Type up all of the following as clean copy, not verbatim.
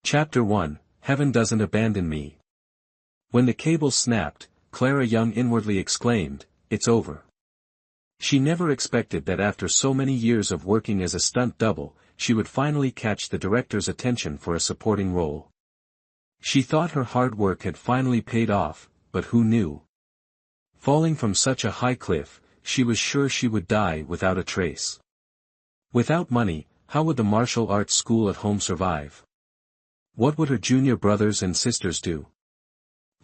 Chapter 1, Heaven Doesn't Abandon Me. When the cable snapped, Clara Young inwardly exclaimed, "It's over." She never expected that after so many years of working as a stunt double, she would finally catch the director's attention for a supporting role. She thought her hard work had finally paid off, but who knew? Falling from such a high cliff, she was sure she would die without a trace. Without money, how would the martial arts school at home survive? What would her junior brothers and sisters do?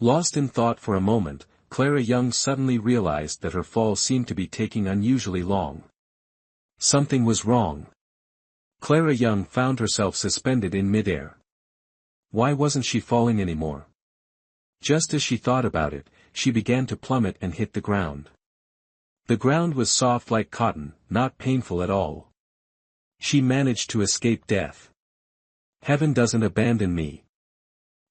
Lost in thought for a moment, Clara Young suddenly realized that her fall seemed to be taking unusually long. Something was wrong. Clara Young found herself suspended in midair. Why wasn't she falling anymore? Just as she thought about it, she began to plummet and hit the ground. The ground was soft like cotton, not painful at all. She managed to escape death. Heaven doesn't abandon me.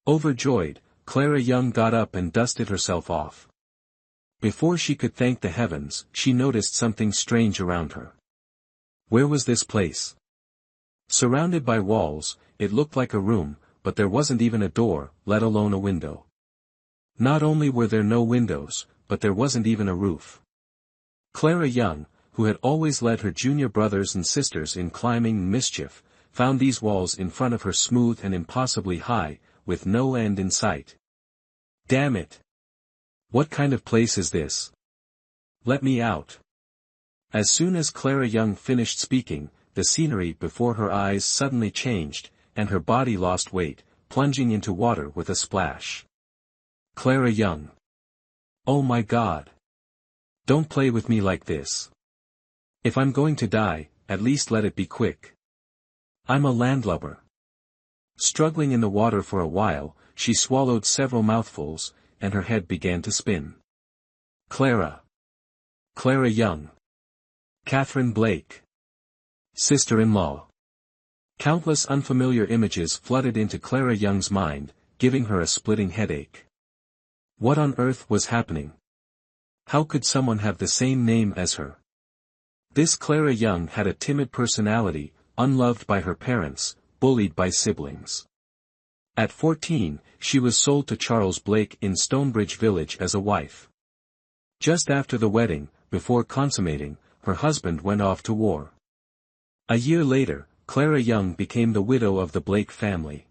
Overjoyed, Clara Young got up and dusted herself off. Before she could thank the heavens, she noticed something strange around her. Where was this place? Surrounded by walls, it looked like a room, but there wasn't even a door, let alone a window. Not only were there no windows, but there wasn't even a roof. Clara Young, who had always led her junior brothers and sisters in climbing and mischief, found these walls in front of her smooth and impossibly high, with no end in sight. Damn it! What kind of place is this? Let me out. As soon as Clara Young finished speaking, the scenery before her eyes suddenly changed, and her body lost weight, plunging into water with a splash. Clara Young. Oh my God! Don't play with me like this. If I'm going to die, at least let it be quick. I'm a landlubber. Struggling in the water for a while, she swallowed several mouthfuls, and her head began to spin. Clara. Clara Young. Catherine Blake. Sister-in-law. Countless unfamiliar images flooded into Clara Young's mind, giving her a splitting headache. What on earth was happening? How could someone have the same name as her? This Clara Young had a timid personality, unloved by her parents, bullied by siblings. At 14, she was sold to Charles Blake in Stonebridge Village as a wife. Just after the wedding, before consummating, her husband went off to war. A year later, Clara Young became the widow of the Blake family.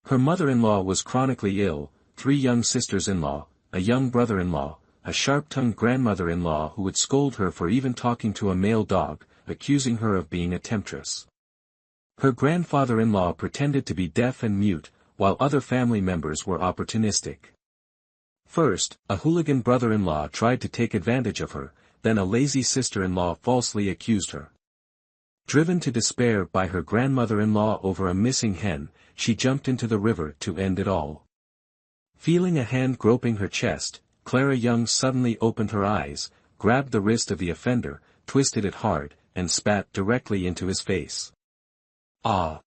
Her mother-in-law was chronically ill, 3 young sisters-in-law, a young brother-in-law, a sharp-tongued grandmother-in-law who would scold her for even talking to a male dog, accusing her of being a temptress. Her grandfather-in-law pretended to be deaf and mute, while other family members were opportunistic. First, a hooligan brother-in-law tried to take advantage of her, then a lazy sister-in-law falsely accused her. Driven to despair by her grandmother-in-law over a missing hen, she jumped into the river to end it all. Feeling a hand groping her chest, Clara Young suddenly opened her eyes, grabbed the wrist of the offender, twisted it hard, and spat directly into his face. Ah!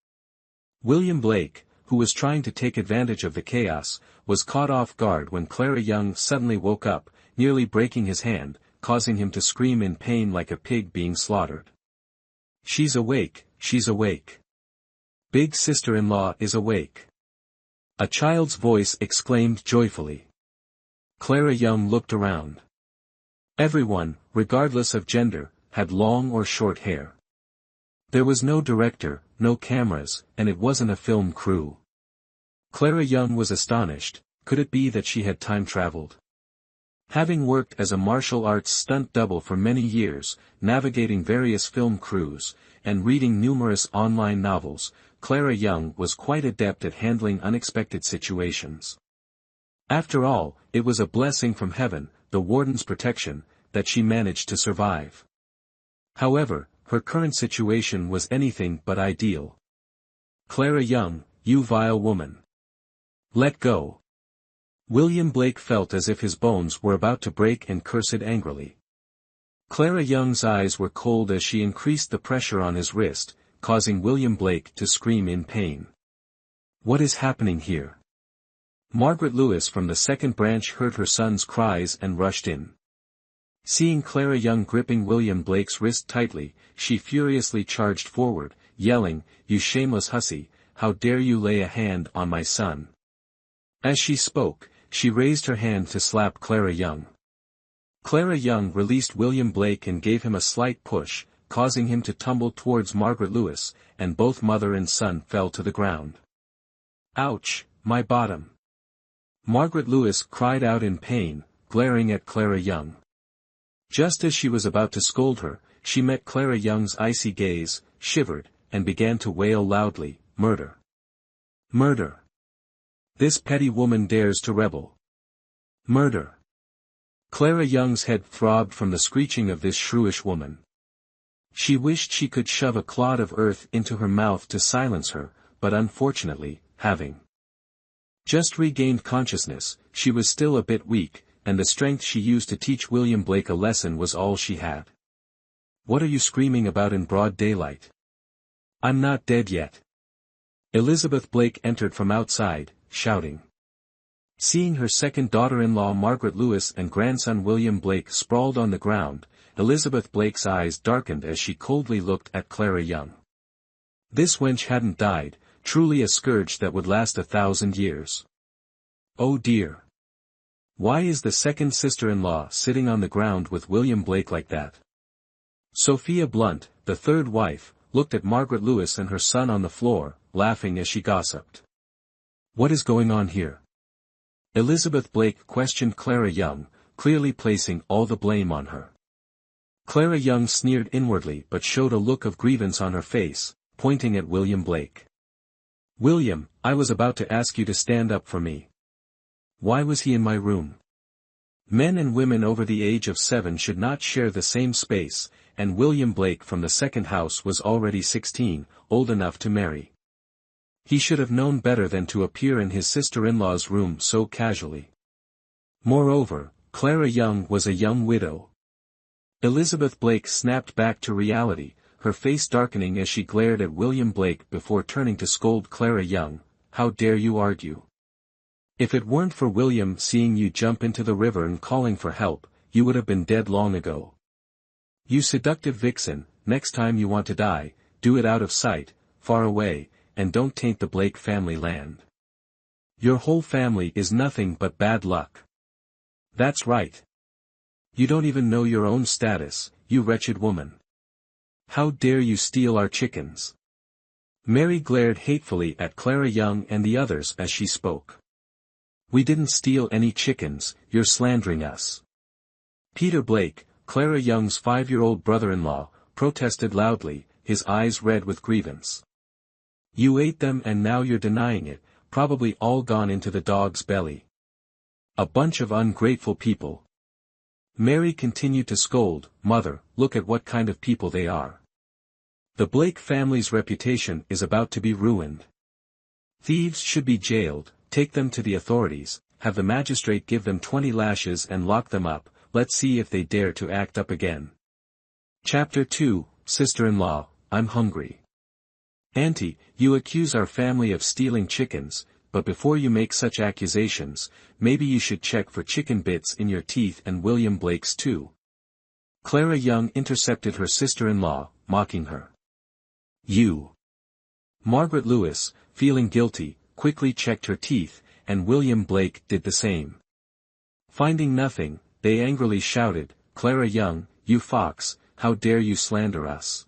William Blake, who was trying to take advantage of the chaos, was caught off guard when Clara Young suddenly woke up, nearly breaking his hand, causing him to scream in pain like a pig being slaughtered. She's awake, she's awake. Big sister-in-law is awake. A child's voice exclaimed joyfully. Clara Young looked around. Everyone, regardless of gender, had long or short hair. There was no director, no cameras, and it wasn't a film crew. Clara Young was astonished. Could it be that she had time traveled? Having worked as a martial arts stunt double for many years, navigating various film crews, and reading numerous online novels, Clara Young was quite adept at handling unexpected situations. After all, it was a blessing from heaven, the warden's protection, that she managed to survive. However, her current situation was anything but ideal. Clara Young, you vile woman. Let go. William Blake felt as if his bones were about to break and cursed angrily. Clara Young's eyes were cold as she increased the pressure on his wrist, causing William Blake to scream in pain. What is happening here? Margaret Lewis from the second branch heard her son's cries and rushed in. Seeing Clara Young gripping William Blake's wrist tightly, she furiously charged forward, yelling, "You shameless hussy, how dare you lay a hand on my son? As she spoke, she raised her hand to slap Clara Young. Clara Young released William Blake and gave him a slight push, causing him to tumble towards Margaret Lewis, and both mother and son fell to the ground. Ouch, my bottom! Margaret Lewis cried out in pain, glaring at Clara Young. Just as she was about to scold her, she met Clara Young's icy gaze, shivered, and began to wail loudly, "Murder! Murder! This petty woman dares to rebel! Murder!" Clara Young's head throbbed from the screeching of this shrewish woman. She wished she could shove a clod of earth into her mouth to silence her, but unfortunately, having just regained consciousness, she was still a bit weak, and the strength she used to teach William Blake a lesson was all she had. "What are you screaming about in broad daylight? I'm not dead yet." Elizabeth Blake entered from outside, shouting. Seeing her second daughter-in-law Margaret Lewis and grandson William Blake sprawled on the ground, Elizabeth Blake's eyes darkened as she coldly looked at Clara Young. This wench hadn't died, truly a scourge that would last 1,000 years. Oh dear! Why is the second sister-in-law sitting on the ground with William Blake like that? Sophia Blunt, the third wife, looked at Margaret Lewis and her son on the floor, laughing as she gossiped. "What is going on here?" Elizabeth Blake questioned Clara Young, clearly placing all the blame on her. Clara Young sneered inwardly but showed a look of grievance on her face, pointing at William Blake. "William, I was about to ask you to stand up for me. Why was he in my room?" Men and women over the age of 7 should not share the same space, and William Blake from the second house was already 16, old enough to marry. He should have known better than to appear in his sister-in-law's room so casually. Moreover, Clara Young was a young widow. Elizabeth Blake snapped back to reality, her face darkening as she glared at William Blake before turning to scold Clara Young, "How dare you argue? If it weren't for William seeing you jump into the river and calling for help, you would have been dead long ago. You seductive vixen, next time you want to die, do it out of sight, far away, and don't taint the Blake family land. Your whole family is nothing but bad luck. That's right. You don't even know your own status, you wretched woman. How dare you steal our chickens?" Mary glared hatefully at Clara Young and the others as she spoke. "We didn't steal any chickens, you're slandering us." Peter Blake, Clara Young's 5-year-old brother-in-law, protested loudly, his eyes red with grievance. "You ate them and now you're denying it, probably all gone into the dog's belly. A bunch of ungrateful people." Mary continued to scold, "Mother, look at what kind of people they are. The Blake family's reputation is about to be ruined. Thieves should be jailed, take them to the authorities, have the magistrate give them 20 lashes and lock them up, let's see if they dare to act up again." Chapter 2, Sister-in-law, I'm hungry. "Auntie, you accuse our family of stealing chickens, but before you make such accusations, maybe you should check for chicken bits in your teeth and William Blake's too." Clara Young intercepted her sister-in-law, mocking her. "You." Margaret Lewis, feeling guilty, quickly checked her teeth, and William Blake did the same. Finding nothing, they angrily shouted, "Clara Young, you fox, how dare you slander us?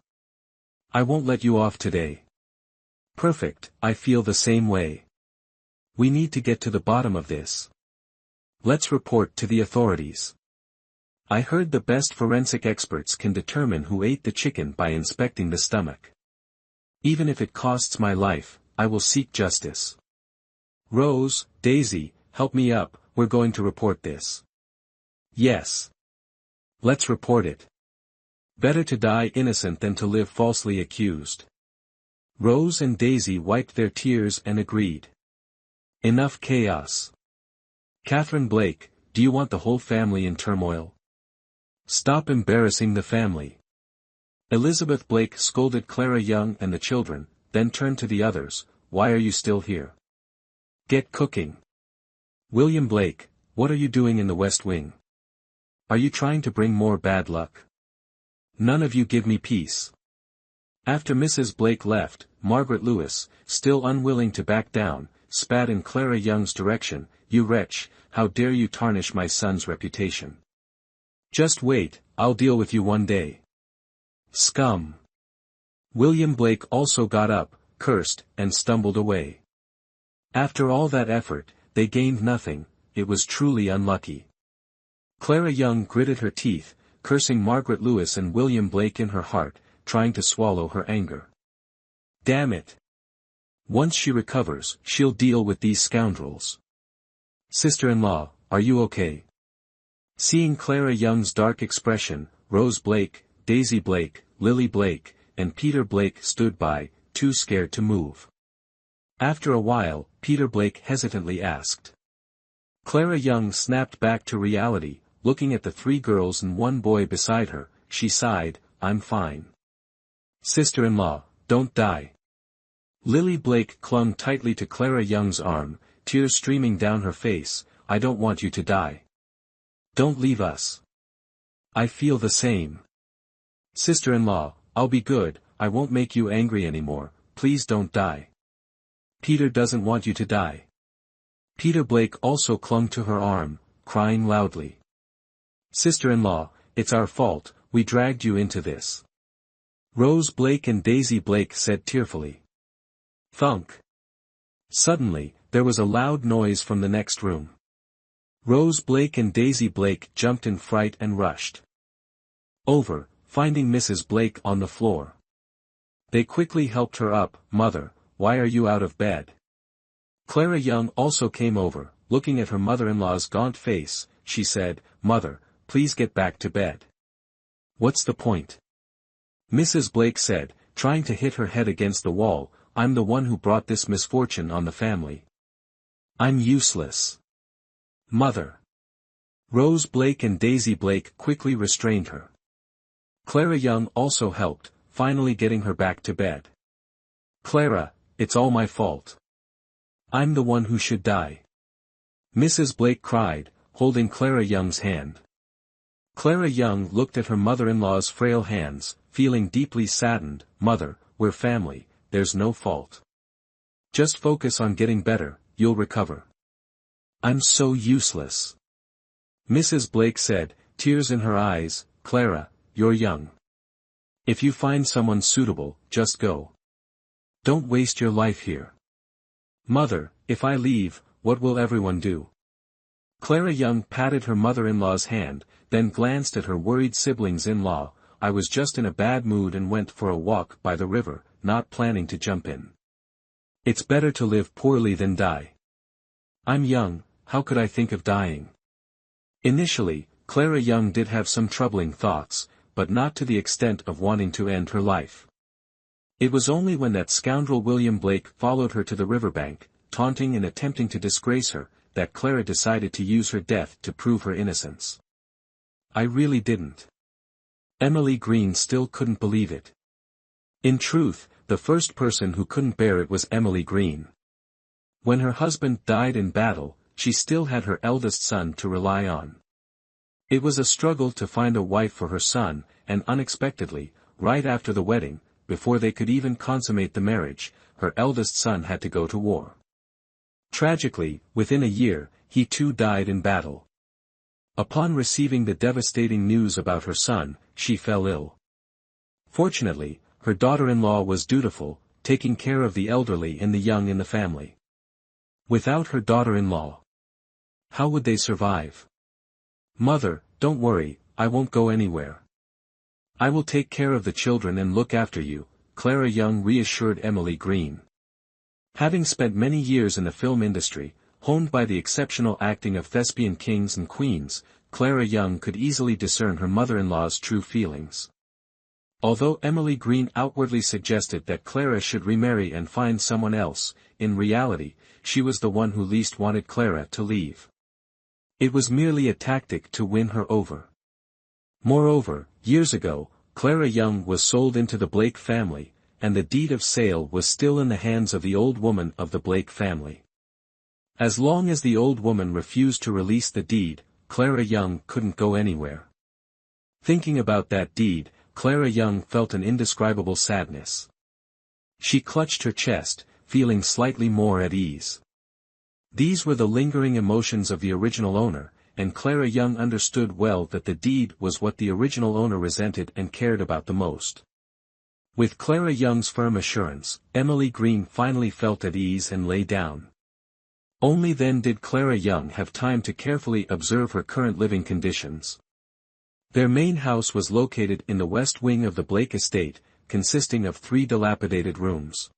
I won't let you off today." "Perfect, I feel the same way. We need to get to the bottom of this. Let's report to the authorities. I heard the best forensic experts can determine who ate the chicken by inspecting the stomach. Even if it costs my life, I will seek justice. Rose, Daisy, help me up, we're going to report this." "Yes. Let's report it. Better to die innocent than to live falsely accused." Rose and Daisy wiped their tears and agreed. "Enough chaos. Catherine Blake, do you want the whole family in turmoil? Stop embarrassing the family." Elizabeth Blake scolded Clara Young and the children, then turned to the others, "Why are you still here? Get cooking. William Blake, what are you doing in the West Wing? Are you trying to bring more bad luck? None of you give me peace." After Mrs. Blake left, Margaret Lewis, still unwilling to back down, spat in Clara Young's direction, "You wretch, how dare you tarnish my son's reputation? Just wait, I'll deal with you one day. Scum." William Blake also got up, cursed, and stumbled away. After all that effort, they gained nothing. It was truly unlucky. Clara Young gritted her teeth, cursing Margaret Lewis and William Blake in her heart, trying to swallow her anger. Damn it! Once she recovers, she'll deal with these scoundrels. Sister-in-law, are you okay? Seeing Clara Young's dark expression, Rose Blake, Daisy Blake, Lily Blake, and Peter Blake stood by, too scared to move. After a while, Peter Blake hesitantly asked. Clara Young snapped back to reality, looking at the 3 girls and 1 boy beside her. She sighed, "I'm fine." "Sister-in-law, don't die." Lily Blake clung tightly to Clara Young's arm, tears streaming down her face. "I don't want you to die. Don't leave us." "I feel the same." "Sister-in-law, I'll be good, I won't make you angry anymore, please don't die." "Peter doesn't want you to die." Peter Blake also clung to her arm, crying loudly. "Sister-in-law, it's our fault, we dragged you into this." Rose Blake and Daisy Blake said tearfully. Thunk. Suddenly, there was a loud noise from the next room. Rose Blake and Daisy Blake jumped in fright and rushed over, finding Mrs. Blake on the floor. They quickly helped her up. "Mother, why are you out of bed?" Clara Young also came over, looking at her mother-in-law's gaunt face. She said, "Mother, please get back to bed." "What's the point?" Mrs. Blake said, trying to hit her head against the wall. "I'm the one who brought this misfortune on the family. I'm useless." "Mother." Rose Blake and Daisy Blake quickly restrained her. Clara Young also helped, finally getting her back to bed. "Clara, it's all my fault. I'm the one who should die." Mrs. Blake cried, holding Clara Young's hand. Clara Young looked at her mother-in-law's frail hands, feeling deeply saddened. "Mother, we're family, there's no fault. Just focus on getting better, you'll recover." "I'm so useless." Mrs. Blake said, tears in her eyes. "Clara, you're young. If you find someone suitable, just go. Don't waste your life here." "Mother, if I leave, what will everyone do?" Clara Young patted her mother-in-law's hand, then glanced at her worried siblings-in-law. "I was just in a bad mood and went for a walk by the river, not planning to jump in. It's better to live poorly than die. I'm young, how could I think of dying?" Initially, Clara Young did have some troubling thoughts, but not to the extent of wanting to end her life. It was only when that scoundrel William Blake followed her to the riverbank, taunting and attempting to disgrace her, that Clara decided to use her death to prove her innocence. "I really didn't." Emily Green still couldn't believe it. In truth, the first person who couldn't bear it was Emily Green. When her husband died in battle, she still had her eldest son to rely on. It was a struggle to find a wife for her son, and unexpectedly, right after the wedding, before they could even consummate the marriage, her eldest son had to go to war. Tragically, within a year, he too died in battle. Upon receiving the devastating news about her son, she fell ill. Fortunately, her daughter-in-law was dutiful, taking care of the elderly and the young in the family. Without her daughter-in-law, how would they survive? "Mother, don't worry, I won't go anywhere. I will take care of the children and look after you," Clara Young reassured Emily Green. Having spent many years in the film industry, honed by the exceptional acting of thespian kings and queens, Clara Young could easily discern her mother-in-law's true feelings. Although Emily Green outwardly suggested that Clara should remarry and find someone else, in reality, she was the one who least wanted Clara to leave. It was merely a tactic to win her over. Moreover, years ago, Clara Young was sold into the Blake family, and the deed of sale was still in the hands of the old woman of the Blake family. As long as the old woman refused to release the deed, Clara Young couldn't go anywhere. Thinking about that deed, Clara Young felt an indescribable sadness. She clutched her chest, feeling slightly more at ease. These were the lingering emotions of the original owner, and Clara Young understood well that the deed was what the original owner resented and cared about the most. With Clara Young's firm assurance, Emily Green finally felt at ease and lay down. Only then did Clara Young have time to carefully observe her current living conditions. Their main house was located in the west wing of the Blake estate, consisting of 3 dilapidated rooms.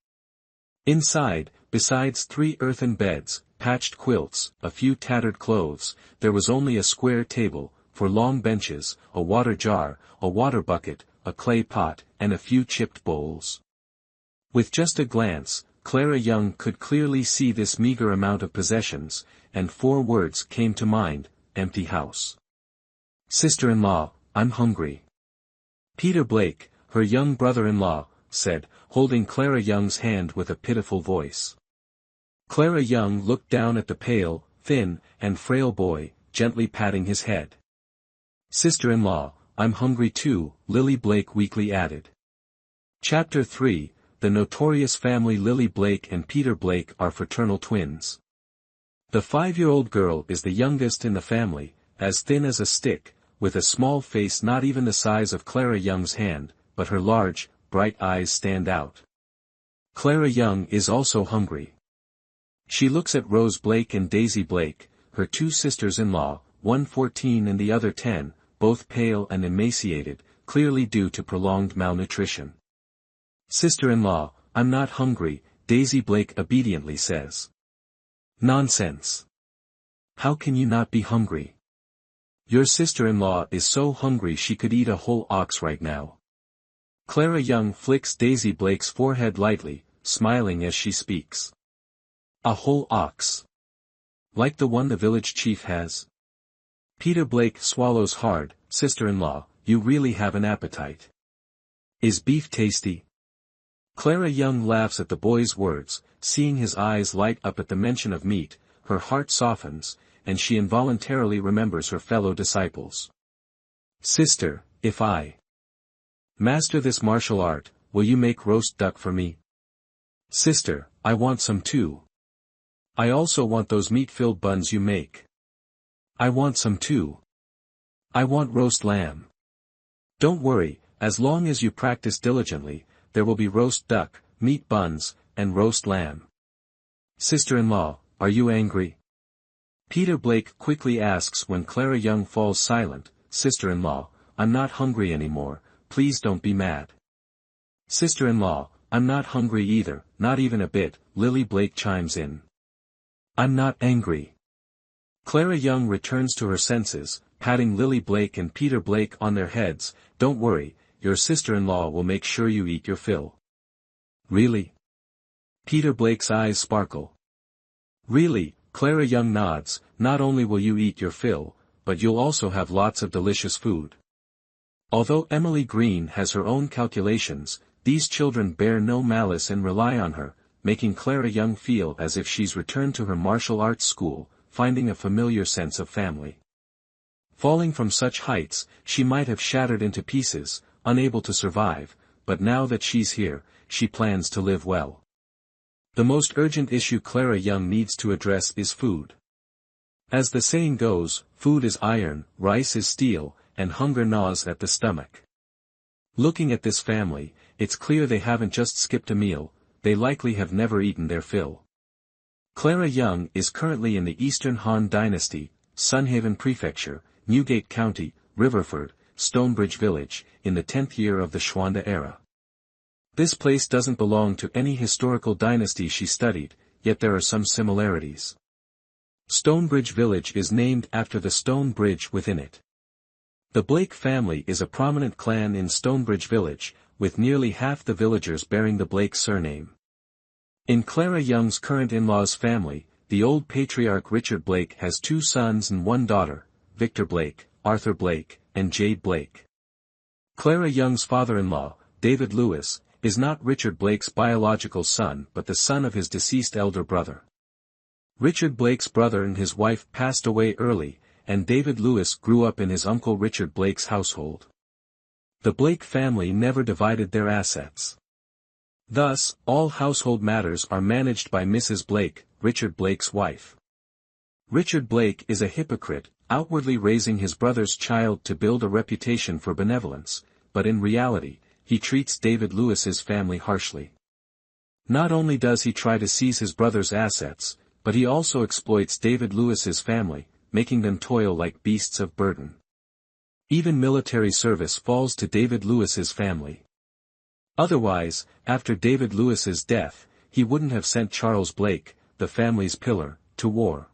Inside, besides 3 earthen beds, patched quilts, a few tattered clothes, there was only a square table, 4 long benches, a water jar, a water bucket, a clay pot, and a few chipped bowls. With just a glance, Clara Young could clearly see this meager amount of possessions, and 4 words came to mind: empty house. "Sister-in-law, I'm hungry." Peter Blake, her young brother-in-law, said, holding Clara Young's hand with a pitiful voice. Clara Young looked down at the pale, thin, and frail boy, gently patting his head. "Sister-in-law, I'm hungry too," Lily Blake weakly added. Chapter 3, The notorious family. Lily Blake and Peter Blake are fraternal twins. The 5-year-old girl is the youngest in the family, as thin as a stick, with a small face not even the size of Clara Young's hand, but her large, bright eyes stand out. Clara Young is also hungry. She looks at Rose Blake and Daisy Blake, her 2 sisters-in-law, one 14 and the other 10, both pale and emaciated, clearly due to prolonged malnutrition. "Sister-in-law, I'm not hungry," Daisy Blake obediently says. "Nonsense. How can you not be hungry? Your sister-in-law is so hungry she could eat a whole ox right now." Clara Young flicks Daisy Blake's forehead lightly, smiling as she speaks. "A whole ox? Like the one the village chief has?" Peter Blake swallows hard. "Sister-in-law, you really have an appetite. Is beef tasty?" Clara Young laughs at the boy's words, seeing his eyes light up at the mention of meat, her heart softens, and she involuntarily remembers her fellow disciples. "Sister, if I master this martial art, will you make roast duck for me?" "Sister, I want some too. I also want those meat-filled buns you make." "I want some too. I want roast lamb." "Don't worry, as long as you practice diligently, there will be roast duck, meat buns, and roast lamb." "Sister-in-law, are you angry?" Peter Blake quickly asks when Clara Young falls silent. "Sister-in-law, I'm not hungry anymore, please don't be mad." "Sister-in-law, I'm not hungry either, not even a bit," Lily Blake chimes in. "I'm not angry." Clara Young returns to her senses, patting Lily Blake and Peter Blake on their heads. "Don't worry, your sister-in-law will make sure you eat your fill." "Really?" Peter Blake's eyes sparkle. "Really," Clara Young nods, "not only will you eat your fill, but you'll also have lots of delicious food." Although Emily Green has her own calculations, these children bear no malice and rely on her, making Clara Young feel as if she's returned to her martial arts school, finding a familiar sense of family. Falling from such heights, she might have shattered into pieces, unable to survive, but now that she's here, she plans to live well. The most urgent issue Clara Young needs to address is food. As the saying goes, food is iron, rice is steel, and hunger gnaws at the stomach. Looking at this family, it's clear they haven't just skipped a meal, they likely have never eaten their fill. Clara Young is currently in the Eastern Han Dynasty, Sunhaven Prefecture, Newgate County, Riverford, Stonebridge Village, in the 10th year of the Xuanda era. This place doesn't belong to any historical dynasty she studied, yet there are some similarities. Stonebridge Village is named after the stone bridge within it. The Blake family is a prominent clan in Stonebridge Village, with nearly half the villagers bearing the Blake surname. In Clara Young's current in-law's family, the old patriarch Richard Blake has 2 sons and 1 daughter, Victor Blake, Arthur Blake, and Jade Blake. Clara Young's father-in-law, David Lewis, is not Richard Blake's biological son but the son of his deceased elder brother. Richard Blake's brother and his wife passed away early, and David Lewis grew up in his uncle Richard Blake's household. The Blake family never divided their assets. Thus, all household matters are managed by Mrs. Blake, Richard Blake's wife. Richard Blake is a hypocrite, outwardly raising his brother's child to build a reputation for benevolence, but in reality, he treats David Lewis's family harshly. Not only does he try to seize his brother's assets, but he also exploits David Lewis's family, making them toil like beasts of burden. Even military service falls to David Lewis's family. Otherwise, after David Lewis's death, he wouldn't have sent Charles Blake, the family's pillar, to war.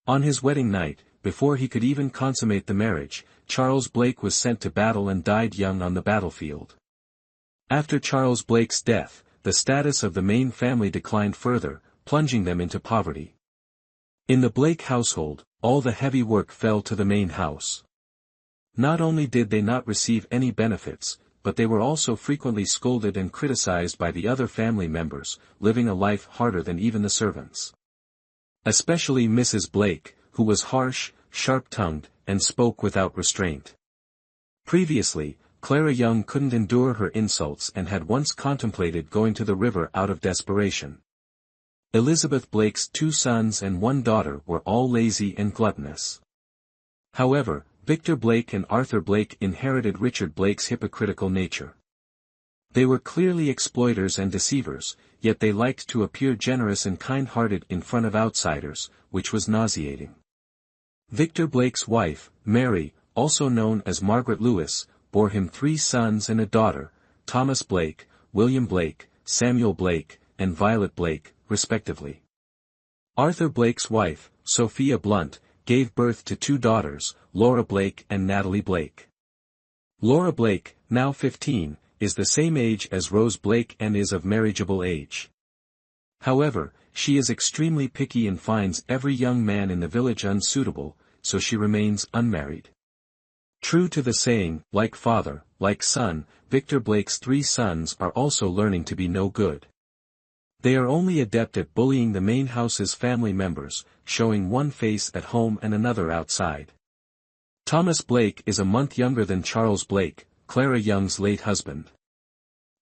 On his wedding night, before he could even consummate the marriage, Charles Blake was sent to battle and died young on the battlefield. After Charles Blake's death, the status of the main family declined further, plunging them into poverty. In the Blake household, all the heavy work fell to the main house. Not only did they not receive any benefits, but they were also frequently scolded and criticized by the other family members, living a life harder than even the servants. Especially Mrs. Blake, who was harsh, sharp-tongued, and spoke without restraint. Previously, Clara Young couldn't endure her insults and had once contemplated going to the river out of desperation. Elizabeth Blake's 2 sons and 1 daughter were all lazy and gluttonous. However, Victor Blake and Arthur Blake inherited Richard Blake's hypocritical nature. They were clearly exploiters and deceivers, yet they liked to appear generous and kind-hearted in front of outsiders, which was nauseating. Victor Blake's wife, Mary, also known as Margaret Lewis, bore him 3 sons and a daughter, Thomas Blake, William Blake, Samuel Blake, and Violet Blake, respectively. Arthur Blake's wife, Sophia Blunt, gave birth to 2 daughters, Laura Blake and Natalie Blake. Laura Blake, now 15, is the same age as Rose Blake and is of marriageable age. However, she is extremely picky and finds every young man in the village unsuitable, so she remains unmarried. True to the saying, like father, like son, Victor Blake's 3 sons are also learning to be no good. They are only adept at bullying the main house's family members, showing one face at home and another outside. Thomas Blake is a month younger than Charles Blake, Clara Young's late husband.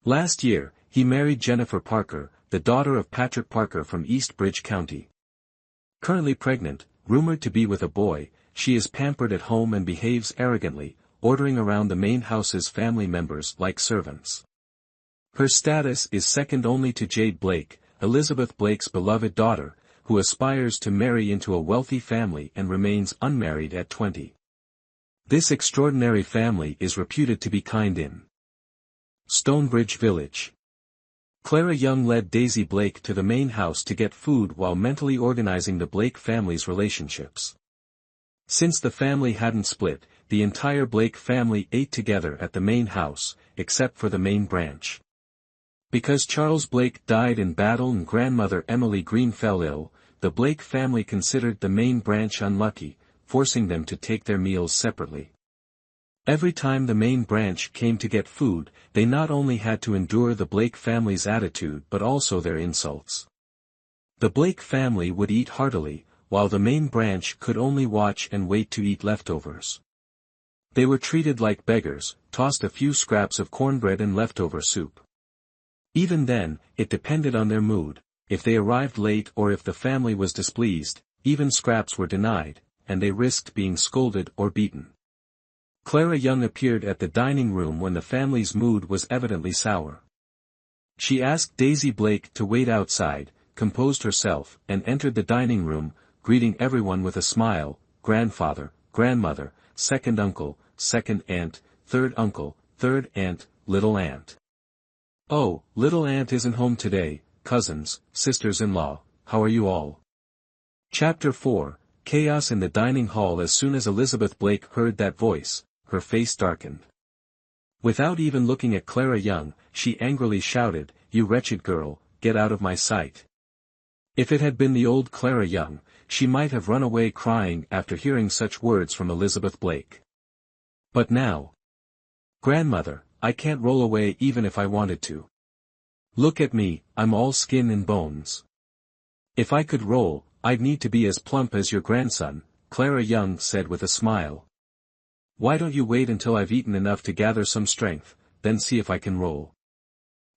Last year, he married Jennifer Parker, the daughter of Patrick Parker from East Bridge County. Currently pregnant, rumored to be with a boy, she is pampered at home and behaves arrogantly, ordering around the main house's family members like servants. Her status is second only to Jade Blake, Elizabeth Blake's beloved daughter, who aspires to marry into a wealthy family and remains unmarried at 20. This extraordinary family is reputed to be kind in Stonebridge Village. Clara Young led Daisy Blake to the main house to get food while mentally organizing the Blake family's relationships. Since the family hadn't split, the entire Blake family ate together at the main house, except for the main branch. Because Charles Blake died in battle and grandmother Emily Green fell ill, the Blake family considered the main branch unlucky, forcing them to take their meals separately. Every time the main branch came to get food, they not only had to endure the Blake family's attitude but also their insults. The Blake family would eat heartily, while the main branch could only watch and wait to eat leftovers. They were treated like beggars, tossed a few scraps of cornbread and leftover soup. Even then, it depended on their mood. If they arrived late or if the family was displeased, even scraps were denied, and they risked being scolded or beaten. Clara Young appeared at the dining room when the family's mood was evidently sour. She asked Daisy Blake to wait outside, composed herself, and entered the dining room, greeting everyone with a smile: grandfather, grandmother, second uncle, second aunt, third uncle, third aunt, little aunt. Oh, little aunt isn't home today, cousins, sisters-in-law, how are you all? Chapter 4, Chaos in the Dining Hall. As soon as Elizabeth Blake heard that voice, her face darkened. Without even looking at Clara Young, she angrily shouted, "You wretched girl, get out of my sight." If it had been the old Clara Young, she might have run away crying after hearing such words from Elizabeth Blake. But now, "Grandmother, I can't roll away even if I wanted to. Look at me, I'm all skin and bones. If I could roll, I'd need to be as plump as your grandson," Clara Young said with a smile. Why don't you wait until I've eaten enough to gather some strength, then see if I can roll?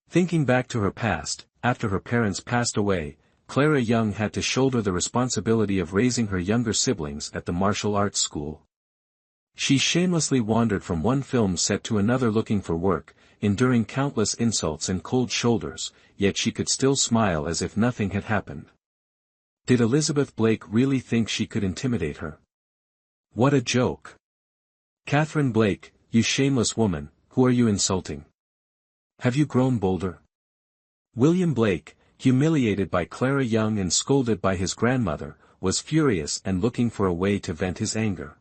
Thinking back to her past, after her parents passed away, Clara Young had to shoulder the responsibility of raising her younger siblings at the martial arts school. She shamelessly wandered from one film set to another looking for work, enduring countless insults and cold shoulders, yet she could still smile as if nothing had happened. Did Elizabeth Blake really think she could intimidate her? What a joke! Catherine Blake, you shameless woman, who are you insulting? Have you grown bolder? William Blake, humiliated by Clara Young and scolded by his grandmother, was furious and looking for a way to vent his anger.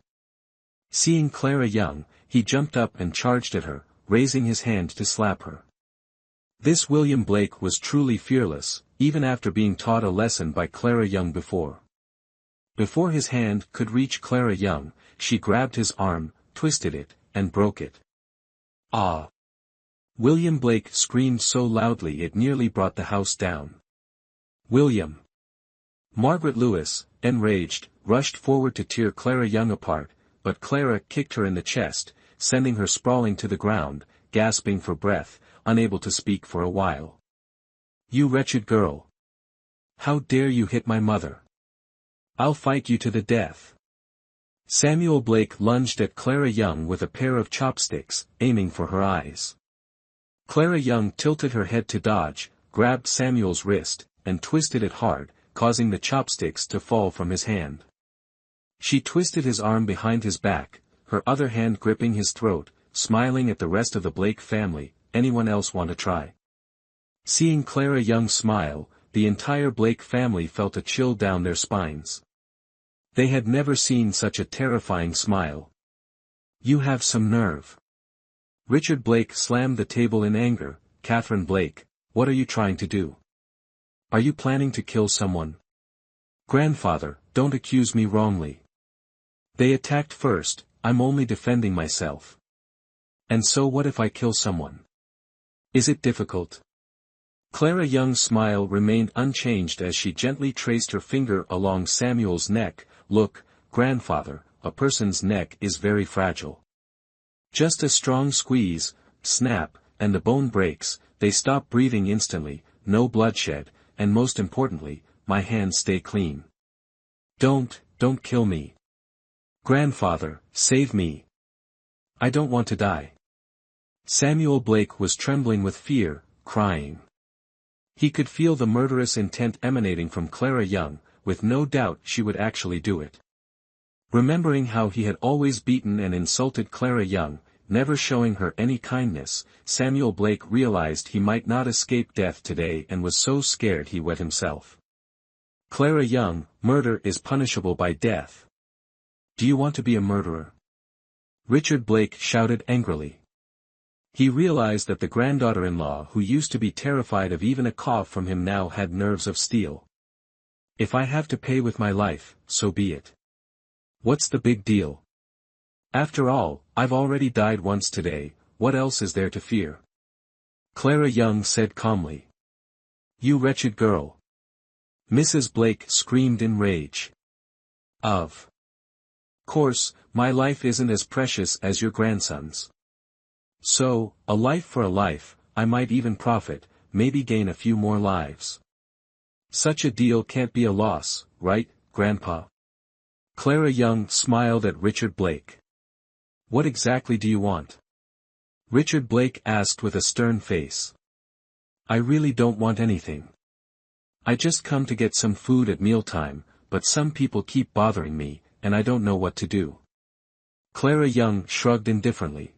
Seeing Clara Young, he jumped up and charged at her, raising his hand to slap her. This William Blake was truly fearless, even after being taught a lesson by Clara Young before. Before his hand could reach Clara Young, she grabbed his arm, twisted it, and broke it. Ah! William Blake screamed so loudly it nearly brought the house down. William! Margaret Lewis, enraged, rushed forward to tear Clara Young apart, but Clara kicked her in the chest, sending her sprawling to the ground, gasping for breath, unable to speak for a while. You wretched girl! How dare you hit my mother? I'll fight you to the death. Samuel Blake lunged at Clara Young with a pair of chopsticks, aiming for her eyes. Clara Young tilted her head to dodge, grabbed Samuel's wrist, and twisted it hard, causing the chopsticks to fall from his hand. She twisted his arm behind his back, her other hand gripping his throat, smiling at the rest of the Blake family. Anyone else want to try? Seeing Clara Young smile, the entire Blake family felt a chill down their spines. They had never seen such a terrifying smile. You have some nerve. Richard Blake slammed the table in anger. Catherine Blake, what are you trying to do? Are you planning to kill someone? Grandfather, don't accuse me wrongly. They attacked first, I'm only defending myself. And so what if I kill someone? Is it difficult? Clara Young's smile remained unchanged as she gently traced her finger along Samuel's neck. Look, grandfather, a person's neck is very fragile. Just a strong squeeze, snap, and the bone breaks, they stop breathing instantly, no bloodshed, and most importantly, my hands stay clean. Don't kill me. Grandfather, save me. I don't want to die. Samuel Blake was trembling with fear, crying. He could feel the murderous intent emanating from Clara Young, with no doubt she would actually do it. Remembering how he had always beaten and insulted Clara Young, never showing her any kindness, Samuel Blake realized he might not escape death today and was so scared he wet himself. Clara Young, murder is punishable by death. Do you want to be a murderer? Richard Blake shouted angrily. He realized that the granddaughter-in-law who used to be terrified of even a cough from him now had nerves of steel. If I have to pay with my life, so be it. What's the big deal? After all, I've already died once today, what else is there to fear? Clara Young said calmly. You wretched girl. Mrs. Blake screamed in rage. Of course, my life isn't as precious as your grandson's. So, a life for a life, I might even profit, maybe gain a few more lives. Such a deal can't be a loss, right, Grandpa? Clara Young smiled at Richard Blake. What exactly do you want? Richard Blake asked with a stern face. I really don't want anything. I just come to get some food at mealtime, but some people keep bothering me, and I don't know what to do. Clara Young shrugged indifferently.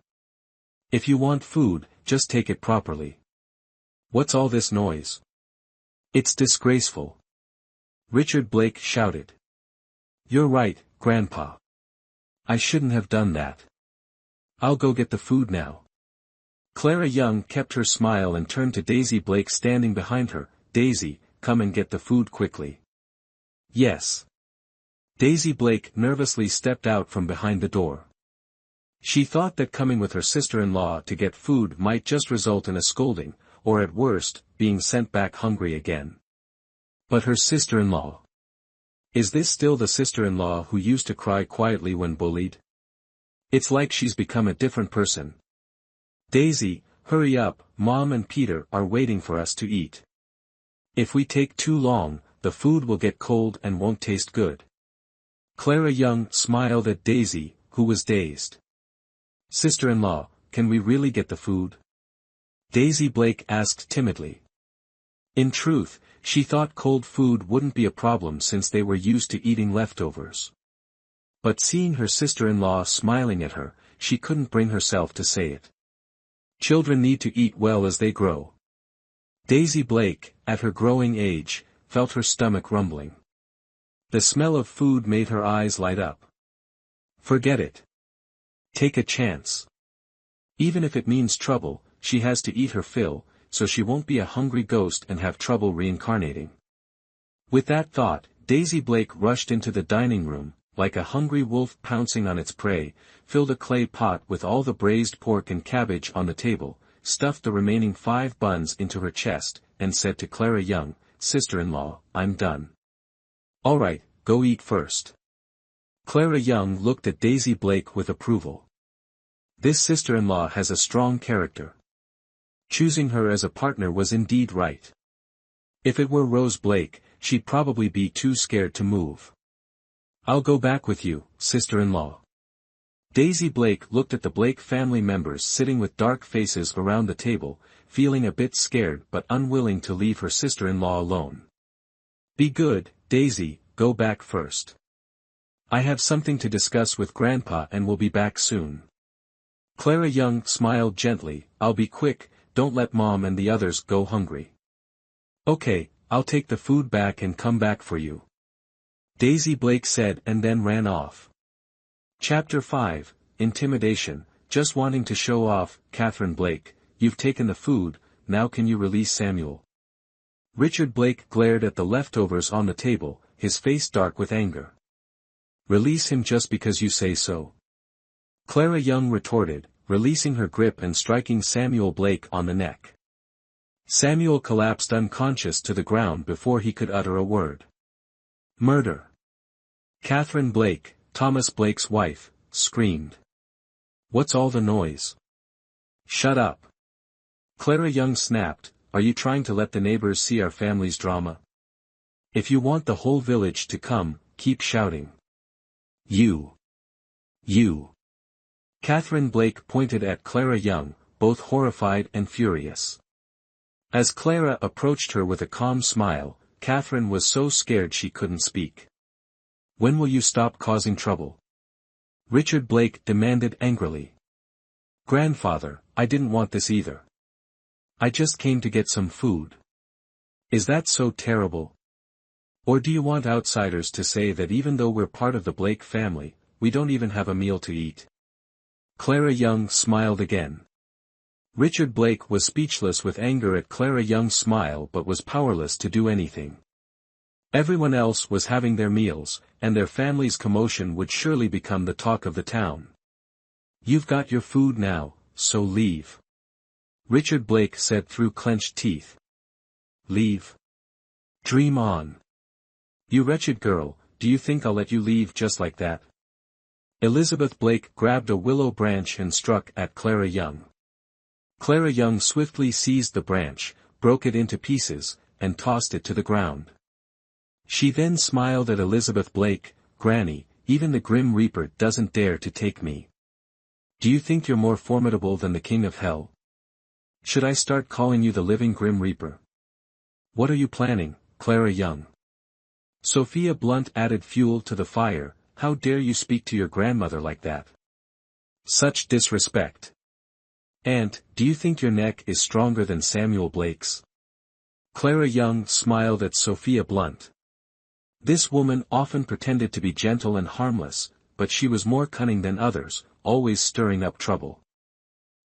If you want food, just take it properly. What's all this noise? It's disgraceful. Richard Blake shouted. You're right, Grandpa. I shouldn't have done that. I'll go get the food now. Clara Young kept her smile and turned to Daisy Blake standing behind her. Daisy, come and get the food quickly. Yes. Daisy Blake nervously stepped out from behind the door. She thought that coming with her sister-in-law to get food might just result in a scolding, or at worst, being sent back hungry again. But her sister-in-law. Is this still the sister-in-law who used to cry quietly when bullied? It's like she's become a different person. Daisy, hurry up, Mom and Peter are waiting for us to eat. If we take too long, the food will get cold and won't taste good. Clara Young smiled at Daisy, who was dazed. Sister-in-law, can we really get the food? Daisy Blake asked timidly. In truth, she thought cold food wouldn't be a problem since they were used to eating leftovers. But seeing her sister-in-law smiling at her, she couldn't bring herself to say it. Children need to eat well as they grow. Daisy Blake, at her growing age, felt her stomach rumbling. The smell of food made her eyes light up. Forget it. Take a chance. Even if it means trouble, she has to eat her fill, so she won't be a hungry ghost and have trouble reincarnating. With that thought, Daisy Blake rushed into the dining room, like a hungry wolf pouncing on its prey, filled a clay pot with all the braised pork and cabbage on the table, stuffed the remaining 5 buns into her chest, and said to Clara Young, Sister-in-law, I'm done. All right, go eat first. Clara Young looked at Daisy Blake with approval. This sister-in-law has a strong character. Choosing her as a partner was indeed right. If it were Rose Blake, she'd probably be too scared to move. I'll go back with you, sister-in-law. Daisy Blake looked at the Blake family members sitting with dark faces around the table, feeling a bit scared but unwilling to leave her sister-in-law alone. Be good, Daisy, go back first. I have something to discuss with Grandpa and will be back soon. Clara Young smiled gently, I'll be quick, don't let Mom and the others go hungry. Okay, I'll take the food back and come back for you. Daisy Blake said and then ran off. Chapter 5, Intimidation, just wanting to show off, Catherine Blake, you've taken the food, now can you release Samuel? Richard Blake glared at the leftovers on the table, his face dark with anger. Release him just because you say so. Clara Young retorted, releasing her grip and striking Samuel Blake on the neck. Samuel collapsed unconscious to the ground before he could utter a word. Murder. Catherine Blake, Thomas Blake's wife, screamed. What's all the noise? Shut up. Clara Young snapped, are you trying to let the neighbors see our family's drama? If you want the whole village to come, keep shouting. You. Catherine Blake pointed at Clara Young, both horrified and furious. As Clara approached her with a calm smile, Catherine was so scared she couldn't speak. When will you stop causing trouble? Richard Blake demanded angrily. Grandfather, I didn't want this either. I just came to get some food. Is that so terrible? Or do you want outsiders to say that even though we're part of the Blake family, we don't even have a meal to eat? Clara Young smiled again. Richard Blake was speechless with anger at Clara Young's smile but was powerless to do anything. Everyone else was having their meals, and their family's commotion would surely become the talk of the town. You've got your food now, so leave. Richard Blake said through clenched teeth. Leave? Dream on. You wretched girl, do you think I'll let you leave just like that? Elizabeth Blake grabbed a willow branch and struck at Clara Young. Clara Young swiftly seized the branch, broke it into pieces, and tossed it to the ground. She then smiled at Elizabeth Blake, Granny, even the Grim Reaper doesn't dare to take me. Do you think you're more formidable than the King of Hell? Should I start calling you the living Grim Reaper? What are you planning, Clara Young? Sophia Blunt added fuel to the fire, how dare you speak to your grandmother like that? Such disrespect. Aunt, do you think your neck is stronger than Samuel Blake's? Clara Young smiled at Sophia Blunt. This woman often pretended to be gentle and harmless, but she was more cunning than others, always stirring up trouble.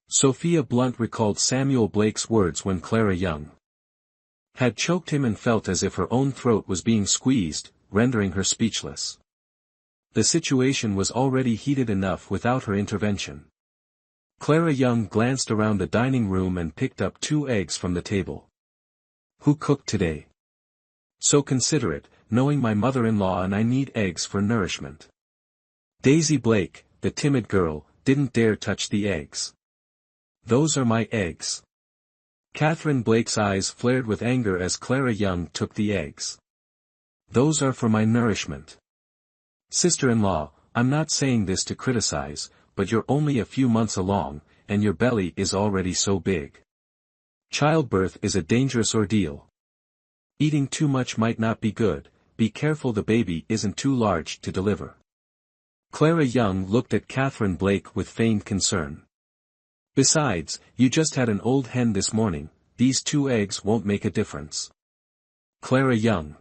Sophia Blunt recalled Samuel Blake's words when Clara Young had choked him and felt as if her own throat was being squeezed, rendering her speechless. The situation was already heated enough without her intervention. Clara Young glanced around the dining room and picked up 2 eggs from the table. Who cooked today? So considerate, knowing my mother-in-law and I need eggs for nourishment. Daisy Blake, the timid girl, didn't dare touch the eggs. Those are my eggs. Catherine Blake's eyes flared with anger as Clara Young took the eggs. Those are for my nourishment. Sister-in-law, I'm not saying this to criticize, but you're only a few months along, and your belly is already so big. Childbirth is a dangerous ordeal. Eating too much might not be good, be careful the baby isn't too large to deliver. Clara Young looked at Catherine Blake with feigned concern. Besides, you just had an old hen this morning, these 2 eggs won't make a difference. Clara Young.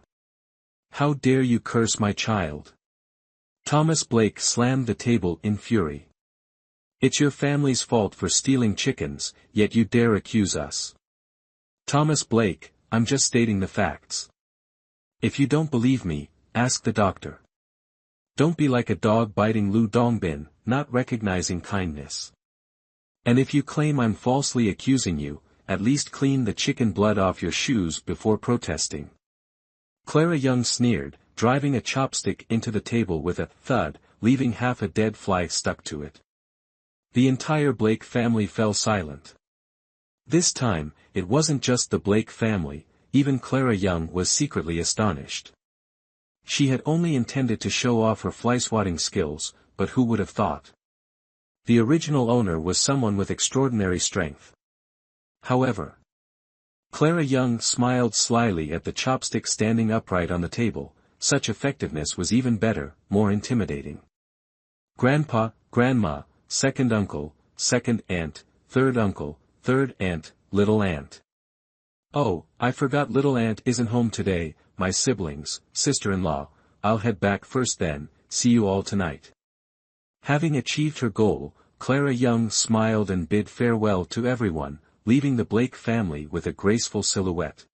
How dare you curse my child? Thomas Blake slammed the table in fury. It's your family's fault for stealing chickens, yet you dare accuse us. Thomas Blake, I'm just stating the facts. If you don't believe me, ask the doctor. Don't be like a dog biting Lu Dongbin, not recognizing kindness. And if you claim I'm falsely accusing you, at least clean the chicken blood off your shoes before protesting. Clara Young sneered, driving a chopstick into the table with a thud, leaving half a dead fly stuck to it. The entire Blake family fell silent. This time, it wasn't just the Blake family, even Clara Young was secretly astonished. She had only intended to show off her fly-swatting skills, but who would have thought? The original owner was someone with extraordinary strength. However, Clara Young smiled slyly at the chopstick standing upright on the table. Such effectiveness was even better, more intimidating. Grandpa, Grandma, second uncle, second aunt, third uncle, third aunt, little aunt. Oh, I forgot little aunt isn't home today, my siblings, sister-in-law, I'll head back first then, see you all tonight. Having achieved her goal, Clara Young smiled and bid farewell to everyone, leaving the Blake family with a graceful silhouette.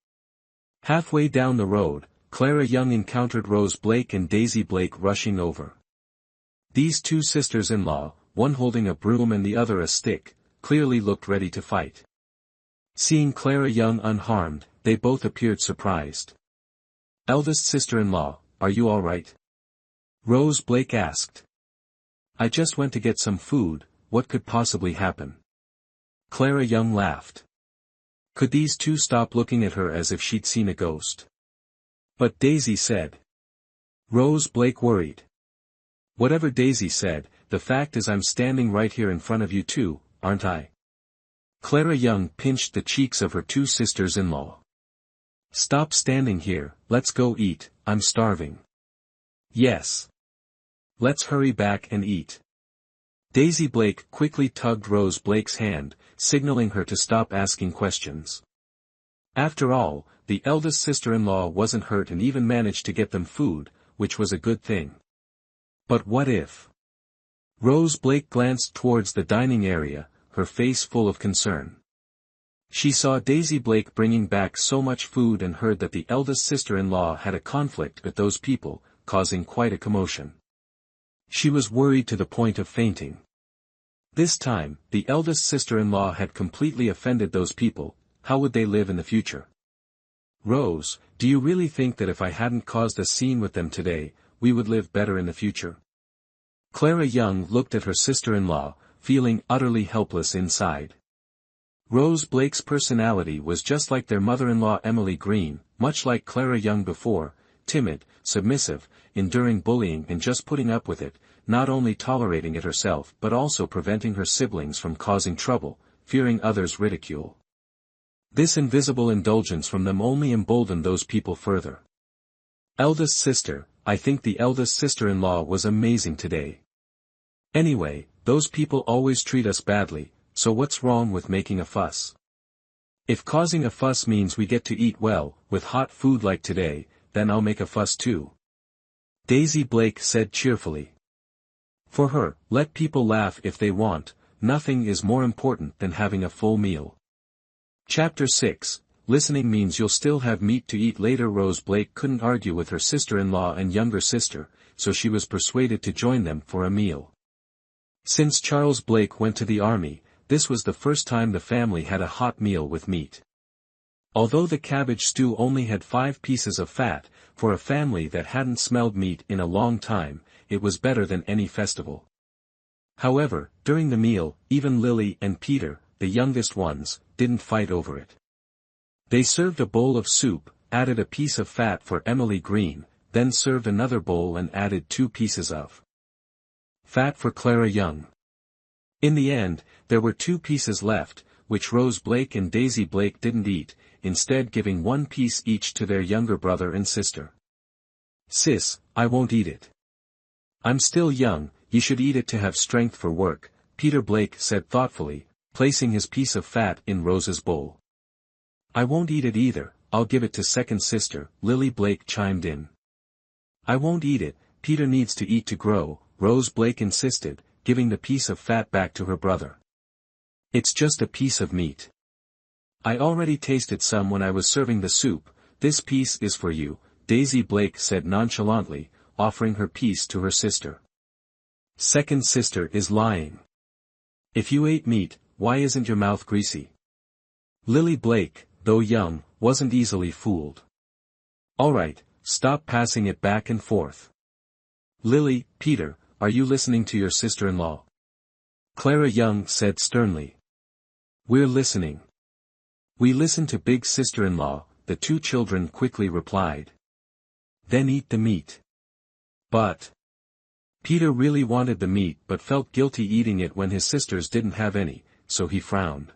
Halfway down the road, Clara Young encountered Rose Blake and Daisy Blake rushing over. These 2 sisters-in-law, one holding a broom and the other a stick, clearly looked ready to fight. Seeing Clara Young unharmed, they both appeared surprised. Eldest sister-in-law, are you all right? Rose Blake asked. I just went to get some food, what could possibly happen? Clara Young laughed. Could these 2 stop looking at her as if she'd seen a ghost? But Daisy said. Rose Blake worried. Whatever Daisy said, the fact is I'm standing right here in front of you 2, aren't I? Clara Young pinched the cheeks of her 2 sisters-in-law. Stop standing here, let's go eat, I'm starving. Yes. Let's hurry back and eat. Daisy Blake quickly tugged Rose Blake's hand, signaling her to stop asking questions. After all, the eldest sister-in-law wasn't hurt and even managed to get them food, which was a good thing. But what if? Rose Blake glanced towards the dining area, her face full of concern. She saw Daisy Blake bringing back so much food and heard that the eldest sister-in-law had a conflict with those people, causing quite a commotion. She was worried to the point of fainting. This time, the eldest sister-in-law had completely offended those people. How would they live in the future? Rose, do you really think that if I hadn't caused a scene with them today, we would live better in the future? Clara Young looked at her sister-in-law, feeling utterly helpless inside. Rose Blake's personality was just like their mother-in-law Emily Green, much like Clara Young before, timid, submissive, enduring bullying and just putting up with it, not only tolerating it herself but also preventing her siblings from causing trouble, fearing others' ridicule. This invisible indulgence from them only emboldened those people further. Eldest sister, I think the eldest sister-in-law was amazing today. Anyway, those people always treat us badly, so what's wrong with making a fuss? If causing a fuss means we get to eat well, with hot food like today, then I'll make a fuss too. Daisy Blake said cheerfully. For her, let people laugh if they want, nothing is more important than having a full meal. Chapter 6, Listening means you'll still have meat to eat later. Rose Blake couldn't argue with her sister-in-law and younger sister, so she was persuaded to join them for a meal. Since Charles Blake went to the army, this was the first time the family had a hot meal with meat. Although the cabbage stew only had 5 pieces of fat, for a family that hadn't smelled meat in a long time, it was better than any festival. However, during the meal, even Lily and Peter, the youngest ones, didn't fight over it. They served a bowl of soup, added a piece of fat for Emily Green, then served another bowl and added 2 pieces of fat for Clara Young. In the end, there were 2 pieces left, which Rose Blake and Daisy Blake didn't eat, instead giving 1 piece each to their younger brother and sister. "Sis, I won't eat it. I'm still young, you should eat it to have strength for work," Peter Blake said thoughtfully, placing his piece of fat in Rose's bowl. "I won't eat it either, I'll give it to second sister," Lily Blake chimed in. "I won't eat it, Peter needs to eat to grow," Rose Blake insisted, giving the piece of fat back to her brother. "It's just a piece of meat. I already tasted some when I was serving the soup, this piece is for you," Daisy Blake said nonchalantly, offering her piece to her sister. "Second sister is lying. If you ate meat, why isn't your mouth greasy?" Lily Blake, though young, wasn't easily fooled. "Alright, stop passing it back and forth. Lily, Peter, are you listening to your sister-in-law?" Clara Young said sternly. "We're listening. We listen to big sister-in-law," the 2 children quickly replied. "Then eat the meat." But Peter really wanted the meat but felt guilty eating it when his sisters didn't have any, so he frowned.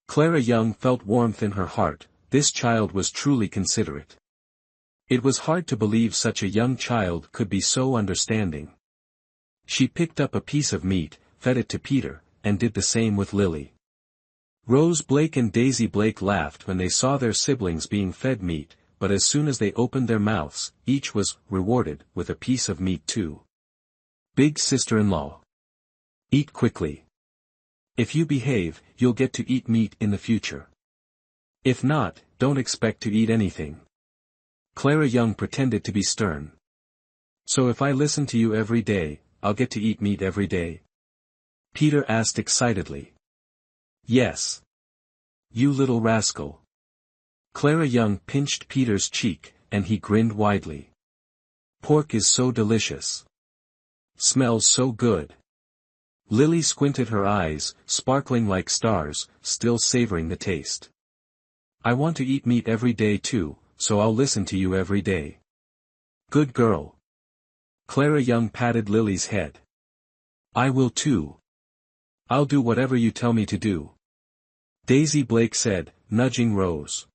Clara Young felt warmth in her heart, this child was truly considerate. It was hard to believe such a young child could be so understanding. She picked up a piece of meat, fed it to Peter, and did the same with Lily. Rose Blake and Daisy Blake laughed when they saw their siblings being fed meat, but as soon as they opened their mouths, each was rewarded with a piece of meat too. "Big sister-in-law. Eat quickly. If you behave, you'll get to eat meat in the future. If not, don't expect to eat anything." Clara Young pretended to be stern. "So if I listen to you every day, I'll get to eat meat every day?" Peter asked excitedly. "Yes. You little rascal." Clara Young pinched Peter's cheek, and he grinned widely. "Pork is so delicious. Smells so good." Lily squinted her eyes, sparkling like stars, still savoring the taste. "I want to eat meat every day too, so I'll listen to you every day." "Good girl." Clara Young patted Lily's head. "I will too. I'll do whatever you tell me to do." Daisy Blake said, nudging Rose.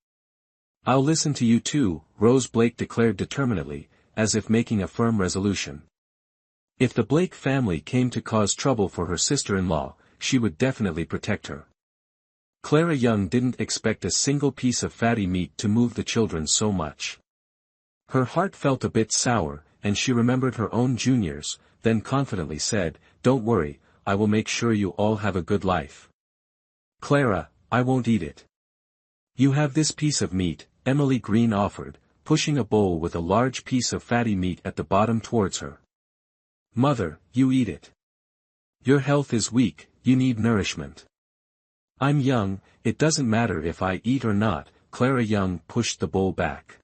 "I'll listen to you too," Rose Blake declared determinedly, as if making a firm resolution. If the Blake family came to cause trouble for her sister-in-law, she would definitely protect her. Clara Young didn't expect a single piece of fatty meat to move the children so much. Her heart felt a bit sour, and she remembered her own juniors, then confidently said, "Don't worry, I will make sure you all have a good life." "Clara, I won't eat it." "You have this piece of meat," Emily Green offered, pushing a bowl with a large piece of fatty meat at the bottom towards her. "Mother, you eat it. Your health is weak, you need nourishment." "I'm young, it doesn't matter if I eat or not," Clara Young pushed the bowl back.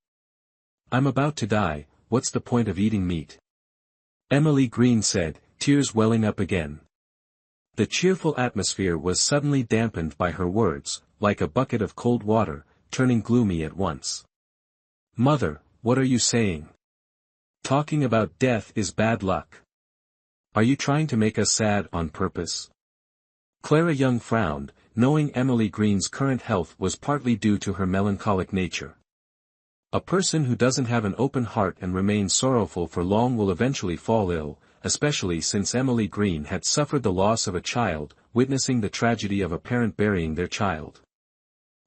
"I'm about to die, what's the point of eating meat?" Emily Green said, tears welling up again. The cheerful atmosphere was suddenly dampened by her words, like a bucket of cold water, turning gloomy at once. "Mother, what are you saying? Talking about death is bad luck. Are you trying to make us sad on purpose?" Clara Young frowned, knowing Emily Green's current health was partly due to her melancholic nature. A person who doesn't have an open heart and remains sorrowful for long will eventually fall ill, especially since Emily Green had suffered the loss of a child, witnessing the tragedy of a parent burying their child.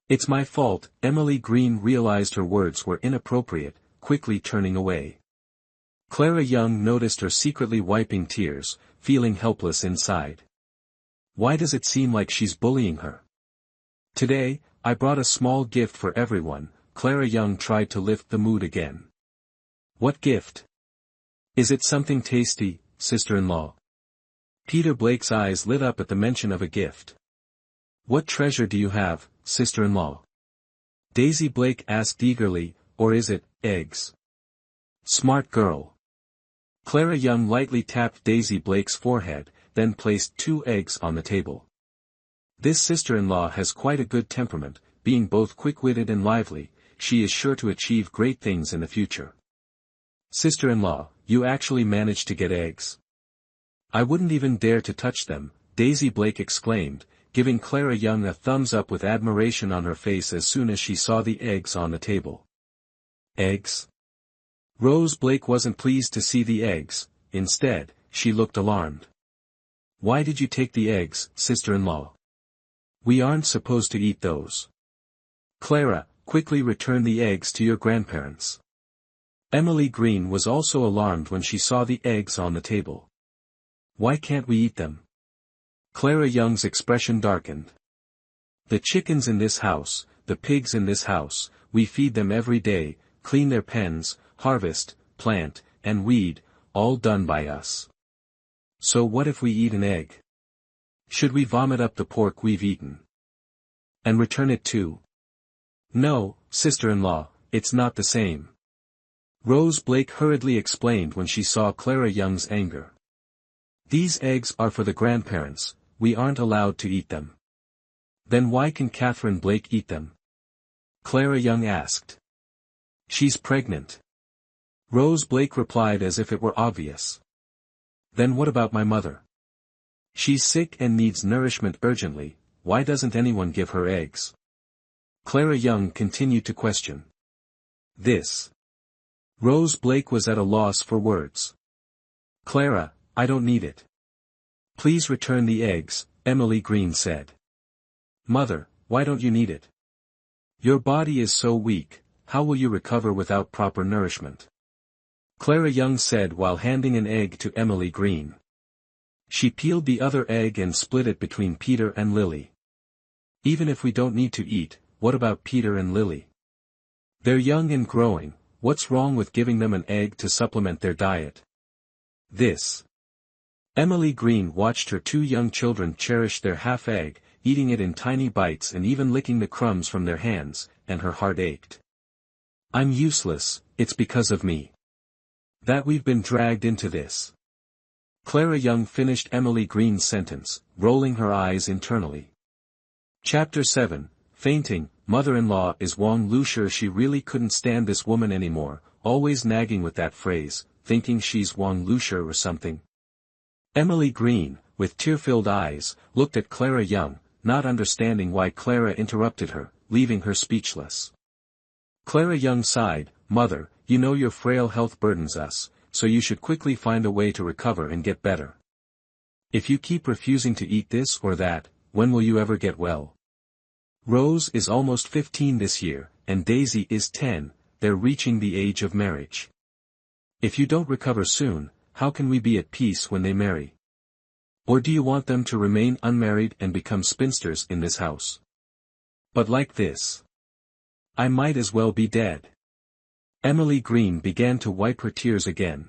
"It's my fault," Emily Green realized her words were inappropriate, quickly turning away. Clara Young noticed her secretly wiping tears, feeling helpless inside. Why does it seem like she's bullying her? "Today, I brought a small gift for everyone," Clara Young tried to lift the mood again. "What gift? Is it something tasty, sister-in-law?" Peter Blake's eyes lit up at the mention of a gift. "What treasure do you have, sister-in-law?" Daisy Blake asked eagerly, "Or is it, eggs?" "Smart girl." Clara Young lightly tapped Daisy Blake's forehead, then placed 2 eggs on the table. This sister-in-law has quite a good temperament, being both quick-witted and lively. She is sure to achieve great things in the future. Sister-in-law, you actually managed to get eggs. I wouldn't even dare to touch them, Daisy Blake exclaimed, giving Clara Young a thumbs up with admiration on her face as soon as she saw the eggs on the table. Eggs? Rose Blake wasn't pleased to see the eggs. Instead, she looked alarmed. Why did you take the eggs, sister-in-law? We aren't supposed to eat those. Clara, quickly return the eggs to your grandparents. Emily Green was also alarmed when she saw the eggs on the table. Why can't we eat them? Clara Young's expression darkened. The chickens in this house, the pigs in this house, we feed them every day, clean their pens, harvest, plant, and weed, all done by us. So what if we eat an egg? Should we vomit up the pork we've eaten? And return it too? No, sister-in-law, it's not the same. Rose Blake hurriedly explained when she saw Clara Young's anger. These eggs are for the grandparents, we aren't allowed to eat them. Then why can Catherine Blake eat them? Clara Young asked. She's pregnant. Rose Blake replied as if it were obvious. Then what about my mother? She's sick and needs nourishment urgently, why doesn't anyone give her eggs? Clara Young continued to question. This. Rose Blake was at a loss for words. Clara, I don't need it. Please return the eggs, Emily Green said. Mother, why don't you need it? Your body is so weak, how will you recover without proper nourishment? Clara Young said while handing an egg to Emily Green. She peeled the other egg and split it between Peter and Lily. Even if we don't need to eat, what about Peter and Lily? They're young and growing, what's wrong with giving them an egg to supplement their diet? This. Emily Green watched her 2 young children cherish their half-egg, eating it in tiny bites and even licking the crumbs from their hands, and her heart ached. I'm useless, it's because of me. That we've been dragged into this. Clara Young finished Emily Green's sentence, rolling her eyes internally. Chapter 7, Fainting. Mother-in-law is Wang Lu sure she really couldn't stand this woman anymore, always nagging with that phrase, thinking she's Wang Lu sure or something. Emily Green, with tear-filled eyes, looked at Clara Young, not understanding why Clara interrupted her, leaving her speechless. Clara Young sighed, Mother, you know your frail health burdens us, so you should quickly find a way to recover and get better. If you keep refusing to eat this or that, when will you ever get well? Rose is almost 15 this year, and Daisy is 10, they're reaching the age of marriage. If you don't recover soon, how can we be at peace when they marry? Or do you want them to remain unmarried and become spinsters in this house? But like this. I might as well be dead. Emily Green began to wipe her tears again.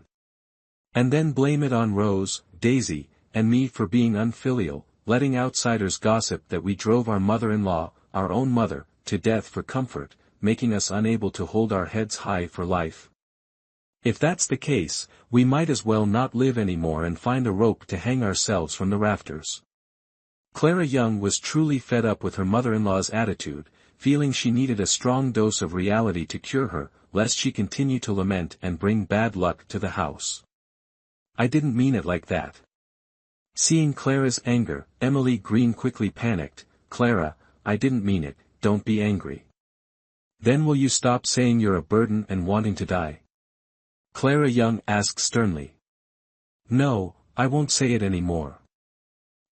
And then blame it on Rose, Daisy, and me for being unfilial, letting outsiders gossip that we drove our mother-in-law, our own mother, to death for comfort, making us unable to hold our heads high for life. If that's the case, we might as well not live anymore and find a rope to hang ourselves from the rafters. Clara Young was truly fed up with her mother-in-law's attitude, feeling she needed a strong dose of reality to cure her, lest she continue to lament and bring bad luck to the house. I didn't mean it like that. Seeing Clara's anger, Emily Green quickly panicked, Clara, I didn't mean it, don't be angry. Then will you stop saying you're a burden and wanting to die? Clara Young asked sternly. No, I won't say it anymore.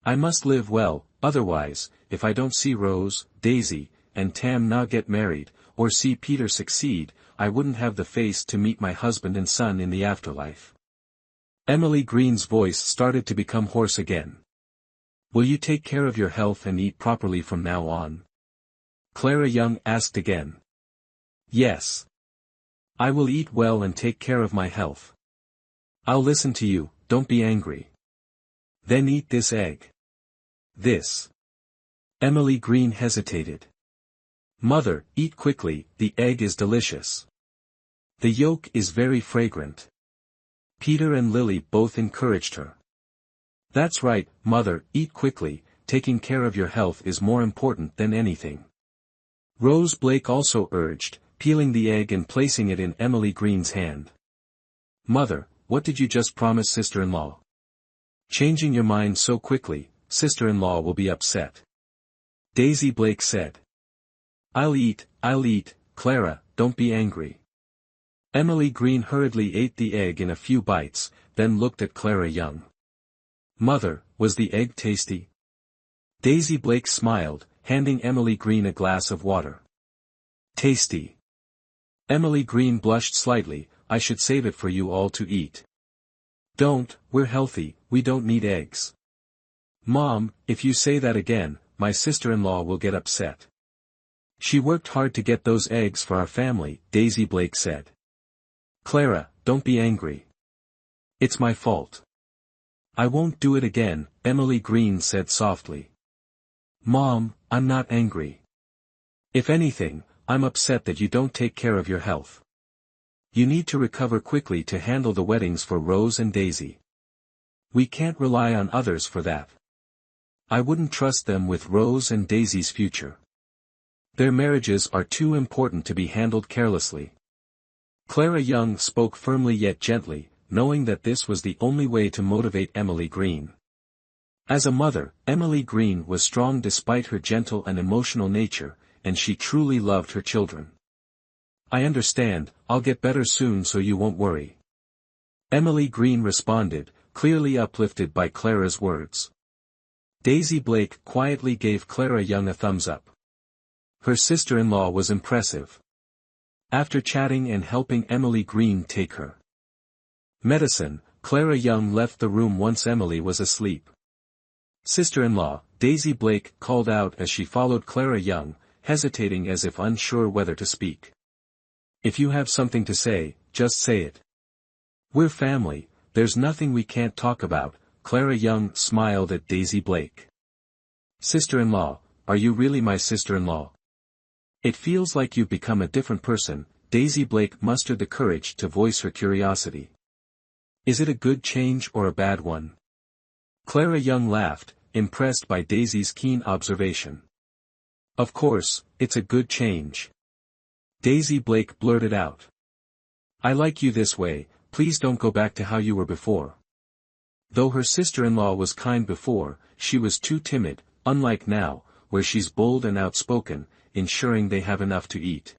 I must live well, otherwise, if I don't see Rose, Daisy, and Tam Na get married, or see Peter succeed, I wouldn't have the face to meet my husband and son in the afterlife. Emily Green's voice started to become hoarse again. Will you take care of your health and eat properly from now on? Clara Young asked again. Yes. I will eat well and take care of my health. I'll listen to you, don't be angry. Then eat this egg. This. Emily Green hesitated. Mother, eat quickly, the egg is delicious. The yolk is very fragrant. Peter and Lily both encouraged her. That's right, mother, eat quickly, taking care of your health is more important than anything. Rose Blake also urged, peeling the egg and placing it in Emily Green's hand. Mother, what did you just promise sister-in-law? Changing your mind so quickly, sister-in-law will be upset. Daisy Blake said. I'll eat, Clara, don't be angry. Emily Green hurriedly ate the egg in a few bites, then looked at Clara Young. Mother, was the egg tasty? Daisy Blake smiled, handing Emily Green a glass of water. Tasty. Emily Green blushed slightly. I should save it for you all to eat. Don't, we're healthy, we don't need eggs. Mom, if you say that again, my sister-in-law will get upset. She worked hard to get those eggs for our family, Daisy Blake said. Clara, don't be angry. It's my fault. I won't do it again, Emily Green said softly. Mom, I'm not angry. If anything, I'm upset that you don't take care of your health. You need to recover quickly to handle the weddings for Rose and Daisy. We can't rely on others for that. I wouldn't trust them with Rose and Daisy's future. Their marriages are too important to be handled carelessly. Clara Young spoke firmly yet gently, knowing that this was the only way to motivate Emily Green. As a mother, Emily Green was strong despite her gentle and emotional nature, and she truly loved her children. I understand, I'll get better soon so you won't worry. Emily Green responded, clearly uplifted by Clara's words. Daisy Blake quietly gave Clara Young a thumbs up. Her sister-in-law was impressive. After chatting and helping Emily Green take her medicine, Clara Young left the room once Emily was asleep. Sister-in-law, Daisy Blake called out as she followed Clara Young, hesitating as if unsure whether to speak. If you have something to say, just say it. We're family, there's nothing we can't talk about, Clara Young smiled at Daisy Blake. Sister-in-law, are you really my sister-in-law? It feels like you've become a different person, Daisy Blake mustered the courage to voice her curiosity. Is it a good change or a bad one? Clara Young laughed, impressed by Daisy's keen observation. Of course, it's a good change. Daisy Blake blurted out. I like you this way, please don't go back to how you were before. Though her sister-in-law was kind before, she was too timid, unlike now, where she's bold and outspoken, ensuring they have enough to eat.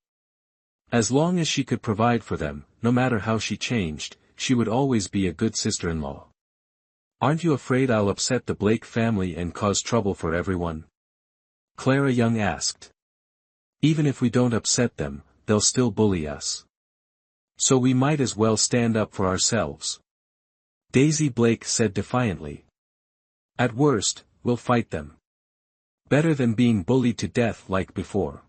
As long as she could provide for them, no matter how she changed, she would always be a good sister-in-law. Aren't you afraid I'll upset the Blake family and cause trouble for everyone? Clara Young asked. Even if we don't upset them, they'll still bully us. So we might as well stand up for ourselves. Daisy Blake said defiantly. At worst, we'll fight them. Better than being bullied to death like before.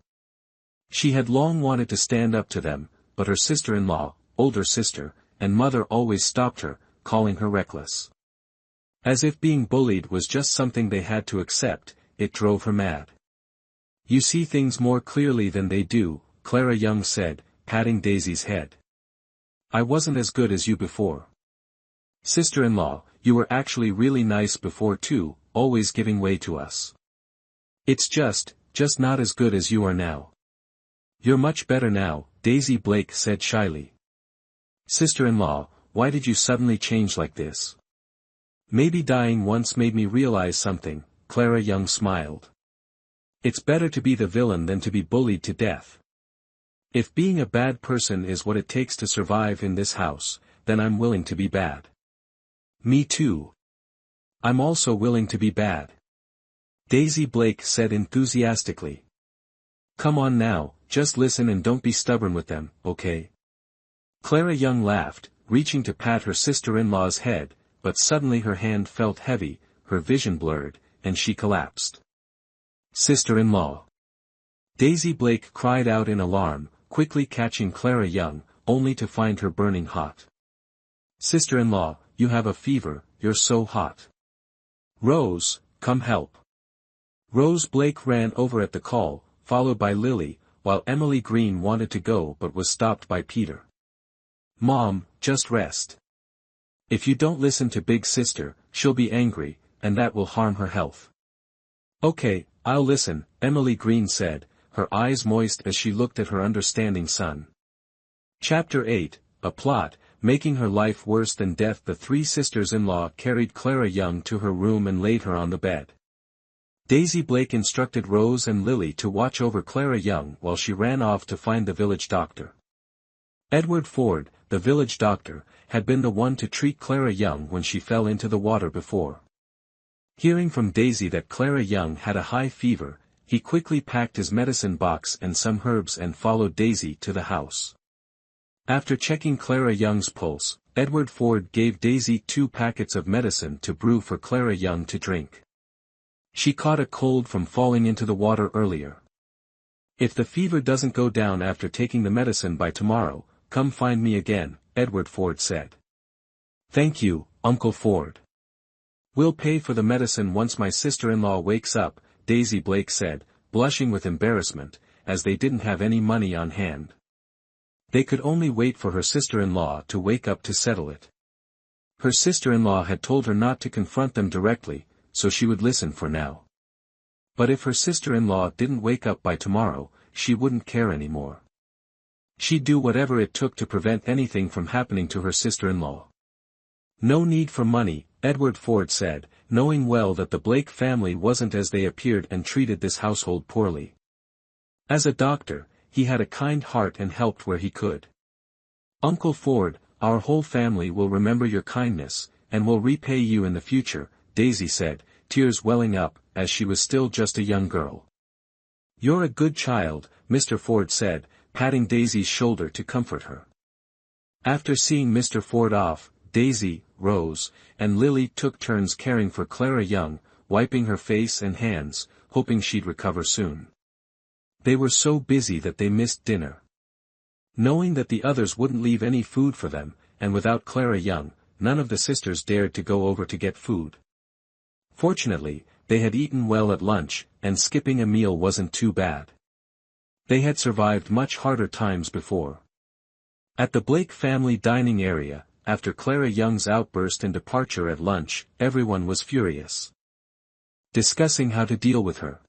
She had long wanted to stand up to them, but her sister-in-law, older sister, and mother always stopped her, calling her reckless. As if being bullied was just something they had to accept, it drove her mad. You see things more clearly than they do, Clara Young said, patting Daisy's head. I wasn't as good as you before. Sister-in-law, you were actually really nice before too, always giving way to us. It's just not as good as you are now. You're much better now, Daisy Blake said shyly. Sister-in-law, why did you suddenly change like this? Maybe dying once made me realize something, Clara Young smiled. It's better to be the villain than to be bullied to death. If being a bad person is what it takes to survive in this house, then I'm willing to be bad. Me too. I'm also willing to be bad. Daisy Blake said enthusiastically. Come on now, just listen and don't be stubborn with them, okay? Clara Young laughed, reaching to pat her sister-in-law's head, but suddenly her hand felt heavy, her vision blurred, and she collapsed. Sister-in-law. Daisy Blake cried out in alarm, quickly catching Clara Young, only to find her burning hot. Sister-in-law, you have a fever, you're so hot. Rose, come help. Rose Blake ran over at the call, followed by Lily, while Emily Green wanted to go but was stopped by Peter. Mom, just rest. If you don't listen to big sister, she'll be angry, and that will harm her health. Okay, I'll listen, Emily Green said, her eyes moist as she looked at her understanding son. Chapter 8, A Plot, Making her life worse than death. The three sisters-in-law carried Clara Young to her room and laid her on the bed. Daisy Blake instructed Rose and Lily to watch over Clara Young while she ran off to find the village doctor. Edward Ford, the village doctor, had been the one to treat Clara Young when she fell into the water before. Hearing from Daisy that Clara Young had a high fever, he quickly packed his medicine box and some herbs and followed Daisy to the house. After checking Clara Young's pulse, Edward Ford gave Daisy 2 packets of medicine to brew for Clara Young to drink. She caught a cold from falling into the water earlier. If the fever doesn't go down after taking the medicine by tomorrow, come find me again, Edward Ford said. Thank you, Uncle Ford. We'll pay for the medicine once my sister-in-law wakes up, Daisy Blake said, blushing with embarrassment, as they didn't have any money on hand. They could only wait for her sister-in-law to wake up to settle it. Her sister-in-law had told her not to confront them directly, so she would listen for now. But if her sister-in-law didn't wake up by tomorrow, she wouldn't care anymore. She'd do whatever it took to prevent anything from happening to her sister-in-law. No need for money, Edward Ford said, knowing well that the Blake family wasn't as they appeared and treated this household poorly. As a doctor, he had a kind heart and helped where he could. Uncle Ford, our whole family will remember your kindness, and will repay you in the future, Daisy said, tears welling up, as she was still just a young girl. You're a good child, Mr. Ford said, patting Daisy's shoulder to comfort her. After seeing Mr. Ford off, Daisy, Rose, and Lily took turns caring for Clara Young, wiping her face and hands, hoping she'd recover soon. They were so busy that they missed dinner. Knowing that the others wouldn't leave any food for them, and without Clara Young, none of the sisters dared to go over to get food. Fortunately, they had eaten well at lunch, and skipping a meal wasn't too bad. They had survived much harder times before. At the Blake family dining area, after Clara Young's outburst and departure at lunch, everyone was furious, discussing how to deal with her.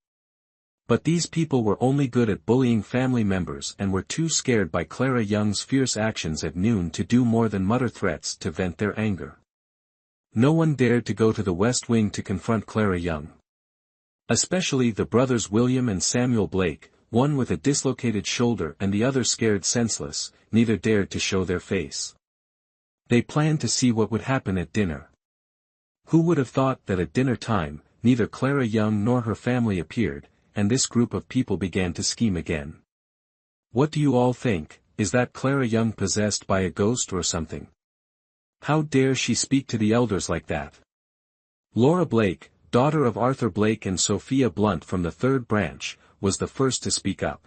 But these people were only good at bullying family members and were too scared by Clara Young's fierce actions at noon to do more than mutter threats to vent their anger. No one dared to go to the West Wing to confront Clara Young. Especially the brothers William and Samuel Blake, one with a dislocated shoulder and the other scared senseless, neither dared to show their face. They planned to see what would happen at dinner. Who would have thought that at dinner time, neither Clara Young nor her family appeared, and this group of people began to scheme again. What do you all think, is that Clara Young possessed by a ghost or something? How dare she speak to the elders like that? Laura Blake, daughter of Arthur Blake and Sophia Blunt from the third branch, was the first to speak up.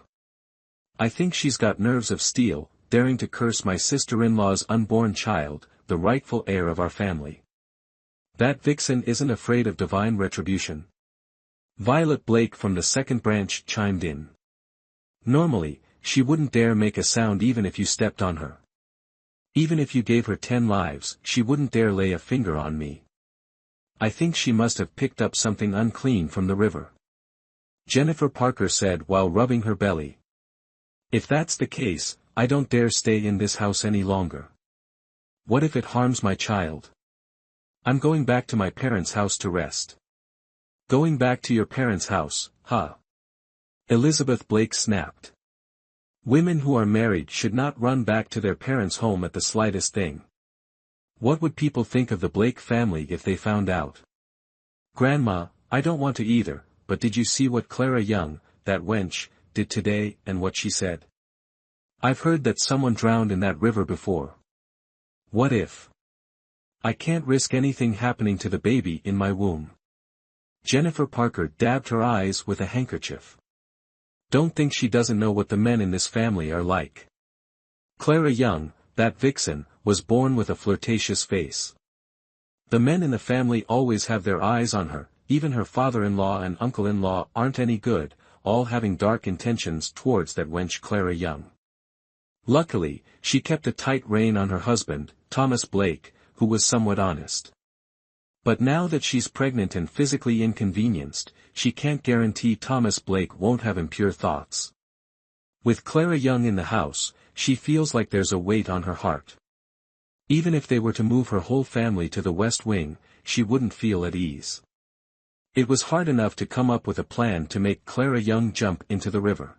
I think she's got nerves of steel, daring to curse my sister-in-law's unborn child, the rightful heir of our family. That vixen isn't afraid of divine retribution. Violet Blake from the second branch chimed in. Normally, she wouldn't dare make a sound even if you stepped on her. Even if you gave her 10 lives, she wouldn't dare lay a finger on me. I think she must have picked up something unclean from the river. Jennifer Parker said while rubbing her belly. If that's the case, I don't dare stay in this house any longer. What if it harms my child? I'm going back to my parents' house to rest. Going back to your parents' house, huh? Elizabeth Blake snapped. Women who are married should not run back to their parents' home at the slightest thing. What would people think of the Blake family if they found out? Grandma, I don't want to either, but did you see what Clara Young, that wench, did today and what she said? I've heard that someone drowned in that river before. What if? I can't risk anything happening to the baby in my womb. Jennifer Parker dabbed her eyes with a handkerchief. Don't think she doesn't know what the men in this family are like. Clara Young, that vixen, was born with a flirtatious face. The men in the family always have their eyes on her, even her father-in-law and uncle-in-law aren't any good, all having dark intentions towards that wench Clara Young. Luckily, she kept a tight rein on her husband, Thomas Blake, who was somewhat honest. But now that she's pregnant and physically inconvenienced, she can't guarantee Thomas Blake won't have impure thoughts. With Clara Young in the house, she feels like there's a weight on her heart. Even if they were to move her whole family to the West Wing, she wouldn't feel at ease. It was hard enough to come up with a plan to make Clara Young jump into the river.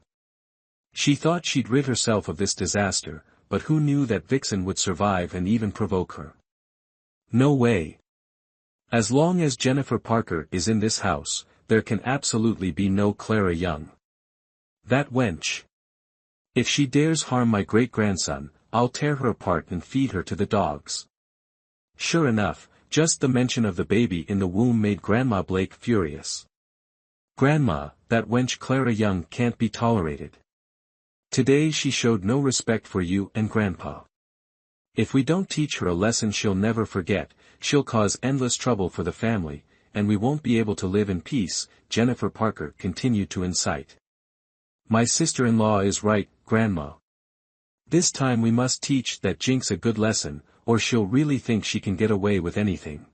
She thought she'd rid herself of this disaster, but who knew that Vixen would survive and even provoke her? No way. As long as Jennifer Parker is in this house, there can absolutely be no Clara Young. That wench. If she dares harm my great-grandson, I'll tear her apart and feed her to the dogs. Sure enough, just the mention of the baby in the womb made Grandma Blake furious. Grandma, that wench Clara Young can't be tolerated. Today she showed no respect for you and Grandpa. If we don't teach her a lesson she'll never forget, she'll cause endless trouble for the family, and we won't be able to live in peace, Jennifer Parker continued to incite. My sister-in-law is right, Grandma. This time we must teach that Jinx a good lesson, or she'll really think she can get away with anything.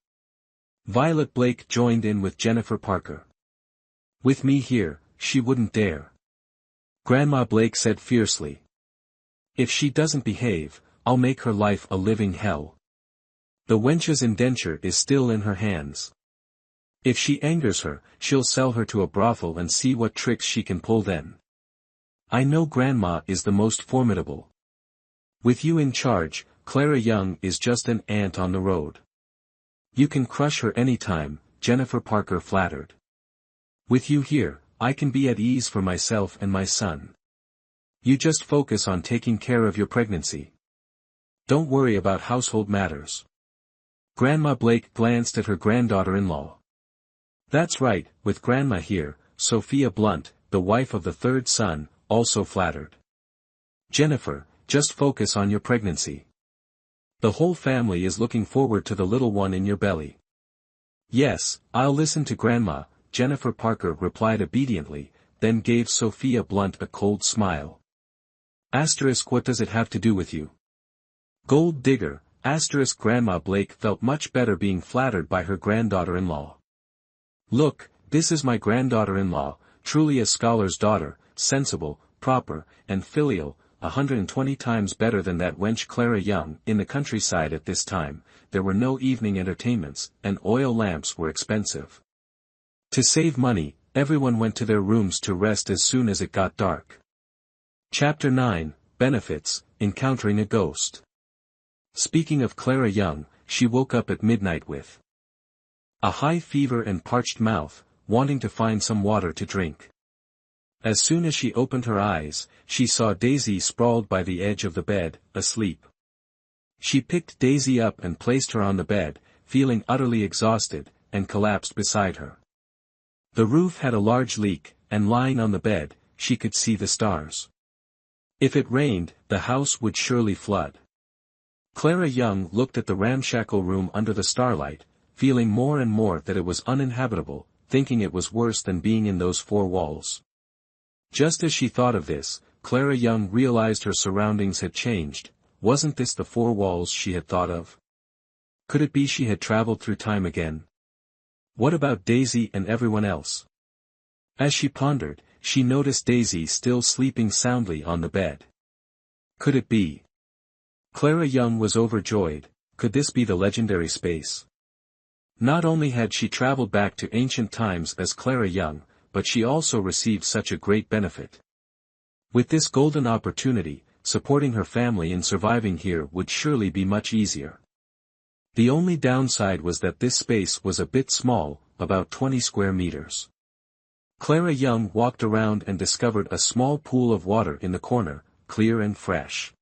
Violet Blake joined in with Jennifer Parker. With me here, she wouldn't dare. Grandma Blake said fiercely. If she doesn't behave, I'll make her life a living hell. The wench's indenture is still in her hands. If she angers her, she'll sell her to a brothel and see what tricks she can pull then. I know Grandma is the most formidable. With you in charge, Clara Young is just an ant on the road. You can crush her anytime, Jennifer Parker flattered. With you here, I can be at ease for myself and my son. You just focus on taking care of your pregnancy. Don't worry about household matters. Grandma Blake glanced at her granddaughter-in-law. That's right, with Grandma here, Sophia Blunt, the wife of the third son, also flattered. Jennifer, just focus on your pregnancy. The whole family is looking forward to the little one in your belly. Yes, I'll listen to Grandma, Jennifer Parker replied obediently, then gave Sophia Blunt a cold smile. Asterisk, what does it have to do with you? Gold digger, asterisk. Grandma Blake felt much better being flattered by her granddaughter-in-law. Look, this is my granddaughter-in-law, truly a scholar's daughter, sensible, proper, and filial, 120 times better than that wench Clara Young. In the countryside at this time, there were no evening entertainments, and oil lamps were expensive. To save money, everyone went to their rooms to rest as soon as it got dark. Chapter 9, Benefits, Encountering a Ghost. Speaking of Clara Young, she woke up at midnight with a high fever and parched mouth, wanting to find some water to drink. As soon as she opened her eyes, she saw Daisy sprawled by the edge of the bed, asleep. She picked Daisy up and placed her on the bed, feeling utterly exhausted, and collapsed beside her. The roof had a large leak, and lying on the bed, she could see the stars. If it rained, the house would surely flood. Clara Young looked at the ramshackle room under the starlight, feeling more and more that it was uninhabitable, thinking it was worse than being in those four walls. Just as she thought of this, Clara Young realized her surroundings had changed. Wasn't this the four walls she had thought of? Could it be she had traveled through time again? What about Daisy and everyone else? As she pondered, she noticed Daisy still sleeping soundly on the bed. Could it be? Clara Young was overjoyed. Could this be the legendary space? Not only had she traveled back to ancient times as Clara Young, but she also received such a great benefit. With this golden opportunity, supporting her family and surviving here would surely be much easier. The only downside was that this space was a bit small, about 20 square meters. Clara Young walked around and discovered a small pool of water in the corner, clear and fresh.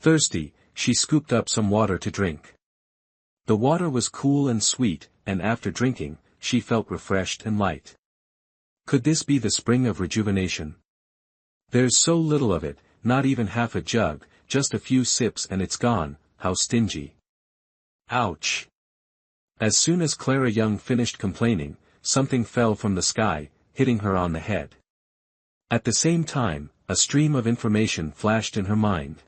Thirsty, she scooped up some water to drink. The water was cool and sweet, and after drinking, she felt refreshed and light. Could this be the spring of rejuvenation? There's so little of it, not even half a jug, just a few sips and it's gone. How stingy. Ouch. As soon as Clara Young finished complaining, something fell from the sky, hitting her on the head. At the same time, a stream of information flashed in her mind.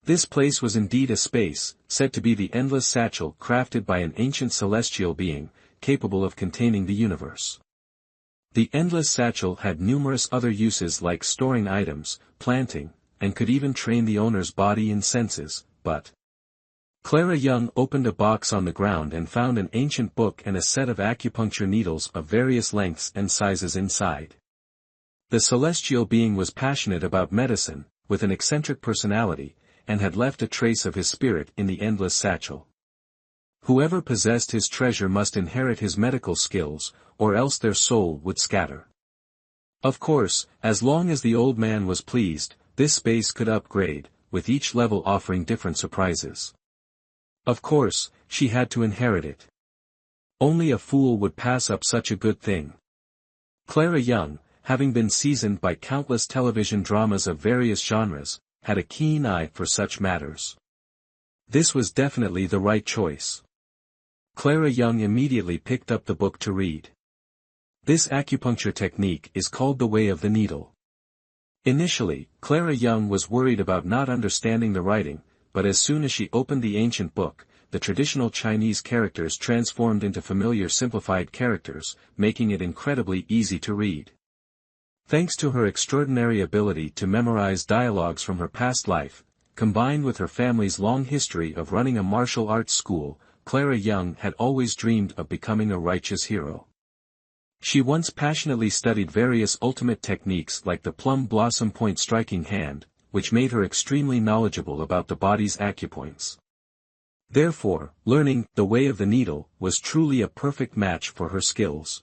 This place was indeed a space, said to be the endless satchel crafted by an ancient celestial being, capable of containing the universe. The endless satchel had numerous other uses like storing items, planting, and could even train the owner's body and senses, but Clara Young opened a box on the ground and found an ancient book and a set of acupuncture needles of various lengths and sizes inside. The celestial being was passionate about medicine, with an eccentric personality, and had left a trace of his spirit in the endless satchel. Whoever possessed his treasure must inherit his medical skills, or else their soul would scatter. Of course, as long as the old man was pleased, this space could upgrade, with each level offering different surprises. Of course, she had to inherit it. Only a fool would pass up such a good thing. Clara Young, having been seasoned by countless television dramas of various genres, had a keen eye for such matters. This was definitely the right choice. Clara Young immediately picked up the book to read. This acupuncture technique is called the way of the needle. Initially, Clara Young was worried about not understanding the writing, but as soon as she opened the ancient book, the traditional Chinese characters transformed into familiar simplified characters, making it incredibly easy to read. Thanks to her extraordinary ability to memorize dialogues from her past life, combined with her family's long history of running a martial arts school, Clara Young had always dreamed of becoming a righteous hero. She once passionately studied various ultimate techniques like the plum blossom point striking hand, which made her extremely knowledgeable about the body's acupoints. Therefore, learning the way of the needle was truly a perfect match for her skills.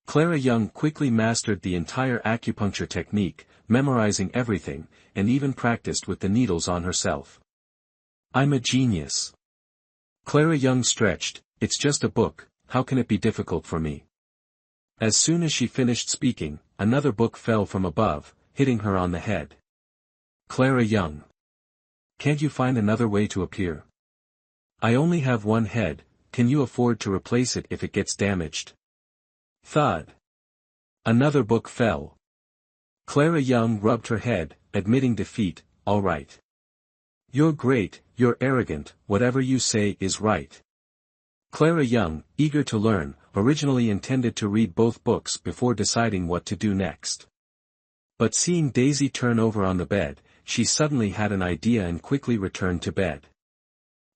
Clara Young quickly mastered the entire acupuncture technique, memorizing everything, and even practiced with the needles on herself. I'm a genius. Clara Young stretched, it's just a book, how can it be difficult for me? As soon as she finished speaking, another book fell from above, hitting her on the head. Clara Young. Can't you find another way to appear? I only have one head, can you afford to replace it if it gets damaged? Thud. Another book fell. Clara Young rubbed her head, admitting defeat, all right. You're great, you're arrogant, whatever you say is right. Clara Young, eager to learn, originally intended to read both books before deciding what to do next. But seeing Daisy turn over on the bed, she suddenly had an idea and quickly returned to bed.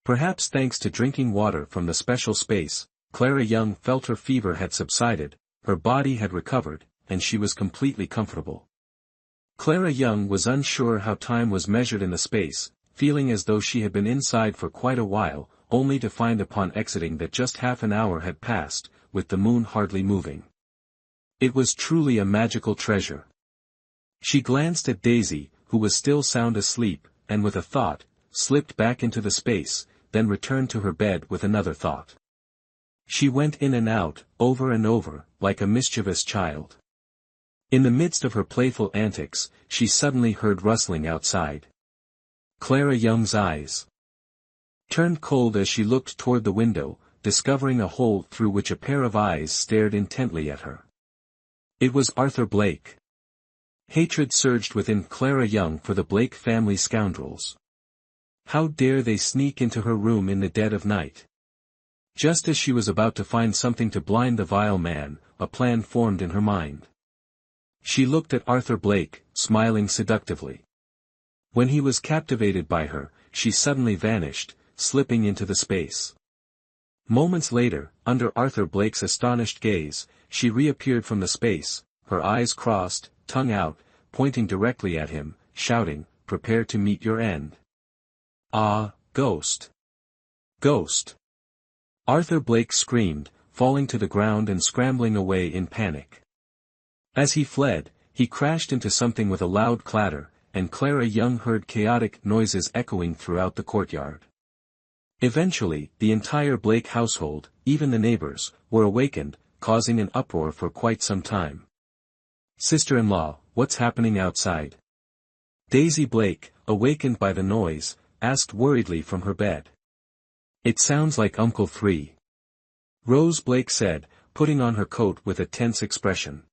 Perhaps thanks to drinking water from the special space, Clara Young felt her fever had subsided, her body had recovered, and she was completely comfortable. Clara Young was unsure how time was measured in the space, feeling as though she had been inside for quite a while, only to find upon exiting that just half an hour had passed, with the moon hardly moving. It was truly a magical treasure. She glanced at Daisy, who was still sound asleep, and with a thought, slipped back into the space, then returned to her bed with another thought. She went in and out, over and over, like a mischievous child. In the midst of her playful antics, she suddenly heard rustling outside. Clara Young's eyes turned cold as she looked toward the window, discovering a hole through which a pair of eyes stared intently at her. It was Arthur Blake. Hatred surged within Clara Young for the Blake family scoundrels. How dare they sneak into her room in the dead of night? Just as she was about to find something to blind the vile man, a plan formed in her mind. She looked at Arthur Blake, smiling seductively. When he was captivated by her, she suddenly vanished, slipping into the space. Moments later, under Arthur Blake's astonished gaze, she reappeared from the space, her eyes crossed, tongue out, pointing directly at him, shouting, "Prepare to meet your end." Ah, ghost! Ghost! Arthur Blake screamed, falling to the ground and scrambling away in panic. As he fled, he crashed into something with a loud clatter, and Clara Young heard chaotic noises echoing throughout the courtyard. Eventually, the entire Blake household, even the neighbors, were awakened, causing an uproar for quite some time. "Sister-in-law, what's happening outside?" Daisy Blake, awakened by the noise, asked worriedly from her bed. "It sounds like Uncle 3. Rose Blake said, putting on her coat with a tense expression.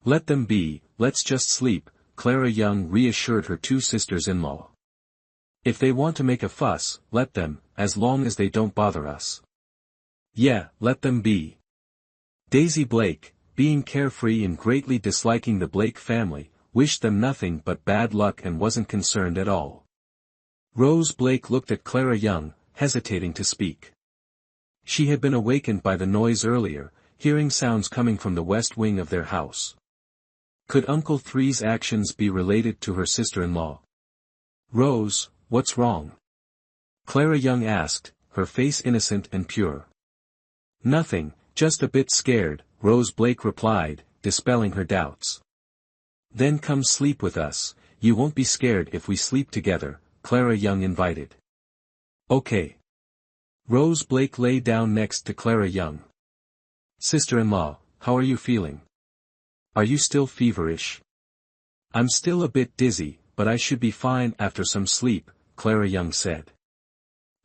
"Let them be, let's just sleep," Clara Young reassured her two sisters-in-law. If they want to make a fuss, let them, as long as they don't bother us. Yeah, let them be. Daisy Blake, being carefree and greatly disliking the Blake family, wished them nothing but bad luck and wasn't concerned at all. Rose Blake looked at Clara Young, hesitating to speak. She had been awakened by the noise earlier, hearing sounds coming from the west wing of their house. Could Uncle Three's actions be related to her sister-in-law? Rose, what's wrong? Clara Young asked, her face innocent and pure. Nothing, just a bit scared, Rose Blake replied, dispelling her doubts. Then come sleep with us, you won't be scared if we sleep together, Clara Young invited. Okay. Rose Blake lay down next to Clara Young. Sister-in-law, how are you feeling? Are you still feverish? I'm still a bit dizzy, but I should be fine after some sleep, Clara Young said.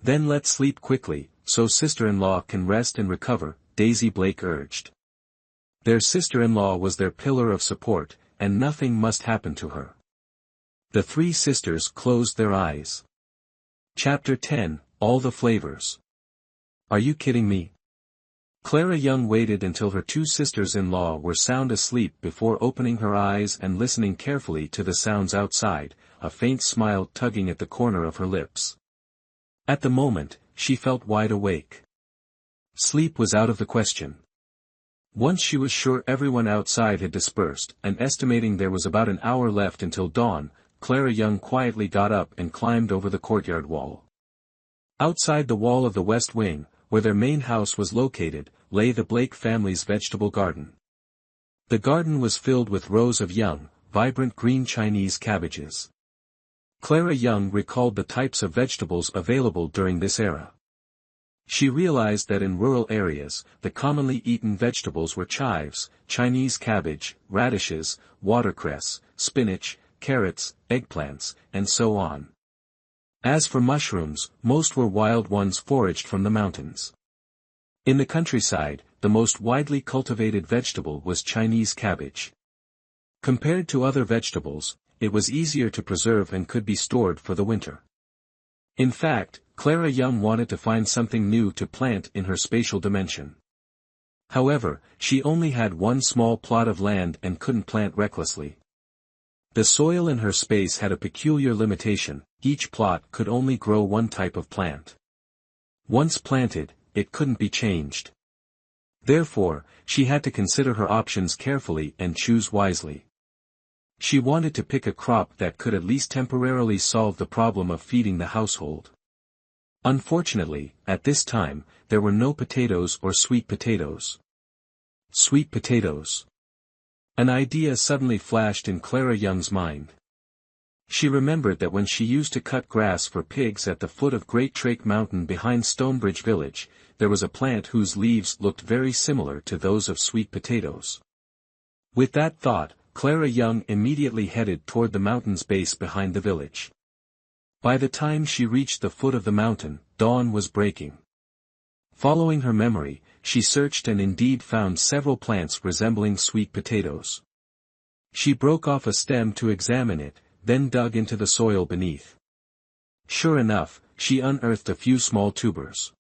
Then let's sleep quickly, so sister-in-law can rest and recover, Daisy Blake urged. Their sister-in-law was their pillar of support, and nothing must happen to her. The three sisters closed their eyes. Chapter 10, All the Flavors. Are you kidding me? Clara Young waited until her two sisters-in-law were sound asleep before opening her eyes and listening carefully to the sounds outside, a faint smile tugging at the corner of her lips. At the moment, she felt wide awake. Sleep was out of the question. Once she was sure everyone outside had dispersed, and estimating there was about an hour left until dawn, Clara Young quietly got up and climbed over the courtyard wall. Outside the wall of the west wing, where their main house was located, lay the Blake family's vegetable garden. The garden was filled with rows of young, vibrant green Chinese cabbages. Clara Young recalled the types of vegetables available during this era. She realized that in rural areas, the commonly eaten vegetables were chives, Chinese cabbage, radishes, watercress, spinach, carrots, eggplants, and so on. As for mushrooms, most were wild ones foraged from the mountains. In the countryside, the most widely cultivated vegetable was Chinese cabbage. Compared to other vegetables, it was easier to preserve and could be stored for the winter. In fact, Clara Young wanted to find something new to plant in her spatial dimension. However, she only had one small plot of land and couldn't plant recklessly. The soil in her space had a peculiar limitation, each plot could only grow one type of plant. Once planted, it couldn't be changed. Therefore, she had to consider her options carefully and choose wisely. She wanted to pick a crop that could at least temporarily solve the problem of feeding the household. Unfortunately, at this time, there were no potatoes or sweet potatoes. Sweet potatoes. An idea suddenly flashed in Clara Young's mind. She remembered that when she used to cut grass for pigs at the foot of Great Trake Mountain behind Stonebridge Village, there was a plant whose leaves looked very similar to those of sweet potatoes. With that thought, Clara Young immediately headed toward the mountain's base behind the village. By the time she reached the foot of the mountain, dawn was breaking. Following her memory, she searched and indeed found several plants resembling sweet potatoes. She broke off a stem to examine it, then dug into the soil beneath. Sure enough, she unearthed a few small tubers.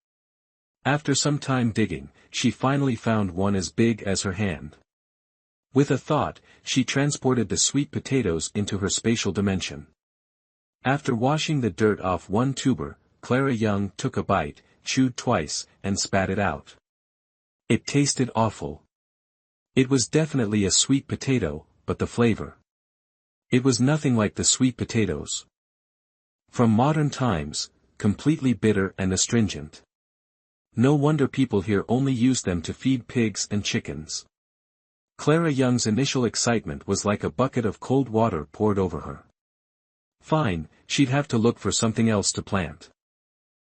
After some time digging, she finally found one as big as her hand. With a thought, she transported the sweet potatoes into her spatial dimension. After washing the dirt off one tuber, Clara Young took a bite, chewed twice, and spat it out. It tasted awful. It was definitely a sweet potato, but the flavor. It was nothing like the sweet potatoes from modern times, completely bitter and astringent. No wonder people here only use them to feed pigs and chickens. Clara Young's initial excitement was like a bucket of cold water poured over her. Fine, she'd have to look for something else to plant.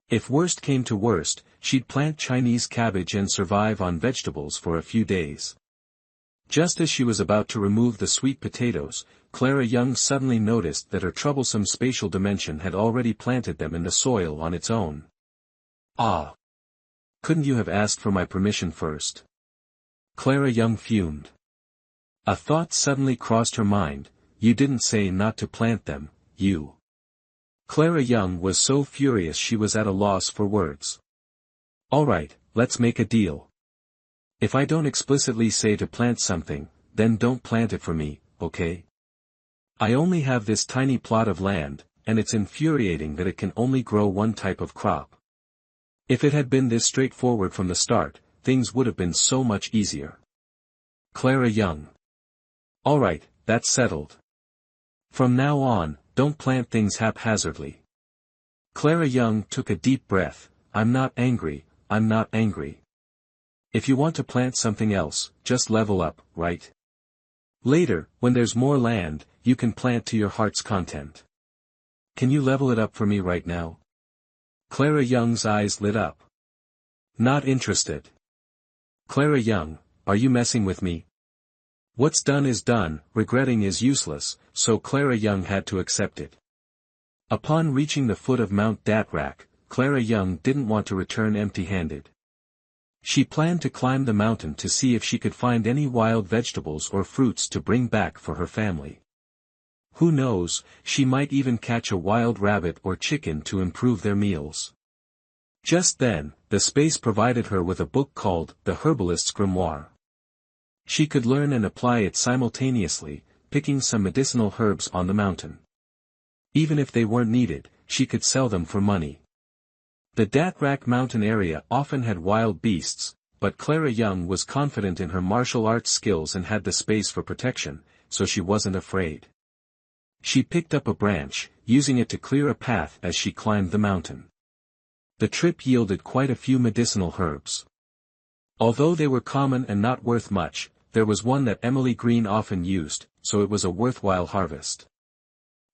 If worst came to worst, she'd plant Chinese cabbage and survive on vegetables for a few days. Just as she was about to remove the sweet potatoes, Clara Young suddenly noticed that her troublesome spatial dimension had already planted them in the soil on its own. Ah! Couldn't you have asked for my permission first? Clara Young fumed. A thought suddenly crossed her mind, you didn't say not to plant them, you. Clara Young was so furious she was at a loss for words. Alright, let's make a deal. If I don't explicitly say to plant something, then don't plant it for me, okay? I only have this tiny plot of land, and it's infuriating that it can only grow one type of crop. If it had been this straightforward from the start, things would have been so much easier. Clara Young. Alright, that's settled. From now on, don't plant things haphazardly. Clara Young took a deep breath. I'm not angry, I'm not angry. If you want to plant something else, just level up, right? Later, when there's more land, you can plant to your heart's content. Can you level it up for me right now? Clara Young's eyes lit up. Not interested. Clara Young, are you messing with me? What's done is done, regretting is useless, so Clara Young had to accept it. Upon reaching the foot of Mount Datrak, Clara Young didn't want to return empty-handed. She planned to climb the mountain to see if she could find any wild vegetables or fruits to bring back for her family. Who knows, she might even catch a wild rabbit or chicken to improve their meals. Just then, the space provided her with a book called The Herbalist's Grimoire. She could learn and apply it simultaneously, picking some medicinal herbs on the mountain. Even if they weren't needed, she could sell them for money. The Datrak mountain area often had wild beasts, but Clara Young was confident in her martial arts skills and had the space for protection, so she wasn't afraid. She picked up a branch, using it to clear a path as she climbed the mountain. The trip yielded quite a few medicinal herbs. Although they were common and not worth much, there was one that Emily Green often used, so it was a worthwhile harvest.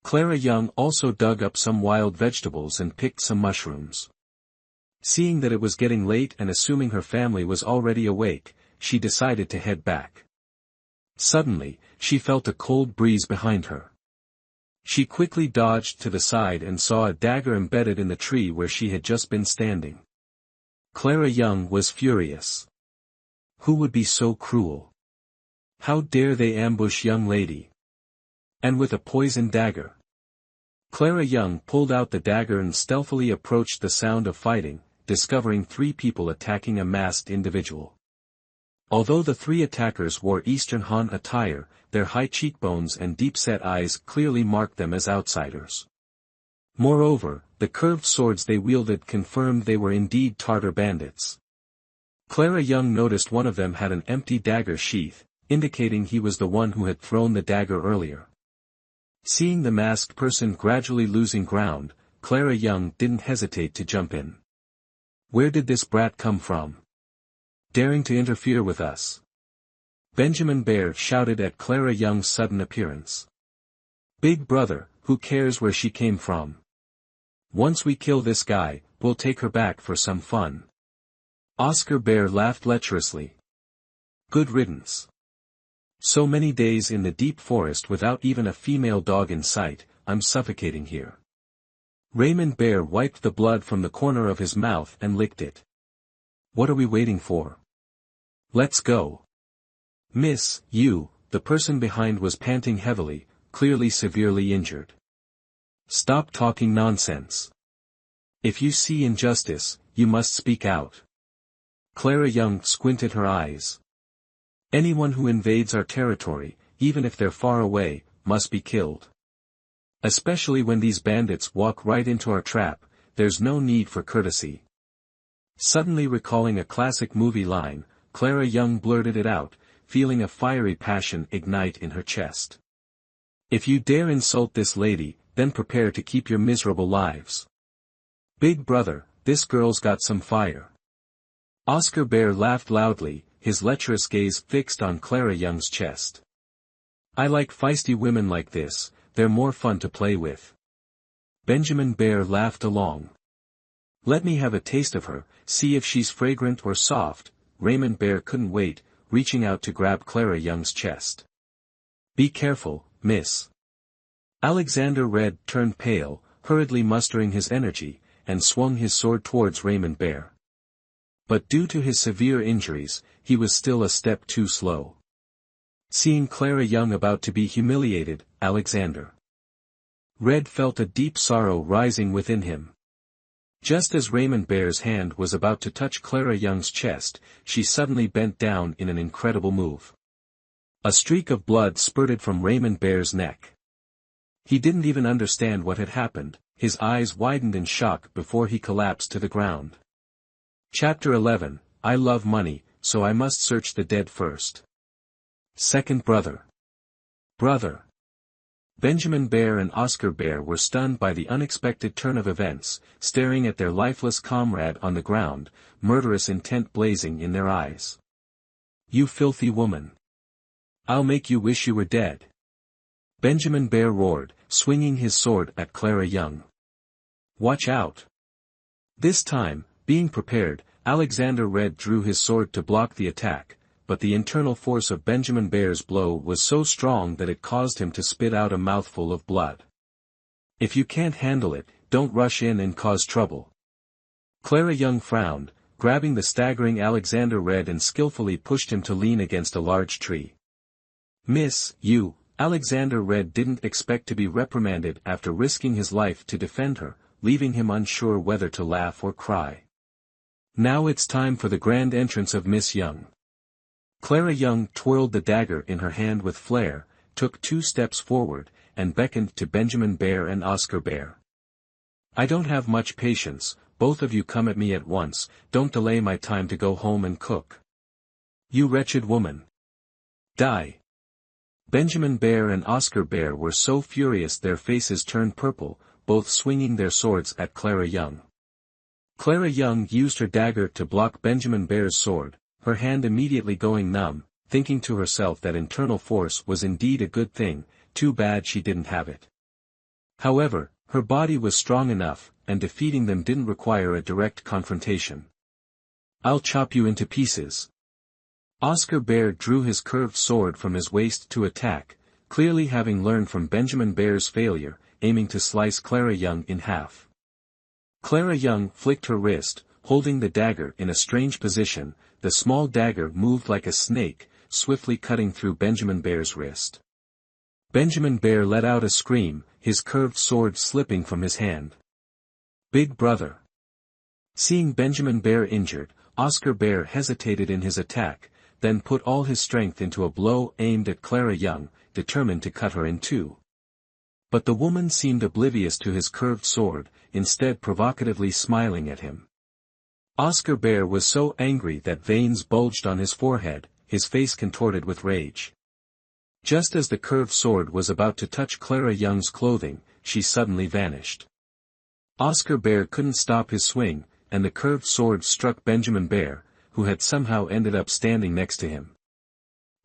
Clara Young also dug up some wild vegetables and picked some mushrooms. Seeing that it was getting late and assuming her family was already awake, she decided to head back. Suddenly, she felt a cold breeze behind her. She quickly dodged to the side and saw a dagger embedded in the tree where she had just been standing. Clara Young was furious. Who would be so cruel? How dare they ambush young lady? And with a poisoned dagger. Clara Young pulled out the dagger and stealthily approached the sound of fighting, discovering 3 people attacking a masked individual. Although the 3 attackers wore Eastern Han attire, their high cheekbones and deep-set eyes clearly marked them as outsiders. Moreover, the curved swords they wielded confirmed they were indeed Tartar bandits. Clara Young noticed one of them had an empty dagger sheath, indicating he was the one who had thrown the dagger earlier. Seeing the masked person gradually losing ground, Clara Young didn't hesitate to jump in. Where did this brat come from? Daring to interfere with us? Benjamin Bear shouted at Clara Young's sudden appearance. Big brother, who cares where she came from? Once we kill this guy, we'll take her back for some fun. Oscar Bear laughed lecherously. Good riddance. So many days in the deep forest without even a female dog in sight, I'm suffocating here. Raymond Bear wiped the blood from the corner of his mouth and licked it. What are we waiting for? Let's go. Miss, you, the person behind was panting heavily, clearly severely injured. Stop talking nonsense. If you see injustice, you must speak out. Clara Young squinted her eyes. Anyone who invades our territory, even if they're far away, must be killed. Especially when these bandits walk right into our trap, there's no need for courtesy. Suddenly recalling a classic movie line, Clara Young blurted it out, feeling a fiery passion ignite in her chest. If you dare insult this lady, then prepare to keep your miserable lives. Big brother, this girl's got some fire. Oscar Bear laughed loudly, his lecherous gaze fixed on Clara Young's chest. I like feisty women like this, they're more fun to play with. Benjamin Bear laughed along. Let me have a taste of her, see if she's fragrant or soft. Raymond Bear couldn't wait, reaching out to grab Clara Young's chest. Be careful, miss. Alexander Red turned pale, hurriedly mustering his energy, and swung his sword towards Raymond Bear. But due to his severe injuries, he was still a step too slow. Seeing Clara Young about to be humiliated, Alexander Red felt a deep sorrow rising within him. Just as Raymond Bear's hand was about to touch Clara Young's chest, she suddenly bent down in an incredible move. A streak of blood spurted from Raymond Bear's neck. He didn't even understand what had happened, his eyes widened in shock before he collapsed to the ground. Chapter 11, I love money, so I must search the dead first. Second brother. Brother. Benjamin Bear and Oscar Bear were stunned by the unexpected turn of events, staring at their lifeless comrade on the ground, murderous intent blazing in their eyes. You filthy woman. I'll make you wish you were dead. Benjamin Bear roared, swinging his sword at Clara Young. Watch out. This time, being prepared, Alexander Red drew his sword to block the attack, but the internal force of Benjamin Bear's blow was so strong that it caused him to spit out a mouthful of blood. If you can't handle it, don't rush in and cause trouble. Clara Young frowned, grabbing the staggering Alexander Red and skillfully pushed him to lean against a large tree. Miss, you, Alexander Red didn't expect to be reprimanded after risking his life to defend her, leaving him unsure whether to laugh or cry. Now it's time for the grand entrance of Miss Young. Clara Young twirled the dagger in her hand with flair, took 2 steps forward, and beckoned to Benjamin Bear and Oscar Bear. I don't have much patience, both of you come at me at once, don't delay my time to go home and cook. You wretched woman. Die. Benjamin Bear and Oscar Bear were so furious their faces turned purple, both swinging their swords at Clara Young. Clara Young used her dagger to block Benjamin Bear's sword, her hand immediately going numb, thinking to herself that internal force was indeed a good thing, too bad she didn't have it. However, her body was strong enough, and defeating them didn't require a direct confrontation. I'll chop you into pieces. Oscar Bear drew his curved sword from his waist to attack, clearly having learned from Benjamin Bear's failure, aiming to slice Clara Young in half. Clara Young flicked her wrist, holding the dagger in a strange position. The small dagger moved like a snake, swiftly cutting through Benjamin Bear's wrist. Benjamin Bear let out a scream, his curved sword slipping from his hand. Big brother. Seeing Benjamin Bear injured, Oscar Bear hesitated in his attack, then put all his strength into a blow aimed at Clara Young, determined to cut her in 2. But the woman seemed oblivious to his curved sword, instead provocatively smiling at him. Oscar Bear was so angry that veins bulged on his forehead, his face contorted with rage. Just as the curved sword was about to touch Clara Young's clothing, she suddenly vanished. Oscar Bear couldn't stop his swing, and the curved sword struck Benjamin Bear, who had somehow ended up standing next to him.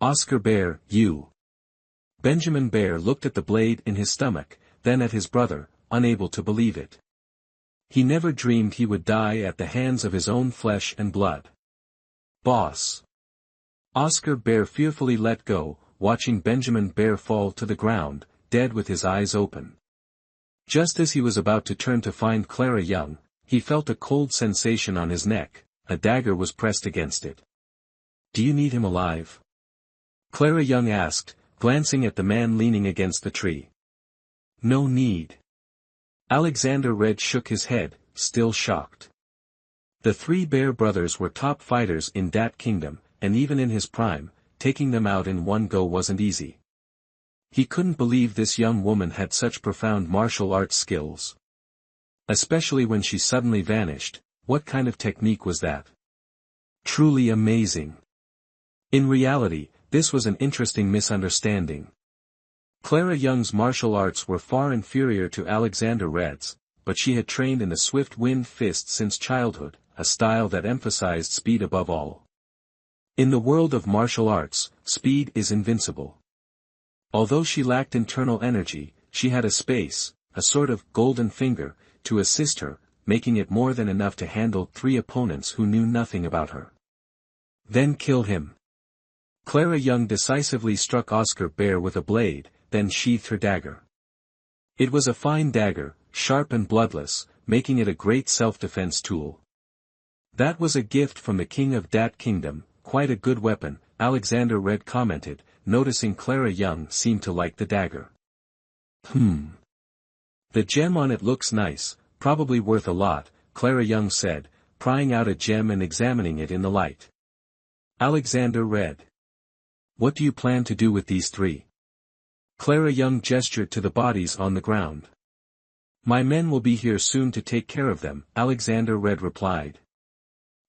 Oscar Bear, you. Benjamin Bear looked at the blade in his stomach, then at his brother, unable to believe it. He never dreamed he would die at the hands of his own flesh and blood. Boss. Oscar Bear fearfully let go, watching Benjamin Bear fall to the ground, dead with his eyes open. Just as he was about to turn to find Clara Young, he felt a cold sensation on his neck, a dagger was pressed against it. Do you need him alive? Clara Young asked, glancing at the man leaning against the tree. No need. Alexander Red shook his head, still shocked. The 3 Bear brothers were top fighters in that kingdom, and even in his prime, taking them out in one go wasn't easy. He couldn't believe this young woman had such profound martial arts skills. Especially when she suddenly vanished, what kind of technique was that? Truly amazing. In reality, this was an interesting misunderstanding. Clara Young's martial arts were far inferior to Alexander Red's, but she had trained in the swift wind fist since childhood, a style that emphasized speed above all. In the world of martial arts, speed is invincible. Although she lacked internal energy, she had a space, a sort of golden finger, to assist her, making it more than enough to handle 3 opponents who knew nothing about her. Then kill him. Clara Young decisively struck Oscar Bear with a blade, then sheathed her dagger. It was a fine dagger, sharp and bloodless, making it a great self-defense tool. That was a gift from the king of that kingdom, quite a good weapon, Alexander Red commented, noticing Clara Young seemed to like the dagger. The gem on it looks nice, probably worth a lot, Clara Young said, prying out a gem and examining it in the light. Alexander read. What do you plan to do with these three? Clara Young gestured to the bodies on the ground. My men will be here soon to take care of them, Alexander Red replied.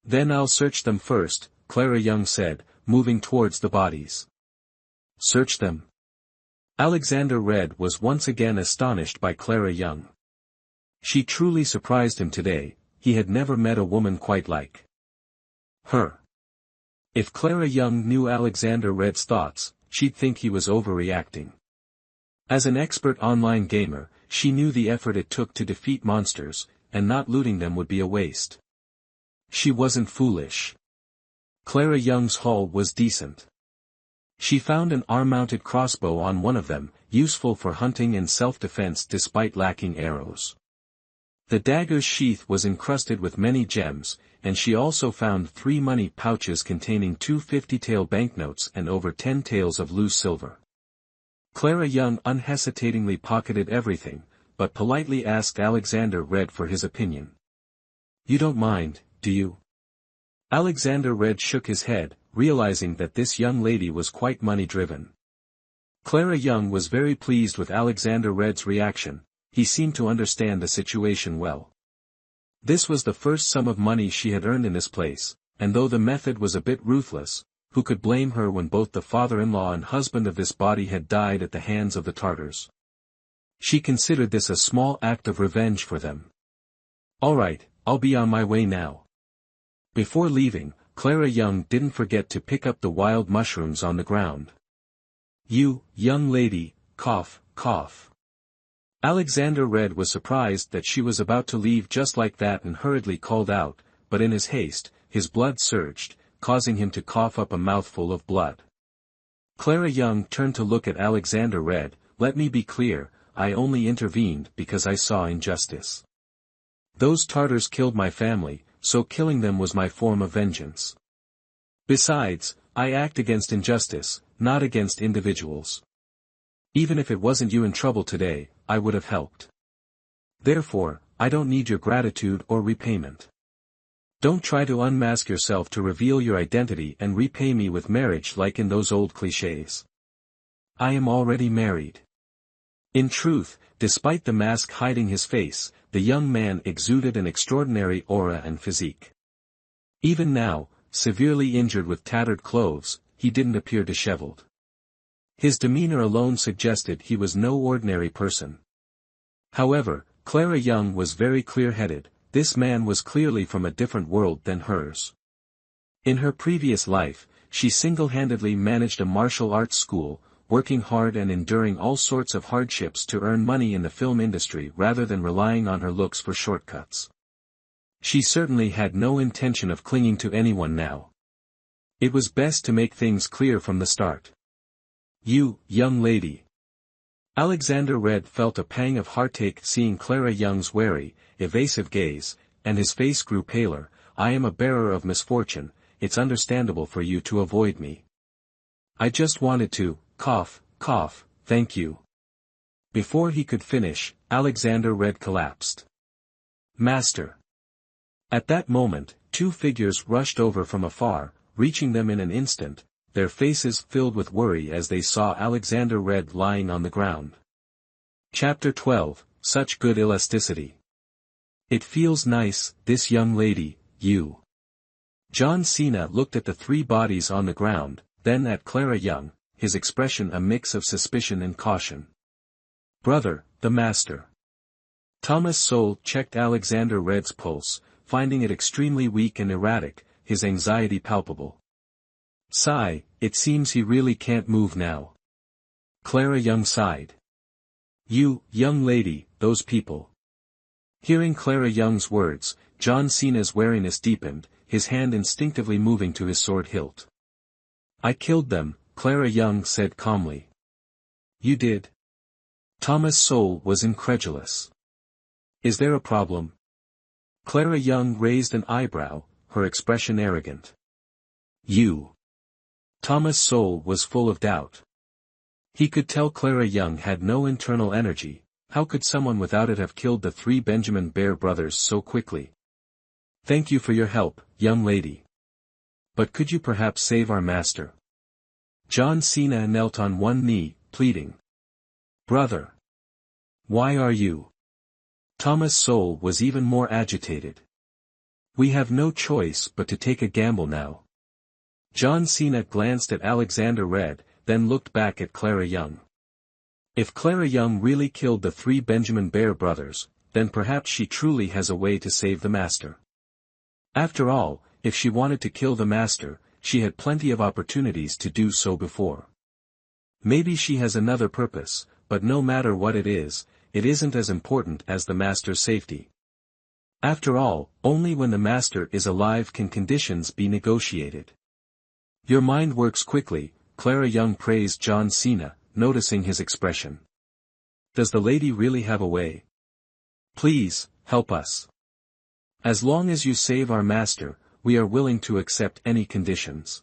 Then I'll search them first, Clara Young said, moving towards the bodies. Search them? Alexander Red was once again astonished by Clara Young. She truly surprised him today, he had never met a woman quite like her. If Clara Young knew Alexander Red's thoughts, she'd think he was overreacting. As an expert online gamer, she knew the effort it took to defeat monsters, and not looting them would be a waste. She wasn't foolish. Clara Young's haul was decent. She found an arm-mounted crossbow on one of them, useful for hunting and self-defense despite lacking arrows. The dagger's sheath was encrusted with many gems, and she also found 3 money pouches containing 2 50-tael banknotes and over 10 taels of loose silver. Clara Young unhesitatingly pocketed everything, but politely asked Alexander Red for his opinion. You don't mind, do you? Alexander Red shook his head, realizing that this young lady was quite money-driven. Clara Young was very pleased with Alexander Red's reaction, he seemed to understand the situation well. This was the first sum of money she had earned in this place, and though the method was a bit ruthless, who could blame her when both the father-in-law and husband of this body had died at the hands of the Tartars? She considered this a small act of revenge for them. All right, I'll be on my way now. Before leaving, Clara Young didn't forget to pick up the wild mushrooms on the ground. You, young lady, cough, cough. Alexander Red was surprised that she was about to leave just like that and hurriedly called out, but in his haste, his blood surged, causing him to cough up a mouthful of blood. Clara Young turned to look at Alexander Red. Let me be clear, I only intervened because I saw injustice. Those Tartars killed my family, so killing them was my form of vengeance. Besides, I act against injustice, not against individuals. Even if it wasn't you in trouble today, I would have helped. Therefore, I don't need your gratitude or repayment. Don't try to unmask yourself to reveal your identity and repay me with marriage like in those old clichés. I am already married. In truth, despite the mask hiding his face, the young man exuded an extraordinary aura and physique. Even now, severely injured with tattered clothes, he didn't appear disheveled. His demeanor alone suggested he was no ordinary person. However, Clara Young was very clear-headed, this man was clearly from a different world than hers. In her previous life, she single-handedly managed a martial arts school, working hard and enduring all sorts of hardships to earn money in the film industry rather than relying on her looks for shortcuts. She certainly had no intention of clinging to anyone now. It was best to make things clear from the start. You, young lady. Alexander Red felt a pang of heartache seeing Clara Young's wary, evasive gaze, and his face grew paler. I am a bearer of misfortune, it's understandable for you to avoid me. I just wanted to, cough, cough, thank you. Before he could finish, Alexander Red collapsed. Master. At that moment, 2 figures rushed over from afar, reaching them in an instant, their faces filled with worry as they saw Alexander Red lying on the ground. Chapter 12, Such Good Elasticity. It feels nice, this young lady, you. John Cena looked at the 3 bodies on the ground, then at Clara Young, his expression a mix of suspicion and caution. Brother, the master. Thomas Sowell checked Alexander Red's pulse, finding it extremely weak and erratic, his anxiety palpable. Sigh, it seems he really can't move now. Clara Young sighed. You, young lady, those people. Hearing Clara Young's words, John Cena's wariness deepened, his hand instinctively moving to his sword hilt. I killed them, Clara Young said calmly. You did? Thomas Sowell was incredulous. Is there a problem? Clara Young raised an eyebrow, her expression arrogant. You. Thomas Sowell was full of doubt. He could tell Clara Young had no internal energy, How could someone without it have killed the 3 Benjamin Bear brothers so quickly? Thank you for your help, young lady. But could you perhaps save our master? John Cena knelt on one knee, pleading. Brother. Why are you? Thomas' soul was even more agitated. We have no choice but to take a gamble now. John Cena glanced at Alexander Red, then looked back at Clara Young. If Clara Young really killed the 3 Benjamin Bear brothers, then perhaps she truly has a way to save the master. After all, if she wanted to kill the master, she had plenty of opportunities to do so before. Maybe she has another purpose, but no matter what it isn't as important as the master's safety. After all, only when the master is alive can conditions be negotiated. Your mind works quickly, Clara Young praised John Cena, noticing his expression. Does the lady really have a way? Please, help us. As long as you save our master, we are willing to accept any conditions.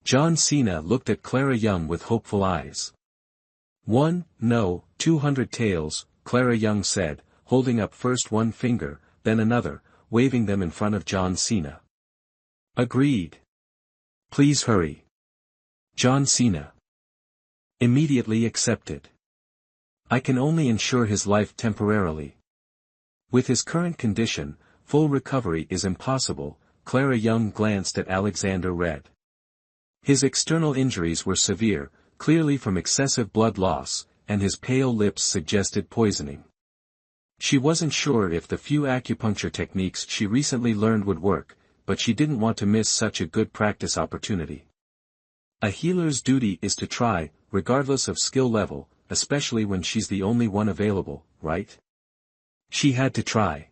John Cena looked at Clara Young with hopeful eyes. 200 taels, Clara Young said, holding up first one finger, then another, waving them in front of John Cena. Agreed. Please hurry. John Cena. Immediately accepted. I can only ensure his life temporarily. With his current condition, full recovery is impossible, Clara Young glanced at Alexander Red. His external injuries were severe, clearly from excessive blood loss, and his pale lips suggested poisoning. She wasn't sure if the few acupuncture techniques she recently learned would work, but she didn't want to miss such a good practice opportunity. A healer's duty is to try, regardless of skill level, especially when she's the only one available, right? She had to try.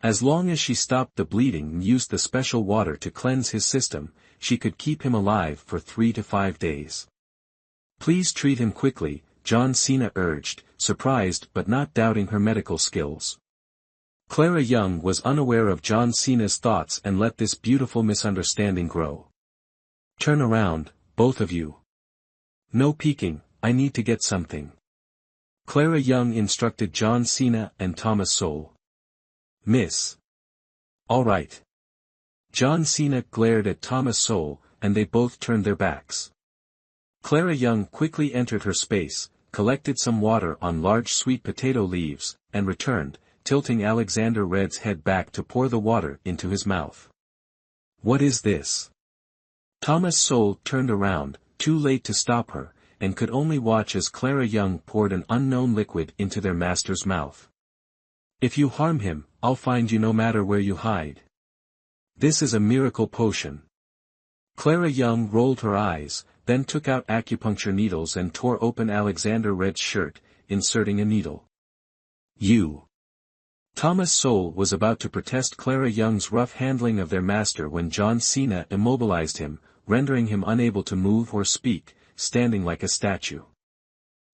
As long as she stopped the bleeding and used the special water to cleanse his system, she could keep him alive for 3 to 5 days. Please treat him quickly, John Cena urged, surprised but not doubting her medical skills. Clara Young was unaware of John Cena's thoughts and let this beautiful misunderstanding grow. Turn around, both of you. No peeking, I need to get something. Clara Young instructed John Cena and Thomas Sowell. Miss. All right. John Cena glared at Thomas Sowell, and they both turned their backs. Clara Young quickly entered her space, collected some water on large sweet potato leaves, and returned, tilting Alexander Red's head back to pour the water into his mouth. What is this? Thomas Sowell turned around, too late to stop her, and could only watch as Clara Young poured an unknown liquid into their master's mouth. If you harm him, I'll find you no matter where you hide. This is a miracle potion. Clara Young rolled her eyes, then took out acupuncture needles and tore open Alexander Red's shirt, inserting a needle. You. Thomas Sowell was about to protest Clara Young's rough handling of their master when John Cena immobilized him, rendering him unable to move or speak, standing like a statue.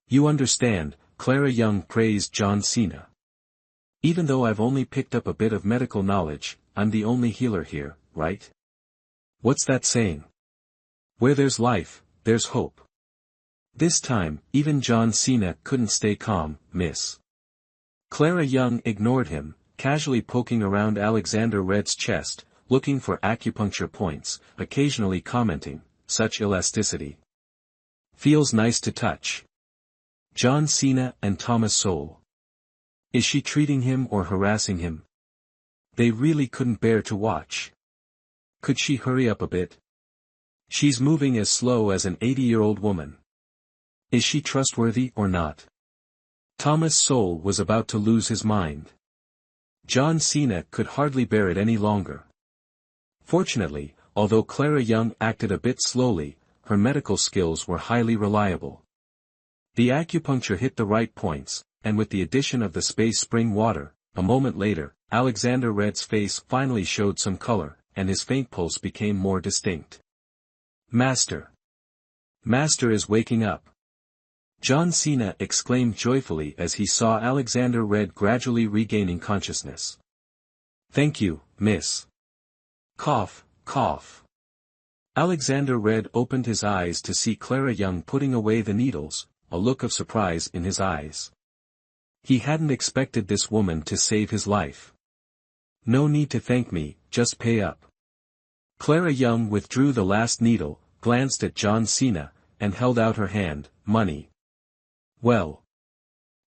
You understand, Clara Young praised John Cena. Even though I've only picked up a bit of medical knowledge, I'm the only healer here, right? What's that saying? Where there's life, there's hope. This time, even John Cena couldn't stay calm, miss. Clara Young ignored him, casually poking around Alexander Red's chest, looking for acupuncture points, occasionally commenting, such elasticity. Feels nice to touch. John Cena and Thomas Sowell. Is she treating him or harassing him? They really couldn't bear to watch. Could she hurry up a bit? She's moving as slow as an 80-year-old woman. Is she trustworthy or not? Thomas Sowell was about to lose his mind. John Cena could hardly bear it any longer. Fortunately, although Clara Young acted a bit slowly, her medical skills were highly reliable. The acupuncture hit the right points, and with the addition of the space spring water, a moment later, Alexander Red's face finally showed some color, and his faint pulse became more distinct. Master! Master is waking up! John Cena exclaimed joyfully as he saw Alexander Red gradually regaining consciousness. Thank you, miss. Cough, cough. Alexander Red opened his eyes to see Clara Young putting away the needles, a look of surprise in his eyes. He hadn't expected this woman to save his life. No need to thank me, just pay up. Clara Young withdrew the last needle, glanced at John Cena, and held out her hand. Money. Well.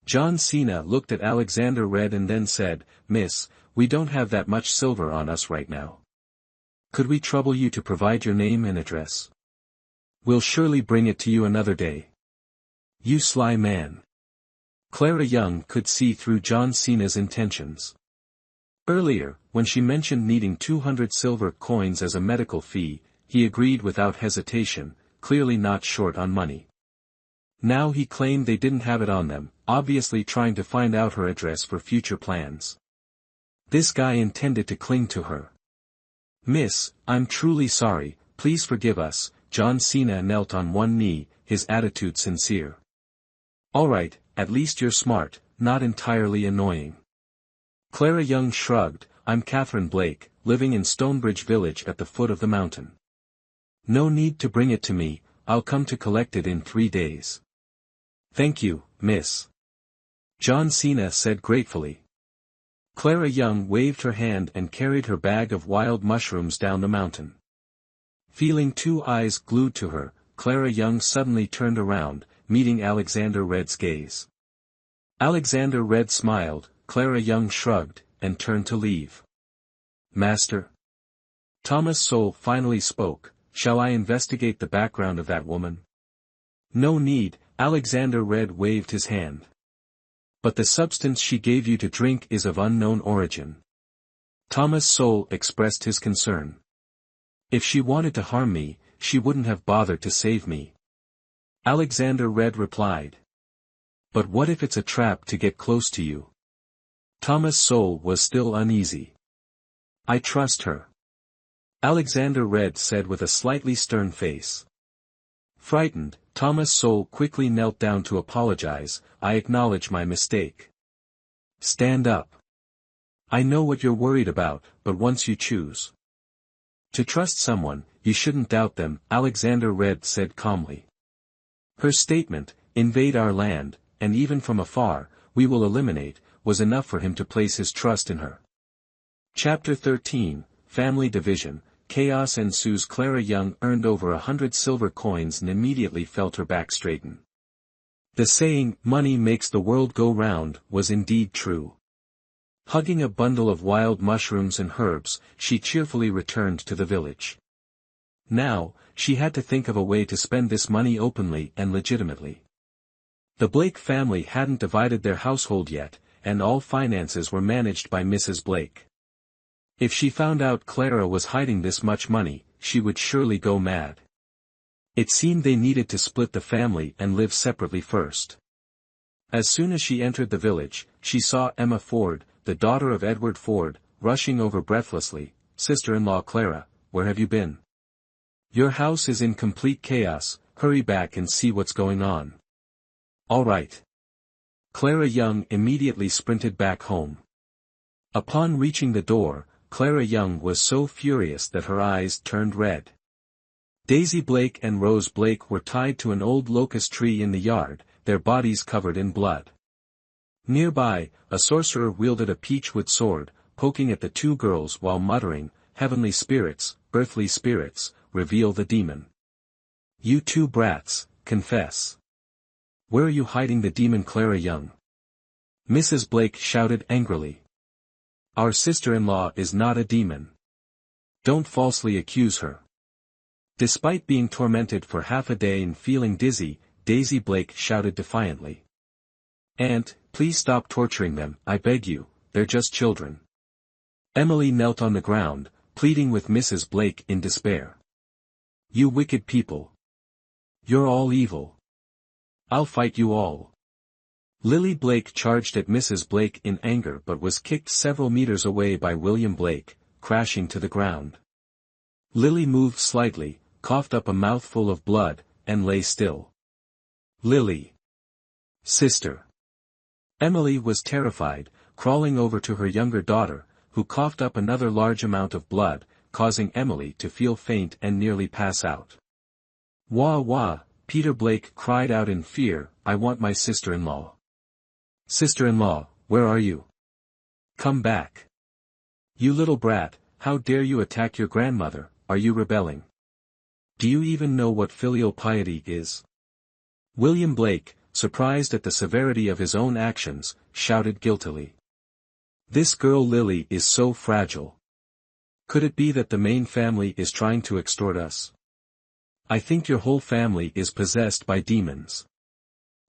John Cena looked at Alexander Red and then said, Miss, we don't have that much silver on us right now. Could we trouble you to provide your name and address? We'll surely bring it to you another day. You sly man. Clara Young could see through John Cena's intentions. Earlier, when she mentioned needing 200 silver coins as a medical fee, he agreed without hesitation, clearly not short on money. Now he claimed they didn't have it on them, obviously trying to find out her address for future plans. This guy intended to cling to her. Miss, I'm truly sorry, please forgive us. John Cena knelt on one knee, his attitude sincere. Alright, at least you're smart, not entirely annoying. Clara Young shrugged, I'm Catherine Blake, living in Stonebridge Village at the foot of the mountain. No need to bring it to me, I'll come to collect it in 3 days. Thank you, miss. John Cena said gratefully. Clara Young waved her hand and carried her bag of wild mushrooms down the mountain. Feeling 2 eyes glued to her, Clara Young suddenly turned around, meeting Alexander Red's gaze. Alexander Red smiled, Clara Young shrugged, and turned to leave. Master? Thomas Sowell finally spoke, shall I investigate the background of that woman? No need, Alexander Red waved his hand. But the substance she gave you to drink is of unknown origin. Thomas Sowell expressed his concern. If she wanted to harm me, she wouldn't have bothered to save me. Alexander Red replied. But what if it's a trap to get close to you? Thomas Sowell was still uneasy. I trust her. Alexander Red said with a slightly stern face. Frightened, Thomas Sowell quickly knelt down to apologize, I acknowledge my mistake. Stand up. I know what you're worried about, but once you choose to trust someone, you shouldn't doubt them, Alexander Red said calmly. Her statement, invade our land, and even from afar, we will eliminate, was enough for him to place his trust in her. Chapter 13, Family Division. Chaos ensues. Clara Young earned over 100 silver coins and immediately felt her back straighten. The saying, money makes the world go round, was indeed true. Hugging a bundle of wild mushrooms and herbs, she cheerfully returned to the village. Now, she had to think of a way to spend this money openly and legitimately. The Blake family hadn't divided their household yet, and all finances were managed by Mrs. Blake. If she found out Clara was hiding this much money, she would surely go mad. It seemed they needed to split the family and live separately first. As soon as she entered the village, she saw Emma Ford, the daughter of Edward Ford, rushing over breathlessly. Sister-in-law Clara, where have you been? Your house is in complete chaos, hurry back and see what's going on. All right. Clara Young immediately sprinted back home. Upon reaching the door, Clara Young was so furious that her eyes turned red. Daisy Blake and Rose Blake were tied to an old locust tree in the yard, their bodies covered in blood. Nearby, a sorcerer wielded a peachwood sword, poking at the 2 girls while muttering, heavenly spirits, earthly spirits, reveal the demon. You 2 brats, confess. Where are you hiding the demon? Clara Young? Mrs. Blake shouted angrily. Our sister-in-law is not a demon. Don't falsely accuse her. Despite being tormented for half a day and feeling dizzy, Daisy Blake shouted defiantly. Aunt, please stop torturing them, I beg you, they're just children. Emily knelt on the ground, pleading with Mrs. Blake in despair. You wicked people. You're all evil. I'll fight you all. Lily Blake charged at Mrs. Blake in anger but was kicked several meters away by William Blake, crashing to the ground. Lily moved slightly, coughed up a mouthful of blood, and lay still. Lily. Sister. Emily was terrified, crawling over to her younger daughter, who coughed up another large amount of blood, causing Emily to feel faint and nearly pass out. Wah wah, Peter Blake cried out in fear, I want my sister-in-law. Sister-in-law, where are you? Come back. You little brat, how dare you attack your grandmother, are you rebelling? Do you even know what filial piety is? William Blake, surprised at the severity of his own actions, shouted guiltily. This girl Lily is so fragile. Could it be that the main family is trying to extort us? I think your whole family is possessed by demons.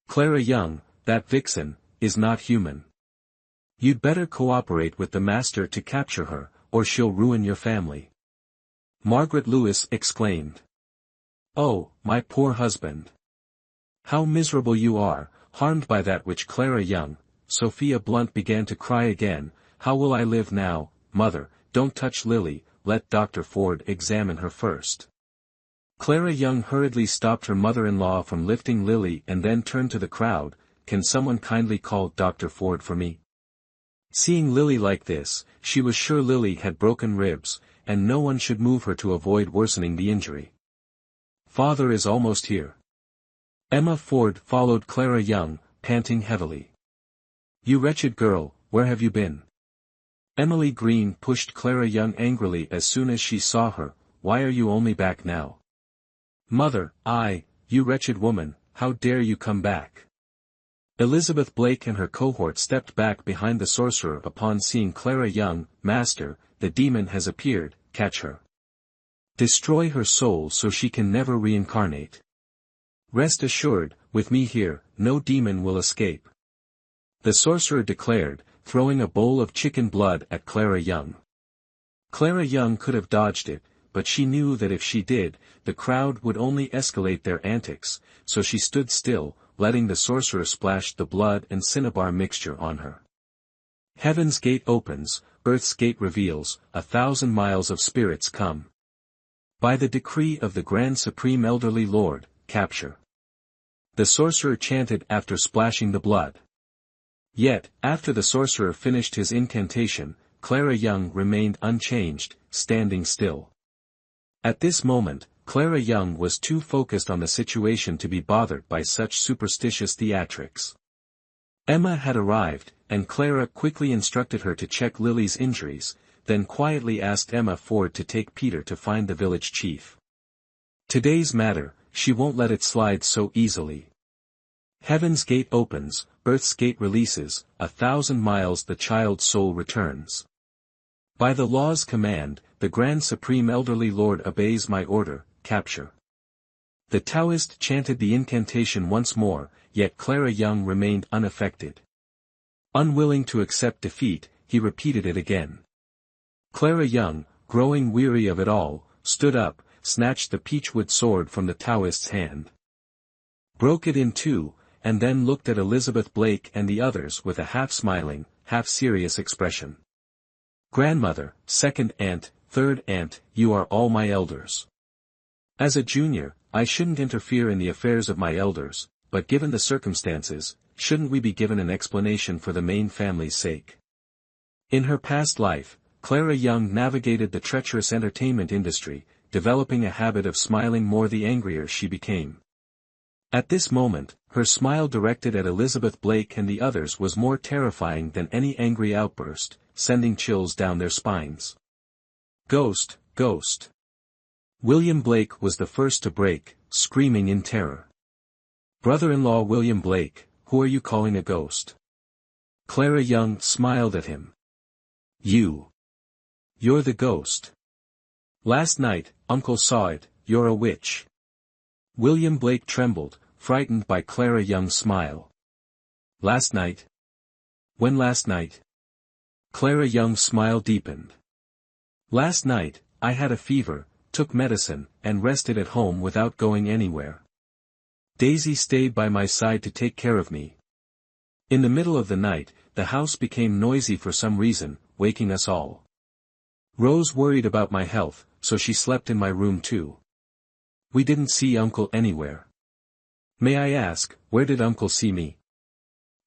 Clara Young, that vixen, is not human. You'd better cooperate with the master to capture her, or she'll ruin your family. Margaret Lewis exclaimed. Oh, my poor husband. How miserable you are, harmed by that which Clara Young. Sophia Blunt began to cry again. How will I live now, mother? Don't touch Lily, let Dr. Ford examine her first. Clara Young hurriedly stopped her mother-in-law from lifting Lily and then turned to the crowd. Can someone kindly call Dr. Ford for me? Seeing Lily like this, she was sure Lily had broken ribs, and no one should move her to avoid worsening the injury. Father is almost here. Emma Ford followed Clara Young, panting heavily. You wretched girl, where have you been? Emily Green pushed Clara Young angrily as soon as she saw her. Why are you only back now? Mother, you wretched woman, how dare you come back? Elizabeth Blake and her cohort stepped back behind the sorcerer upon seeing Clara Young. Master, the demon has appeared, catch her. Destroy her soul so she can never reincarnate. Rest assured, with me here, no demon will escape. The sorcerer declared, throwing a bowl of chicken blood at Clara Young. Clara Young could have dodged it, but she knew that if she did, the crowd would only escalate their antics, so she stood still, letting the sorcerer splash the blood and cinnabar mixture on her. Heaven's gate opens, earth's gate reveals, 1,000 miles of spirits come. By the decree of the Grand Supreme Elderly Lord, capture. The sorcerer chanted after splashing the blood. Yet, after the sorcerer finished his incantation, Clara Young remained unchanged, standing still. At this moment, Clara Young was too focused on the situation to be bothered by such superstitious theatrics. Emma had arrived, and Clara quickly instructed her to check Lily's injuries, then quietly asked Emma Ford to take Peter to find the village chief. Today's matter, she won't let it slide so easily. Heaven's gate opens, earth's gate releases, 1,000 miles the child's soul returns. By the law's command, the Grand Supreme Elderly Lord obeys my order, capture. The Taoist chanted the incantation once more, yet Clara Young remained unaffected. Unwilling to accept defeat, he repeated it again. Clara Young, growing weary of it all, stood up, snatched the peachwood sword from the Taoist's hand. Broke it in two, and then looked at Elizabeth Blake and the others with a half-smiling, half-serious expression. Grandmother, second aunt, third aunt, you are all my elders. As a junior, I shouldn't interfere in the affairs of my elders, but given the circumstances, shouldn't we be given an explanation for the main family's sake? In her past life, Clara Young navigated the treacherous entertainment industry, developing a habit of smiling more the angrier she became. At this moment, her smile directed at Elizabeth Blake and the others was more terrifying than any angry outburst, sending chills down their spines. Ghost, ghost. William Blake was the first to break, screaming in terror. Brother-in-law William Blake, who are you calling a ghost? Clara Young smiled at him. You're the ghost. Last night, Uncle saw it, you're a witch. William Blake trembled, frightened by Clara Young's smile. Last night? When last night? Clara Young's smile deepened. Last night, I had a fever, took medicine, and rested at home without going anywhere. Daisy stayed by my side to take care of me. In the middle of the night, the house became noisy for some reason, waking us all. Rose worried about my health, so she slept in my room too. We didn't see Uncle anywhere. May I ask, where did Uncle see me?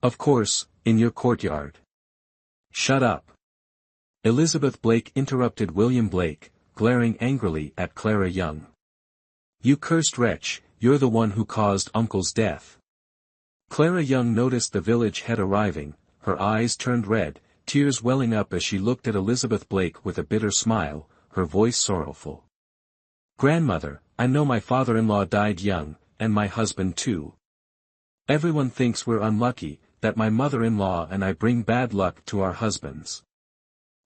Of course, in your courtyard. Shut up. Elizabeth Blake interrupted William Blake, glaring angrily at Clara Young. You cursed wretch, you're the one who caused Uncle's death. Clara Young noticed the village head arriving, her eyes turned red, tears welling up as she looked at Elizabeth Blake with a bitter smile, her voice sorrowful. "Grandmother, I know my father-in-law died young, and my husband too. Everyone thinks we're unlucky, that my mother-in-law and I bring bad luck to our husbands.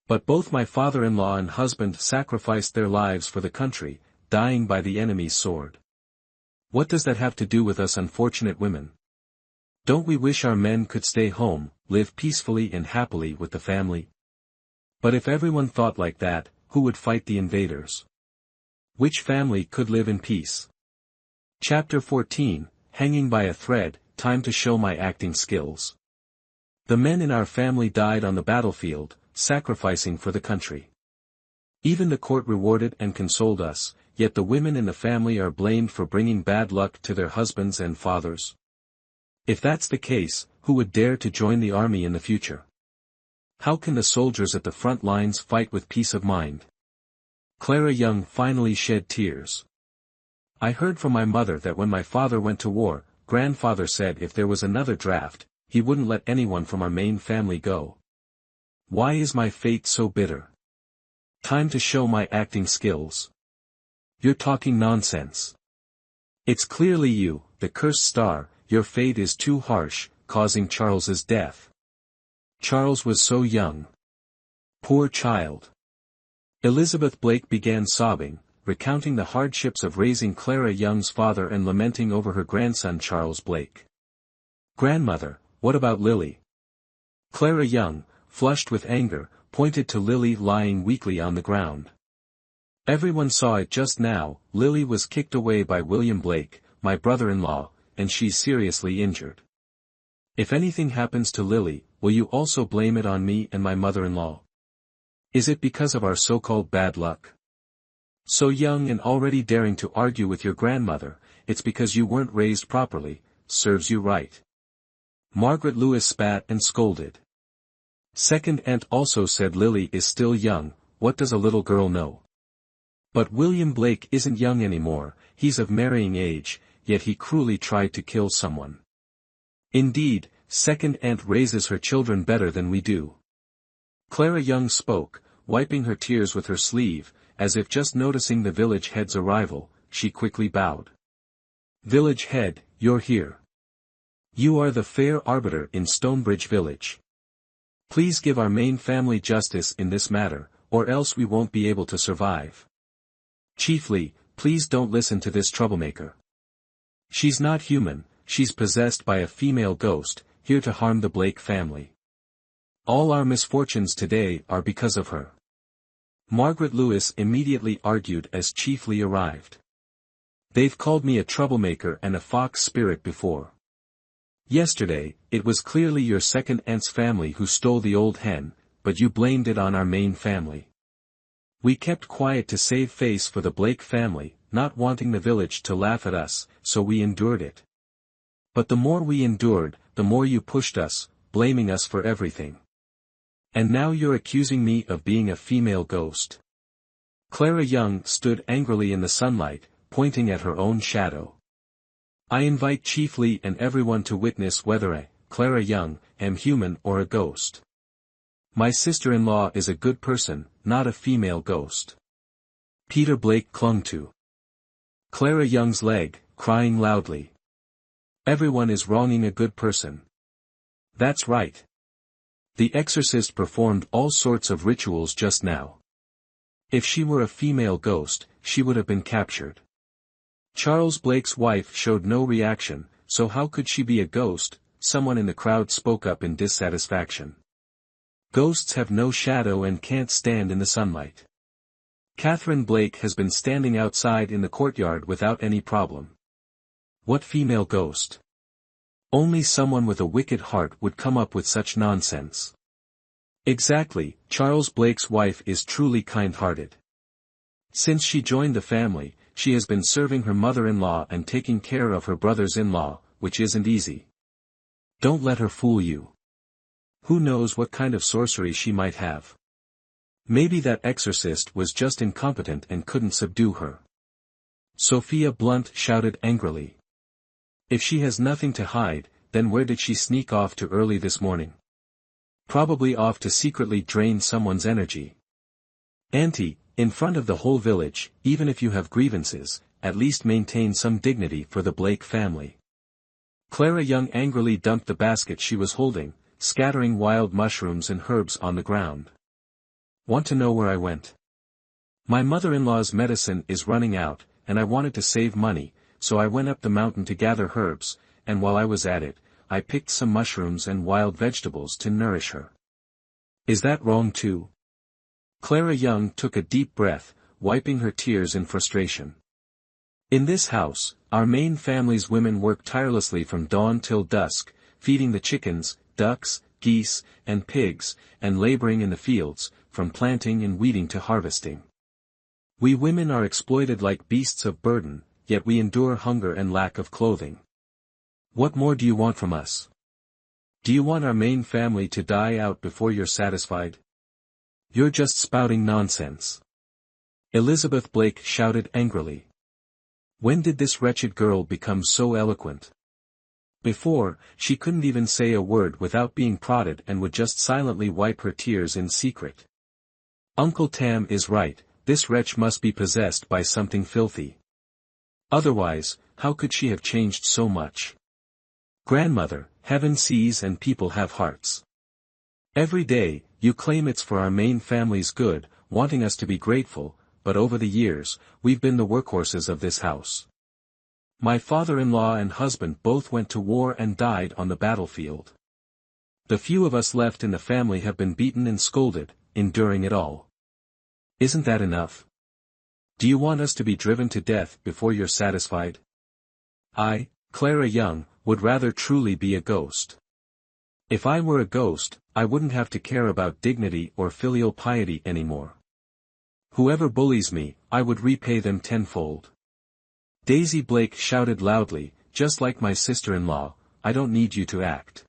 But both my father-in-law and husband sacrificed their lives for the country, dying by the enemy's sword. What does that have to do with us unfortunate women? Don't we wish our men could stay home, live peacefully and happily with the family? But if everyone thought like that, who would fight the invaders? Which family could live in peace?" Chapter 14, Hanging by a Thread, Time to Show My Acting Skills. The men in our family died on the battlefield, sacrificing for the country. Even the court rewarded and consoled us, yet the women in the family are blamed for bringing bad luck to their husbands and fathers. If that's the case, who would dare to join the army in the future? How can the soldiers at the front lines fight with peace of mind? Clara Young finally shed tears. "I heard from my mother that when my father went to war, grandfather said if there was another draft, he wouldn't let anyone from our main family go. Why is my fate so bitter? Time to show my acting skills." "You're talking nonsense. It's clearly you, the cursed star, your fate is too harsh, causing Charles's death. Charles was so young. Poor child." Elizabeth Blake began sobbing, recounting the hardships of raising Clara Young's father and lamenting over her grandson Charles Blake. "Grandmother, what about Lily?" Clara Young, flushed with anger, pointed to Lily lying weakly on the ground. "Everyone saw it just now, Lily was kicked away by William Blake, my brother-in-law, and she's seriously injured. If anything happens to Lily, will you also blame it on me and my mother-in-law? Is it because of our so-called bad luck? So young and already daring to argue with your grandmother, it's because you weren't raised properly, serves you right." Margaret Lewis spat and scolded. "Second aunt also said Lily is still young, what does a little girl know? But William Blake isn't young anymore, he's of marrying age, yet he cruelly tried to kill someone. Indeed, second aunt raises her children better than we do." Clara Young spoke, wiping her tears with her sleeve, as if just noticing the village head's arrival, she quickly bowed. "Village head, you're here. You are the fair arbiter in Stonebridge village. Please give our main family justice in this matter, or else we won't be able to survive. Chiefly, please don't listen to this troublemaker. She's not human, she's possessed by a female ghost, here to harm the Blake family. All our misfortunes today are because of her." Margaret Lewis immediately argued as Chiefly arrived. "They've called me a troublemaker and a fox spirit before. Yesterday, it was clearly your second aunt's family who stole the old hen, but you blamed it on our main family. We kept quiet to save face for the Blake family, not wanting the village to laugh at us, so we endured it. But the more we endured, the more you pushed us, blaming us for everything. And now you're accusing me of being a female ghost." Clara Young stood angrily in the sunlight, pointing at her own shadow. "I invite Chiefly and everyone to witness whether I, Clara Young, am human or a ghost. My sister-in-law is a good person, not a female ghost." Peter Blake clung to Clara Young's leg, crying loudly. "Everyone is wronging a good person. That's right. The exorcist performed all sorts of rituals just now. If she were a female ghost, she would have been captured." Charles Blake's wife showed no reaction, so how could she be a ghost? Someone in the crowd spoke up in dissatisfaction. "Ghosts have no shadow and can't stand in the sunlight. Catherine Blake has been standing outside in the courtyard without any problem. What female ghost? Only someone with a wicked heart would come up with such nonsense." "Exactly, Charles Blake's wife is truly kind-hearted. Since she joined the family, she has been serving her mother-in-law and taking care of her brothers-in-law, which isn't easy. Don't let her fool you. Who knows what kind of sorcery she might have? Maybe that exorcist was just incompetent and couldn't subdue her." Sophia Blunt shouted angrily. "If she has nothing to hide, then where did she sneak off to early this morning? Probably off to secretly drain someone's energy. Auntie, in front of the whole village, even if you have grievances, at least maintain some dignity for the Blake family. Clara Young angrily dumped the basket she was holding, scattering wild mushrooms and herbs on the ground. Want to know where I went? My mother-in-law's medicine is running out, and I wanted to save money, so I went up the mountain to gather herbs, and while I was at it, I picked some mushrooms and wild vegetables to nourish her. Is that wrong too? Clara Young took a deep breath, wiping her tears in frustration. In this house, our main family's women work tirelessly from dawn till dusk, feeding the chickens, ducks, geese, and pigs, and laboring in the fields, from planting and weeding to harvesting. We women are exploited like beasts of burden, yet we endure hunger and lack of clothing. What more do you want from us? Do you want our main family to die out before you're satisfied? You're just spouting nonsense. Elizabeth Blake shouted angrily. When did this wretched girl become so eloquent? Before, she couldn't even say a word without being prodded and would just silently wipe her tears in secret. Uncle Tam is right, this wretch must be possessed by something filthy. Otherwise, how could she have changed so much? Grandmother, heaven sees and people have hearts. Every day, you claim it's for our main family's good, wanting us to be grateful, but over the years, we've been the workhorses of this house. My father-in-law and husband both went to war and died on the battlefield. The few of us left in the family have been beaten and scolded, enduring it all. Isn't that enough? Do you want us to be driven to death before you're satisfied? I, Clara Young, would rather truly be a ghost. If I were a ghost, I wouldn't have to care about dignity or filial piety anymore. Whoever bullies me, I would repay them tenfold. Daisy Blake shouted loudly, just like my sister-in-law, I don't need you to act.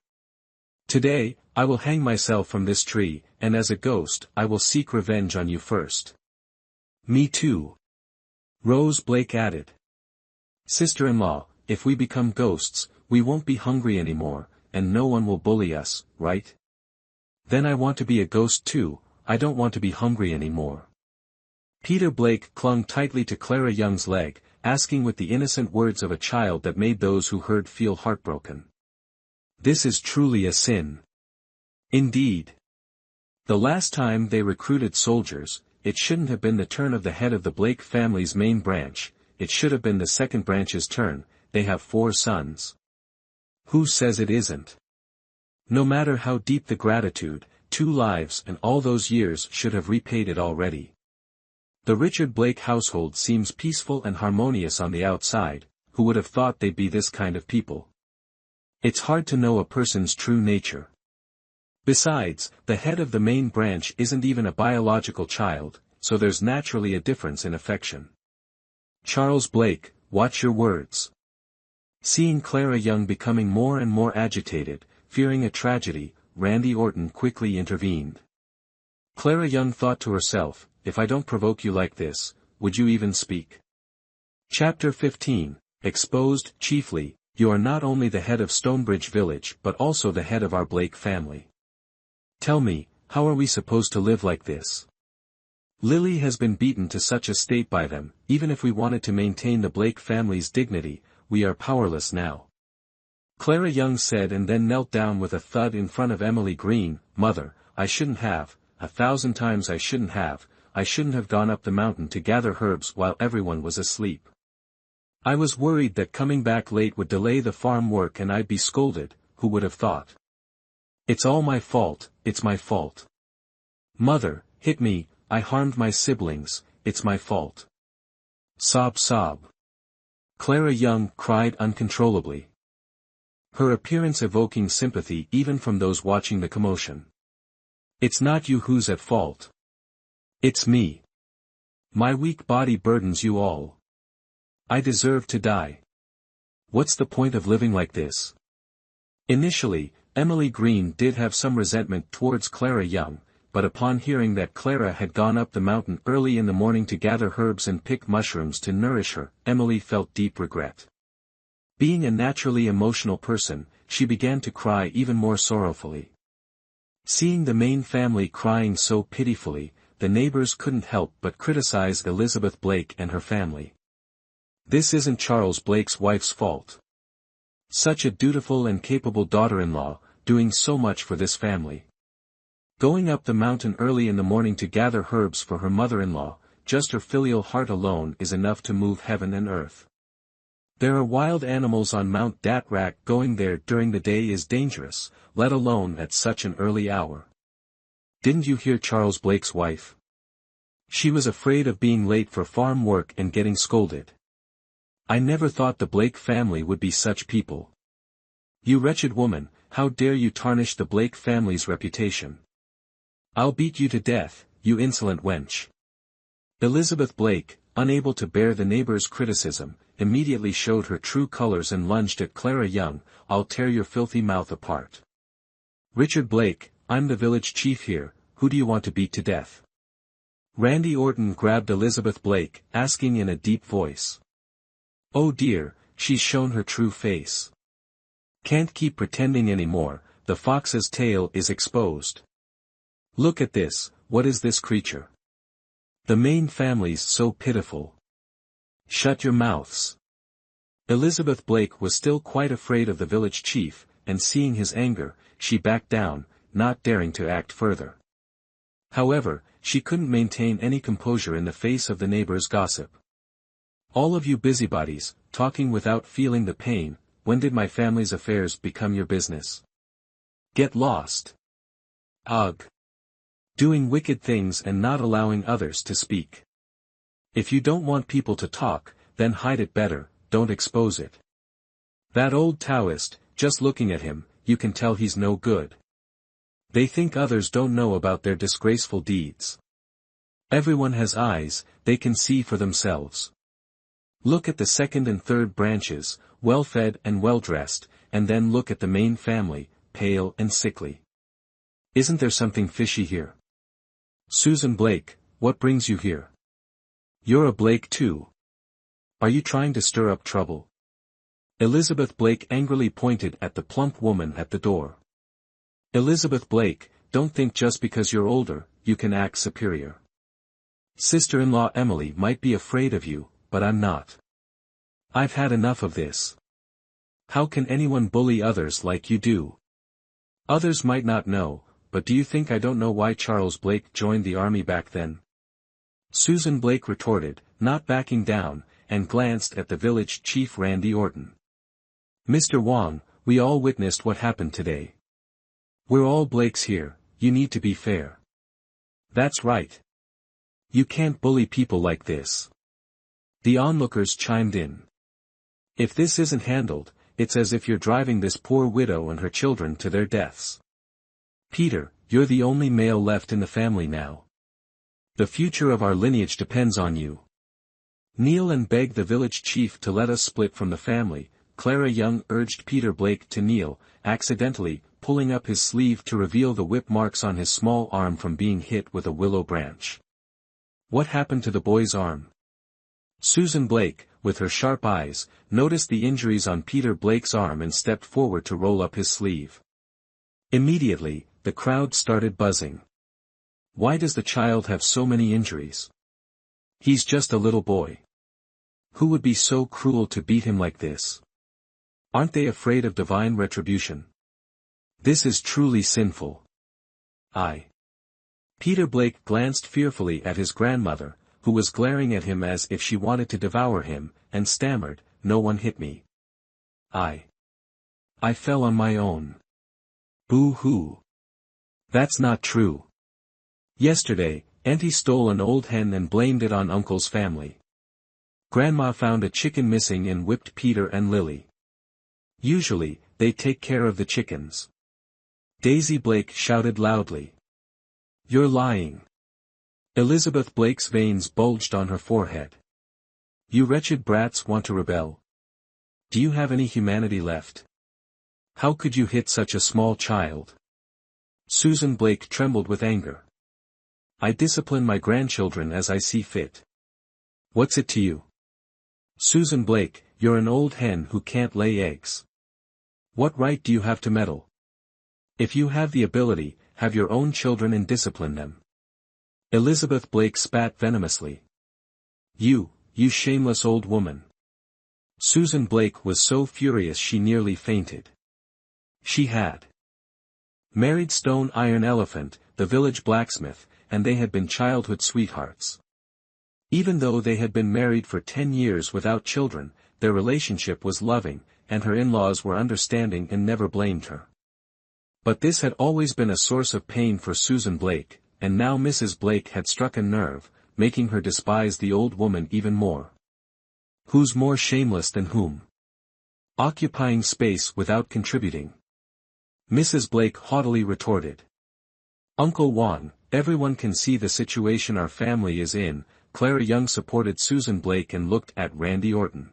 Today, I will hang myself from this tree, and as a ghost, I will seek revenge on you first. Me too. Rose Blake added. Sister-in-law, if we become ghosts, we won't be hungry anymore, and no one will bully us, right? Then I want to be a ghost too, I don't want to be hungry anymore. Peter Blake clung tightly to Clara Young's leg, asking with the innocent words of a child that made those who heard feel heartbroken. This is truly a sin. Indeed. The last time they recruited soldiers, it shouldn't have been the turn of the head of the Blake family's main branch, it should have been the second branch's turn, they have 4 sons. Who says it isn't? No matter how deep the gratitude, 2 lives and all those years should have repaid it already. The Richard Blake household seems peaceful and harmonious on the outside, who would have thought they'd be this kind of people? It's hard to know a person's true nature. Besides, the head of the main branch isn't even a biological child, so there's naturally a difference in affection. Charles Blake, watch your words. Seeing Clara Young becoming more and more agitated, fearing a tragedy, Randy Orton quickly intervened. Clara Young thought to herself, if I don't provoke you like this, would you even speak? Chapter 15, Exposed. Chiefly, you are not only the head of Stonebridge Village but also the head of our Blake family. Tell me, how are we supposed to live like this? Lily has been beaten to such a state by them, even if we wanted to maintain the Blake family's dignity, we are powerless now. Clara Young said and then knelt down with a thud in front of Emily Green. Mother, I shouldn't have, 1,000 times I shouldn't have gone up the mountain to gather herbs while everyone was asleep. I was worried that coming back late would delay the farm work and I'd be scolded, who would have thought? It's all my fault, it's my fault. Mother, hit me, I harmed my siblings, it's my fault. Sob sob. Clara Young cried uncontrollably. Her appearance evoking sympathy even from those watching the commotion. It's not you who's at fault. It's me. My weak body burdens you all. I deserve to die. What's the point of living like this? Initially, Emily Green did have some resentment towards Clara Young, but upon hearing that Clara had gone up the mountain early in the morning to gather herbs and pick mushrooms to nourish her, Emily felt deep regret. Being a naturally emotional person, she began to cry even more sorrowfully. Seeing the main family crying so pitifully, the neighbors couldn't help but criticize Elizabeth Blake and her family. This isn't Charles Blake's wife's fault. Such a dutiful and capable daughter-in-law, doing so much for this family. Going up the mountain early in the morning to gather herbs for her mother-in-law, just her filial heart alone is enough to move heaven and earth. There are wild animals on Mount Datrak. Going there during the day is dangerous, let alone at such an early hour. Didn't you hear Charles Blake's wife? She was afraid of being late for farm work and getting scolded. I never thought the Blake family would be such people. You wretched woman, how dare you tarnish the Blake family's reputation? I'll beat you to death, you insolent wench. Elizabeth Blake, unable to bear the neighbor's criticism, immediately showed her true colors and lunged at Clara Young. I'll tear your filthy mouth apart. Richard Blake, I'm the village chief here, who do you want to beat to death? Randy Orton grabbed Elizabeth Blake, asking in a deep voice. Oh dear, she's shown her true face. Can't keep pretending anymore, the fox's tail is exposed. Look at this, what is this creature? The main family's so pitiful. Shut your mouths. Elizabeth Blake was still quite afraid of the village chief, and seeing his anger, she backed down, not daring to act further. However, she couldn't maintain any composure in the face of the neighbors' gossip. All of you busybodies, talking without feeling the pain, when did my family's affairs become your business? Get lost. Ugh. Doing wicked things and not allowing others to speak. If you don't want people to talk, then hide it better, don't expose it. That old Taoist, just looking at him, you can tell he's no good. They think others don't know about their disgraceful deeds. Everyone has eyes, they can see for themselves. Look at the second and third branches, well-fed and well-dressed, and then look at the main family, pale and sickly. Isn't there something fishy here? Susan Blake, what brings you here? You're a Blake too. Are you trying to stir up trouble? Elizabeth Blake angrily pointed at the plump woman at the door. Elizabeth Blake, don't think just because you're older, you can act superior. Sister-in-law Emily might be afraid of you, but I'm not. I've had enough of this. How can anyone bully others like you do? Others might not know, but do you think I don't know why Charles Blake joined the army back then? Susan Blake retorted, not backing down, and glanced at the village chief Randy Orton. Mr. Wong, we all witnessed what happened today. We're all Blakes here, you need to be fair. That's right. You can't bully people like this. The onlookers chimed in. If this isn't handled, it's as if you're driving this poor widow and her children to their deaths. Peter, you're the only male left in the family now. The future of our lineage depends on you. Kneel and beg the village chief to let us split from the family. Clara Young urged Peter Blake to kneel, accidentally pulling up his sleeve to reveal the whip marks on his small arm from being hit with a willow branch. What happened to the boy's arm? Susan Blake, with her sharp eyes, noticed the injuries on Peter Blake's arm and stepped forward to roll up his sleeve. Immediately, the crowd started buzzing. Why does the child have so many injuries? He's just a little boy. Who would be so cruel to beat him like this? Aren't they afraid of divine retribution? This is truly sinful. Peter Blake glanced fearfully at his grandmother, who was glaring at him as if she wanted to devour him, and stammered, no one hit me. I fell on my own. Boo-hoo. That's not true. Yesterday, Auntie stole an old hen and blamed it on Uncle's family. Grandma found a chicken missing and whipped Peter and Lily. Usually, they take care of the chickens. Daisy Blake shouted loudly. You're lying. Elizabeth Blake's veins bulged on her forehead. You wretched brats want to rebel? Do you have any humanity left? How could you hit such a small child? Susan Blake trembled with anger. I discipline my grandchildren as I see fit. What's it to you? Susan Blake, you're an old hen who can't lay eggs. What right do you have to meddle? If you have the ability, have your own children and discipline them. Elizabeth Blake spat venomously. You shameless old woman. Susan Blake was so furious she nearly fainted. She had married Stone Iron Elephant, the village blacksmith, and they had been childhood sweethearts. Even though they had been married for 10 years without children, their relationship was loving, and her in-laws were understanding and never blamed her. But this had always been a source of pain for Susan Blake, and now Mrs. Blake had struck a nerve, making her despise the old woman even more. Who's more shameless than whom? Occupying space without contributing. Mrs. Blake haughtily retorted. Uncle Juan, everyone can see the situation our family is in. Clara Young supported Susan Blake and looked at Randy Orton.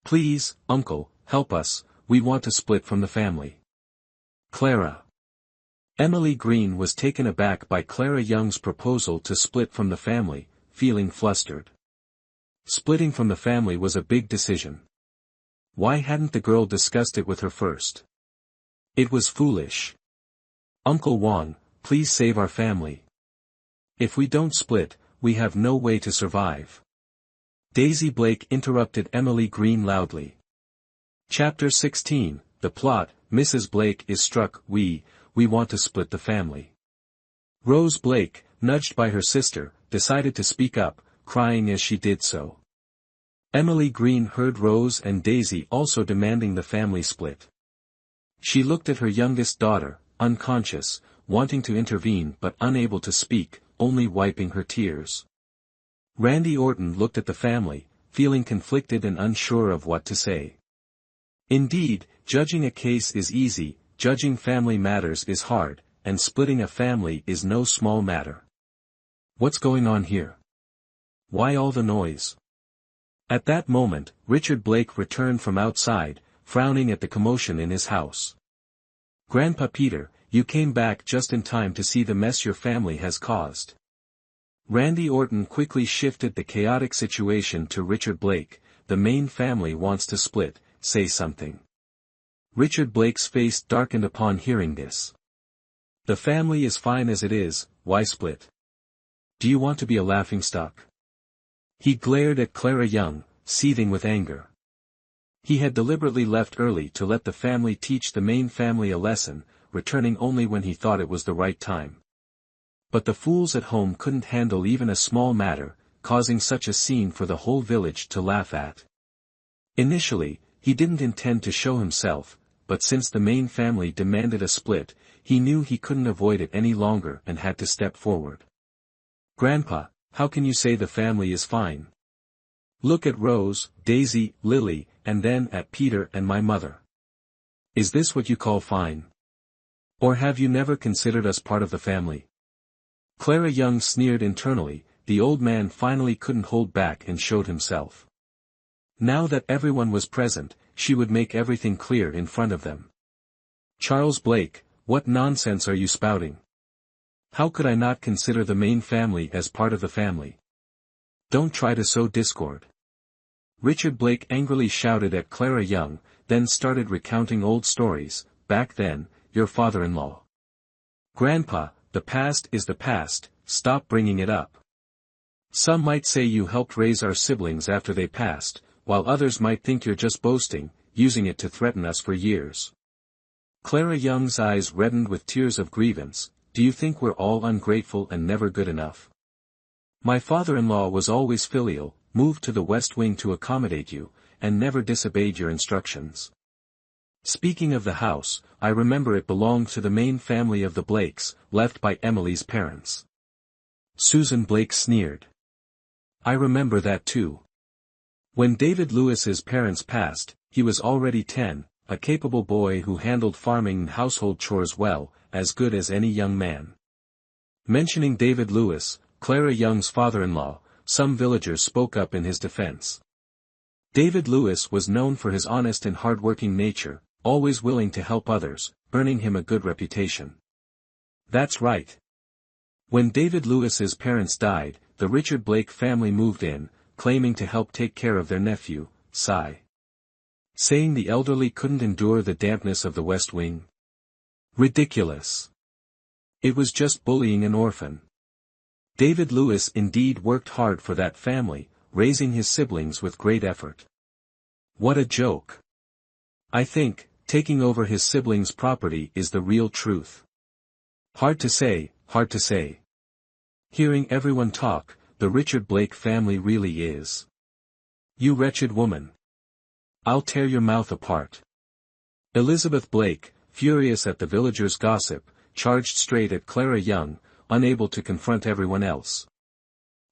Please, Uncle, help us, we want to split from the family. Clara. Emily Green was taken aback by Clara Young's proposal to split from the family, feeling flustered. Splitting from the family was a big decision. Why hadn't the girl discussed it with her first? It was foolish. Uncle Juan, please save our family. If we don't split, we have no way to survive. Daisy Blake interrupted Emily Green loudly. Chapter 16, The Plot, Mrs. Blake is struck. We want to split the family. Rose Blake, nudged by her sister, decided to speak up, crying as she did so. Emily Green heard Rose and Daisy also demanding the family split. She looked at her youngest daughter, unconscious, wanting to intervene but unable to speak, only wiping her tears. Randy Orton looked at the family, feeling conflicted and unsure of what to say. Indeed, judging a case is easy, judging family matters is hard, and splitting a family is no small matter. What's going on here? Why all the noise? At that moment, Richard Blake returned from outside, frowning at the commotion in his house. Grandpa Peter, you came back just in time to see the mess your family has caused. Randy Orton quickly shifted the chaotic situation to Richard Blake. The main family wants to split, say something. Richard Blake's face darkened upon hearing this. The family is fine as it is, why split? Do you want to be a laughingstock? He glared at Clara Young, seething with anger. He had deliberately left early to let the family teach the main family a lesson, returning only when he thought it was the right time. But the fools at home couldn't handle even a small matter, causing such a scene for the whole village to laugh at. Initially, he didn't intend to show himself, but since the main family demanded a split, he knew he couldn't avoid it any longer and had to step forward. Grandpa, how can you say the family is fine? Look at Rose, Daisy, Lily, and then at Peter and my mother. Is this what you call fine? Or have you never considered us part of the family? Clara Young sneered internally. The old man finally couldn't hold back and showed himself. Now that everyone was present, she would make everything clear in front of them. Charles Blake, what nonsense are you spouting? How could I not consider the main family as part of the family? Don't try to sow discord. Richard Blake angrily shouted at Clara Young, then started recounting old stories. Back then, your father-in-law. Grandpa, the past is the past, stop bringing it up. Some might say you helped raise our siblings after they passed, while others might think you're just boasting, using it to threaten us for years. Clara Young's eyes reddened with tears of grievance. Do you think we're all ungrateful and never good enough? My father-in-law was always filial, moved to the West Wing to accommodate you, and never disobeyed your instructions. Speaking of the house, I remember it belonged to the main family of the Blakes, left by Emily's parents. Susan Blake sneered. I remember that too. When David Lewis's parents passed, he was already 10, a capable boy who handled farming and household chores well, as good as any young man. Mentioning David Lewis, Clara Young's father-in-law, some villagers spoke up in his defense. David Lewis was known for his honest and hard-working nature, always willing to help others, earning him a good reputation. That's right. When David Lewis's parents died, the Richard Blake family moved in, claiming to help take care of their nephew, Cy. saying the elderly couldn't endure the dampness of the West Wing? Ridiculous. It was just bullying an orphan. David Lewis indeed worked hard for that family, raising his siblings with great effort. What a joke. I think, taking over his siblings' property is the real truth. Hard to say, hard to say. Hearing everyone talk, the Richard Blake family really is. You wretched woman. I'll tear your mouth apart. Elizabeth Blake, furious at the villagers' gossip, charged straight at Clara Young, unable to confront everyone else.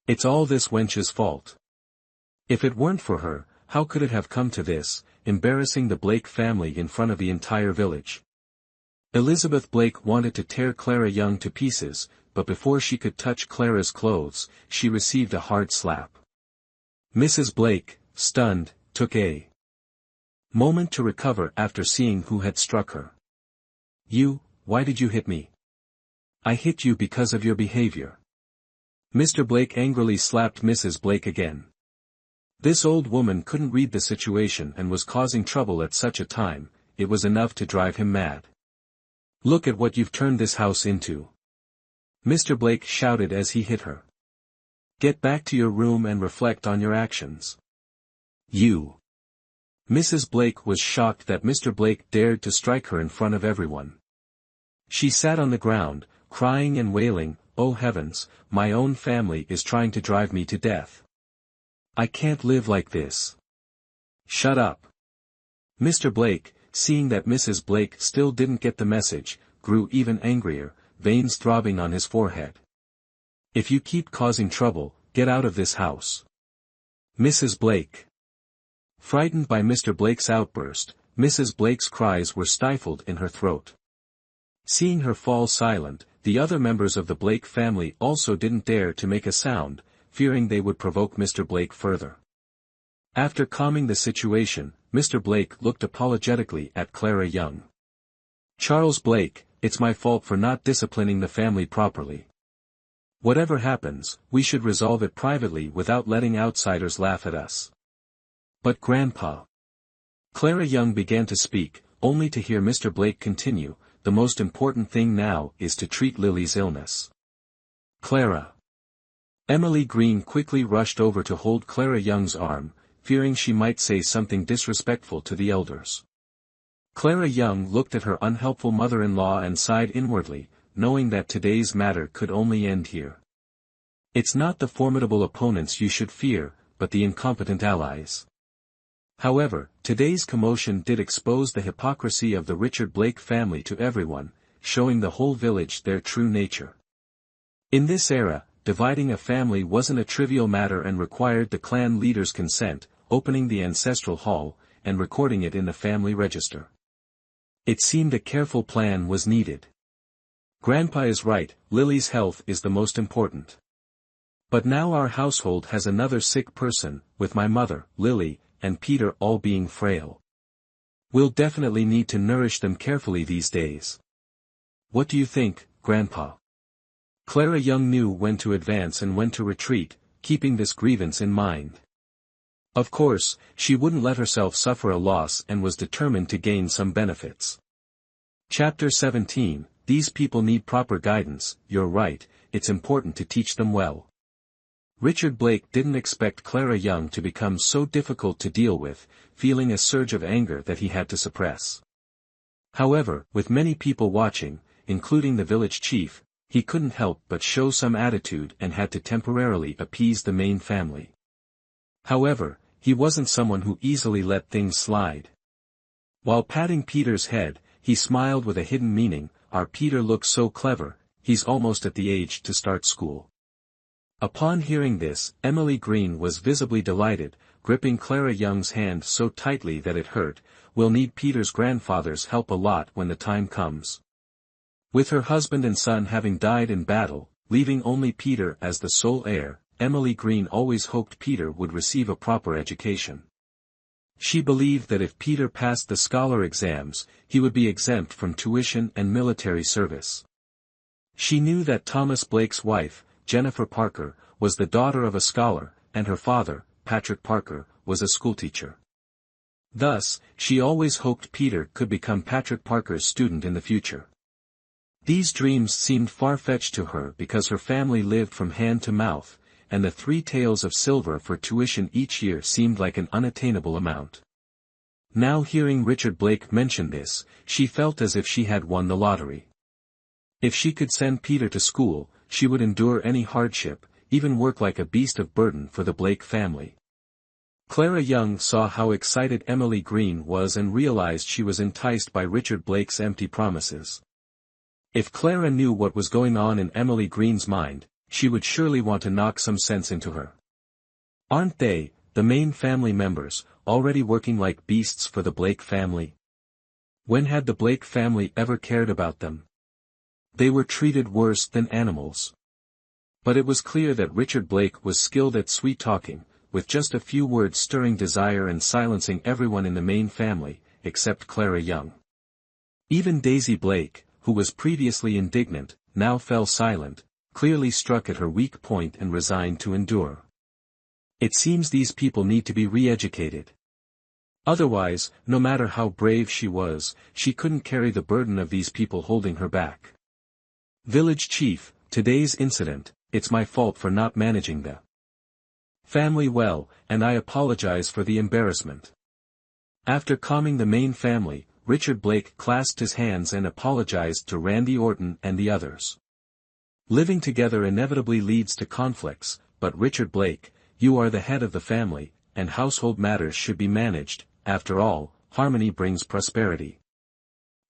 It's all this wench's fault. If it weren't for her, how could it have come to this, embarrassing the Blake family in front of the entire village? Elizabeth Blake wanted to tear Clara Young to pieces, but before she could touch Clara's clothes, she received a hard slap. Mrs. Blake, stunned, took a moment to recover after seeing who had struck her. Why did you hit me? I hit you because of your behavior. Mr. Blake angrily slapped Mrs. Blake again. This old woman couldn't read the situation and was causing trouble at such a time, it was enough to drive him mad. Look at what you've turned this house into. Mr. Blake shouted as he hit her. Get back to your room and reflect on your actions. You. Mrs. Blake was shocked that Mr. Blake dared to strike her in front of everyone. She sat on the ground, crying and wailing, "Oh heavens, my own family is trying to drive me to death. I can't live like this." Shut up. Mr. Blake, seeing that Mrs. Blake still didn't get the message, grew even angrier, veins throbbing on his forehead. If you keep causing trouble, get out of this house. Mrs. Blake. Frightened by Mr. Blake's outburst, Mrs. Blake's cries were stifled in her throat. Seeing her fall silent, the other members of the Blake family also didn't dare to make a sound, fearing they would provoke Mr. Blake further. After calming the situation, Mr. Blake looked apologetically at Clara Young. Charles Blake, it's my fault for not disciplining the family properly. Whatever happens, we should resolve it privately without letting outsiders laugh at us. But Grandpa. Clara Young began to speak, only to hear Mr. Blake continue, the most important thing now is to treat Lily's illness. Clara. Emily Green quickly rushed over to hold Clara Young's arm, fearing she might say something disrespectful to the elders. Clara Young looked at her unhelpful mother-in-law and sighed inwardly, knowing that today's matter could only end here. It's not the formidable opponents you should fear, but the incompetent allies. However, today's commotion did expose the hypocrisy of the Richard Blake family to everyone, showing the whole village their true nature. In this era, dividing a family wasn't a trivial matter and required the clan leader's consent, opening the ancestral hall, and recording it in the family register. It seemed a careful plan was needed. Grandpa is right, Lily's health is the most important. But now our household has another sick person, with my mother, Lily, and Peter all being frail. We'll definitely need to nourish them carefully these days. What do you think, Grandpa? Clara Young knew when to advance and when to retreat, keeping this grievance in mind. Of course, she wouldn't let herself suffer a loss and was determined to gain some benefits. Chapter 17, These people need proper guidance. You're right, it's important to teach them well. Richard Blake didn't expect Clara Young to become so difficult to deal with, feeling a surge of anger that he had to suppress. However, with many people watching, including the village chief, he couldn't help but show some attitude and had to temporarily appease the main family. However, he wasn't someone who easily let things slide. While patting Peter's head, he smiled with a hidden meaning. Our Peter looks so clever, he's almost at the age to start school. Upon hearing this, Emily Green was visibly delighted, gripping Clara Young's hand so tightly that it hurt. We'll need Peter's grandfather's help a lot when the time comes. With her husband and son having died in battle, leaving only Peter as the sole heir, Emily Green always hoped Peter would receive a proper education. She believed that if Peter passed the scholar exams, he would be exempt from tuition and military service. She knew that Thomas Blake's wife, Jennifer Parker, was the daughter of a scholar, and her father, Patrick Parker, was a schoolteacher. Thus, she always hoped Peter could become Patrick Parker's student in the future. These dreams seemed far-fetched to her because her family lived from hand to mouth, and the 3 taels of silver for tuition each year seemed like an unattainable amount. Now hearing Richard Blake mention this, she felt as if she had won the lottery. If she could send Peter to school, she would endure any hardship, even work like a beast of burden for the Blake family. Clara Young saw how excited Emily Green was and realized she was enticed by Richard Blake's empty promises. If Clara knew what was going on in Emily Green's mind, she would surely want to knock some sense into her. Aren't they, the main family members, already working like beasts for the Blake family? When had the Blake family ever cared about them? They were treated worse than animals. But it was clear that Richard Blake was skilled at sweet-talking, with just a few words stirring desire and silencing everyone in the main family, except Clara Young. Even Daisy Blake, who was previously indignant, now fell silent, clearly struck at her weak point and resigned to endure. It seems these people need to be re-educated. Otherwise, no matter how brave she was, she couldn't carry the burden of these people holding her back. Village Chief, today's incident, it's my fault for not managing the family well, and I apologize for the embarrassment. After calming the main family, Richard Blake clasped his hands and apologized to Randy Orton and the others. Living together inevitably leads to conflicts, but Richard Blake, you are the head of the family, and household matters should be managed. After all, harmony brings prosperity.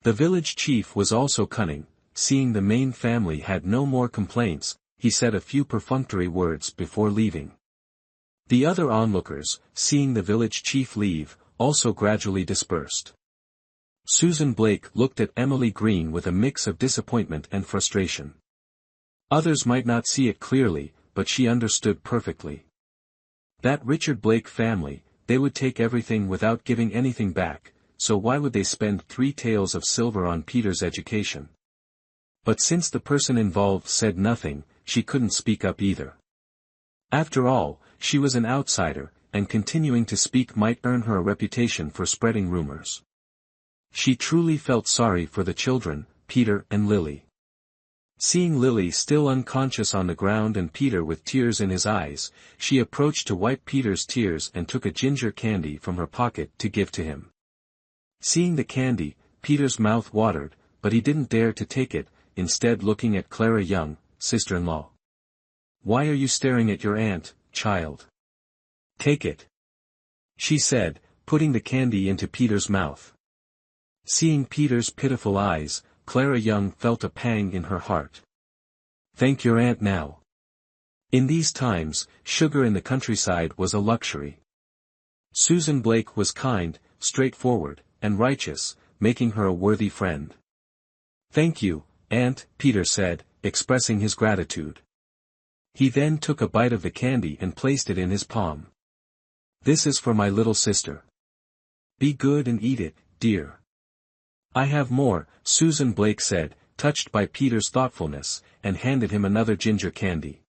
The village chief was also cunning. Seeing the main family had no more complaints, he said a few perfunctory words before leaving. The other onlookers, seeing the village chief leave, also gradually dispersed. Susan Blake looked at Emily Green with a mix of disappointment and frustration. Others might not see it clearly, but she understood perfectly. That Richard Blake family, they would take everything without giving anything back, so why would they spend 3 taels of silver on Peter's education? But since the person involved said nothing, she couldn't speak up either. After all, she was an outsider, and continuing to speak might earn her a reputation for spreading rumors. She truly felt sorry for the children, Peter and Lily. Seeing Lily still unconscious on the ground and Peter with tears in his eyes, she approached to wipe Peter's tears and took a ginger candy from her pocket to give to him. Seeing the candy, Peter's mouth watered, but he didn't dare to take it, instead looking at Clara Young, sister-in-law. "Why are you staring at your aunt, child? Take it," she said, putting the candy into Peter's mouth. Seeing Peter's pitiful eyes, Clara Young felt a pang in her heart. Thank your aunt now. In these times, sugar in the countryside was a luxury. Susan Blake was kind, straightforward, and righteous, making her a worthy friend. Thank you, Aunt, Peter said, expressing his gratitude. He then took a bite of the candy and placed it in his palm. This is for my little sister. Be good and eat it, dear. I have more, Susan Blake said, touched by Peter's thoughtfulness, and handed him another ginger candy.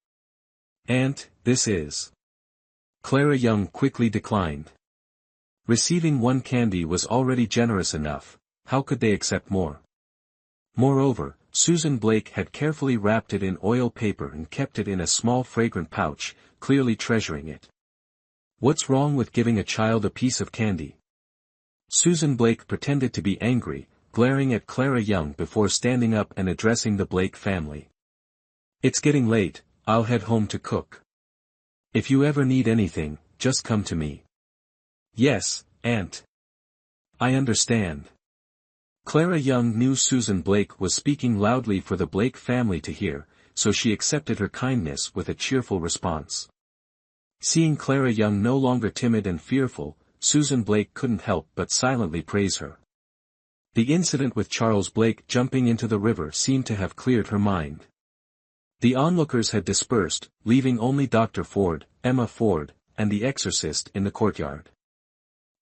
Aunt, this is. Clara Young quickly declined. Receiving one candy was already generous enough, how could they accept more? Moreover, Susan Blake had carefully wrapped it in oil paper and kept it in a small fragrant pouch, clearly treasuring it. What's wrong with giving a child a piece of candy? Susan Blake pretended to be angry, glaring at Clara Young before standing up and addressing the Blake family. It's getting late, I'll head home to cook. If you ever need anything, just come to me. Yes, Aunt. I understand. Clara Young knew Susan Blake was speaking loudly for the Blake family to hear, so she accepted her kindness with a cheerful response. Seeing Clara Young no longer timid and fearful, Susan Blake couldn't help but silently praise her. The incident with Charles Blake jumping into the river seemed to have cleared her mind. The onlookers had dispersed, leaving only Dr. Ford, Emma Ford, and the exorcist in the courtyard.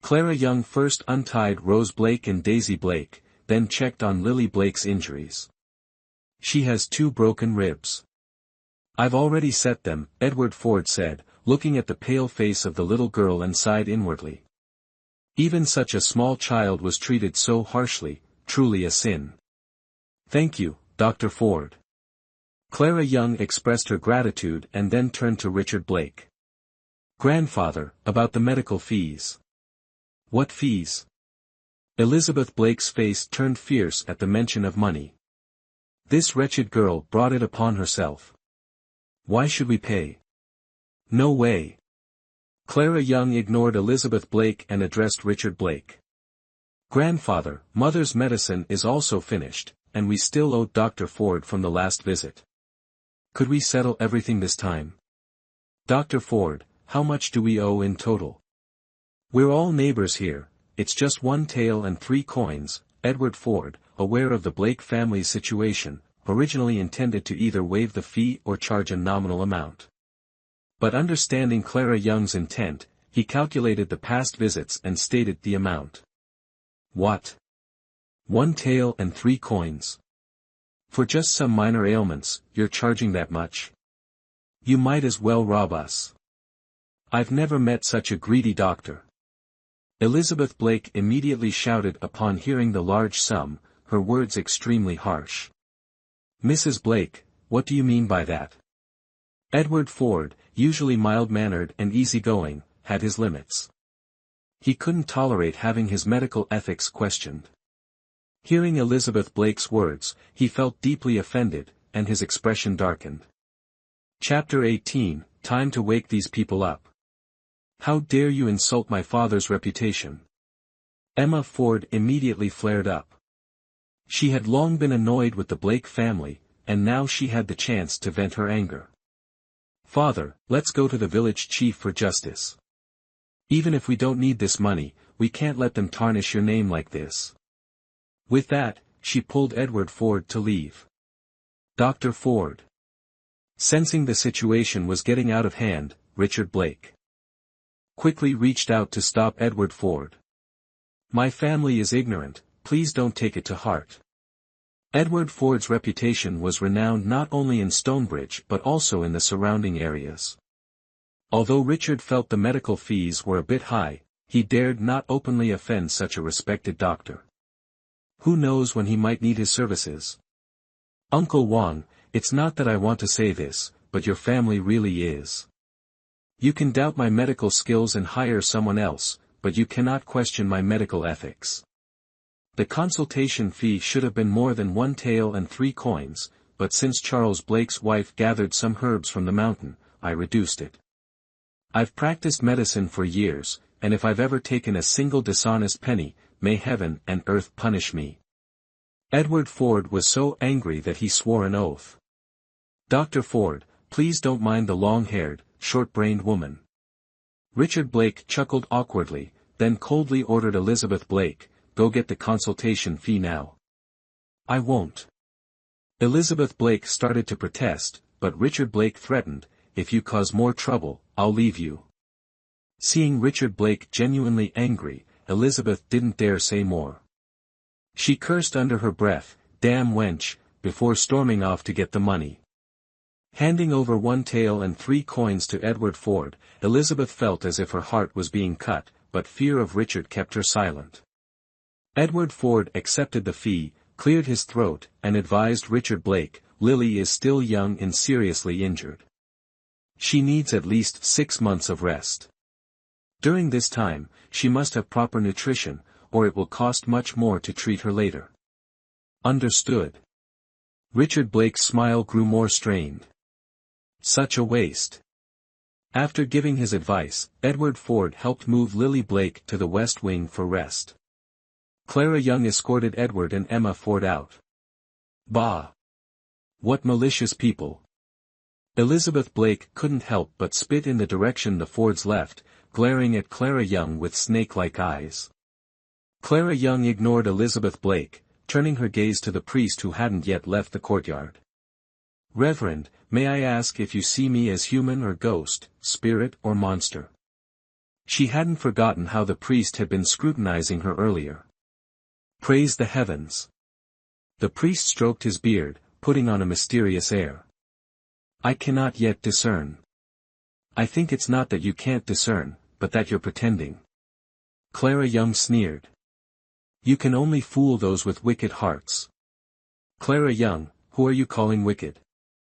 Clara Young first untied Rose Blake and Daisy Blake, then checked on Lily Blake's injuries. She has 2 broken ribs. I've already set them, Edward Ford said, looking at the pale face of the little girl and sighed inwardly. Even such a small child was treated so harshly, truly a sin. Thank you, Dr. Ford. Clara Young expressed her gratitude and then turned to Richard Blake. Grandfather, about the medical fees. What fees? Elizabeth Blake's face turned fierce at the mention of money. This wretched girl brought it upon herself. Why should we pay? No way. Clara Young ignored Elizabeth Blake and addressed Richard Blake. Grandfather, Mother's medicine is also finished, and we still owe Dr. Ford from the last visit. Could we settle everything this time? Dr. Ford, how much do we owe in total? We're all neighbors here, it's just 1 tael and 3 coins, Edward Ford, aware of the Blake family's situation, originally intended to either waive the fee or charge a nominal amount. But understanding Clara Young's intent, he calculated the past visits and stated the amount. What? 1 tael and 3 coins. For just some minor ailments, you're charging that much? You might as well rob us. I've never met such a greedy doctor. Elizabeth Blake immediately shouted upon hearing the large sum, her words extremely harsh. Mrs. Blake, what do you mean by that? Edward Ford, usually mild-mannered and easygoing, had his limits. He couldn't tolerate having his medical ethics questioned. Hearing Elizabeth Blake's words, he felt deeply offended, and his expression darkened. Chapter 18, Time to wake these people up. How dare you insult my father's reputation? Emma Ford immediately flared up. She had long been annoyed with the Blake family, and now she had the chance to vent her anger. Father, let's go to the village chief for justice. Even if we don't need this money, we can't let them tarnish your name like this. With that, she pulled Edward Ford to leave. Dr. Ford. Sensing the situation was getting out of hand, Richard Blake quickly reached out to stop Edward Ford. My family is ignorant, please don't take it to heart. Edward Ford's reputation was renowned not only in Stonebridge but also in the surrounding areas. Although Richard felt the medical fees were a bit high, he dared not openly offend such a respected doctor. Who knows when he might need his services? Uncle Wang, it's not that I want to say this, but your family really is. You can doubt my medical skills and hire someone else, but you cannot question my medical ethics. The consultation fee should have been more than 1 tael and 3 coins, but since Charles Blake's wife gathered some herbs from the mountain, I reduced it. I've practiced medicine for years, and if I've ever taken a single dishonest penny, may heaven and earth punish me. Edward Ford was so angry that he swore an oath. Dr. Ford, please don't mind the long-haired, short-brained woman. Richard Blake chuckled awkwardly, then coldly ordered Elizabeth Blake, go get the consultation fee now. I won't. Elizabeth Blake started to protest, but Richard Blake threatened, if you cause more trouble, I'll leave you. Seeing Richard Blake genuinely angry, Elizabeth didn't dare say more. She cursed under her breath, damn wench, before storming off to get the money. Handing over 1 tael and 3 coins to Edward Ford, Elizabeth felt as if her heart was being cut, but fear of Richard kept her silent. Edward Ford accepted the fee, cleared his throat, and advised Richard Blake, Lily is still young and seriously injured. She needs at least 6 months of rest. During this time, she must have proper nutrition, or it will cost much more to treat her later. Understood. Richard Blake's smile grew more strained. Such a waste. After giving his advice, Edward Ford helped move Lily Blake to the west wing for rest. Clara Young escorted Edward and Emma Ford out. Bah! What malicious people! Elizabeth Blake couldn't help but spit in the direction the Fords left, glaring at Clara Young with snake-like eyes. Clara Young ignored Elizabeth Blake, turning her gaze to the priest who hadn't yet left the courtyard. Reverend, may I ask if you see me as human or ghost, spirit or monster? She hadn't forgotten how the priest had been scrutinizing her earlier. Praise the heavens. The priest stroked his beard, putting on a mysterious air. I cannot yet discern. I think it's not that you can't discern, but that you're pretending. Clara Young sneered. You can only fool those with wicked hearts. Clara Young, who are you calling wicked?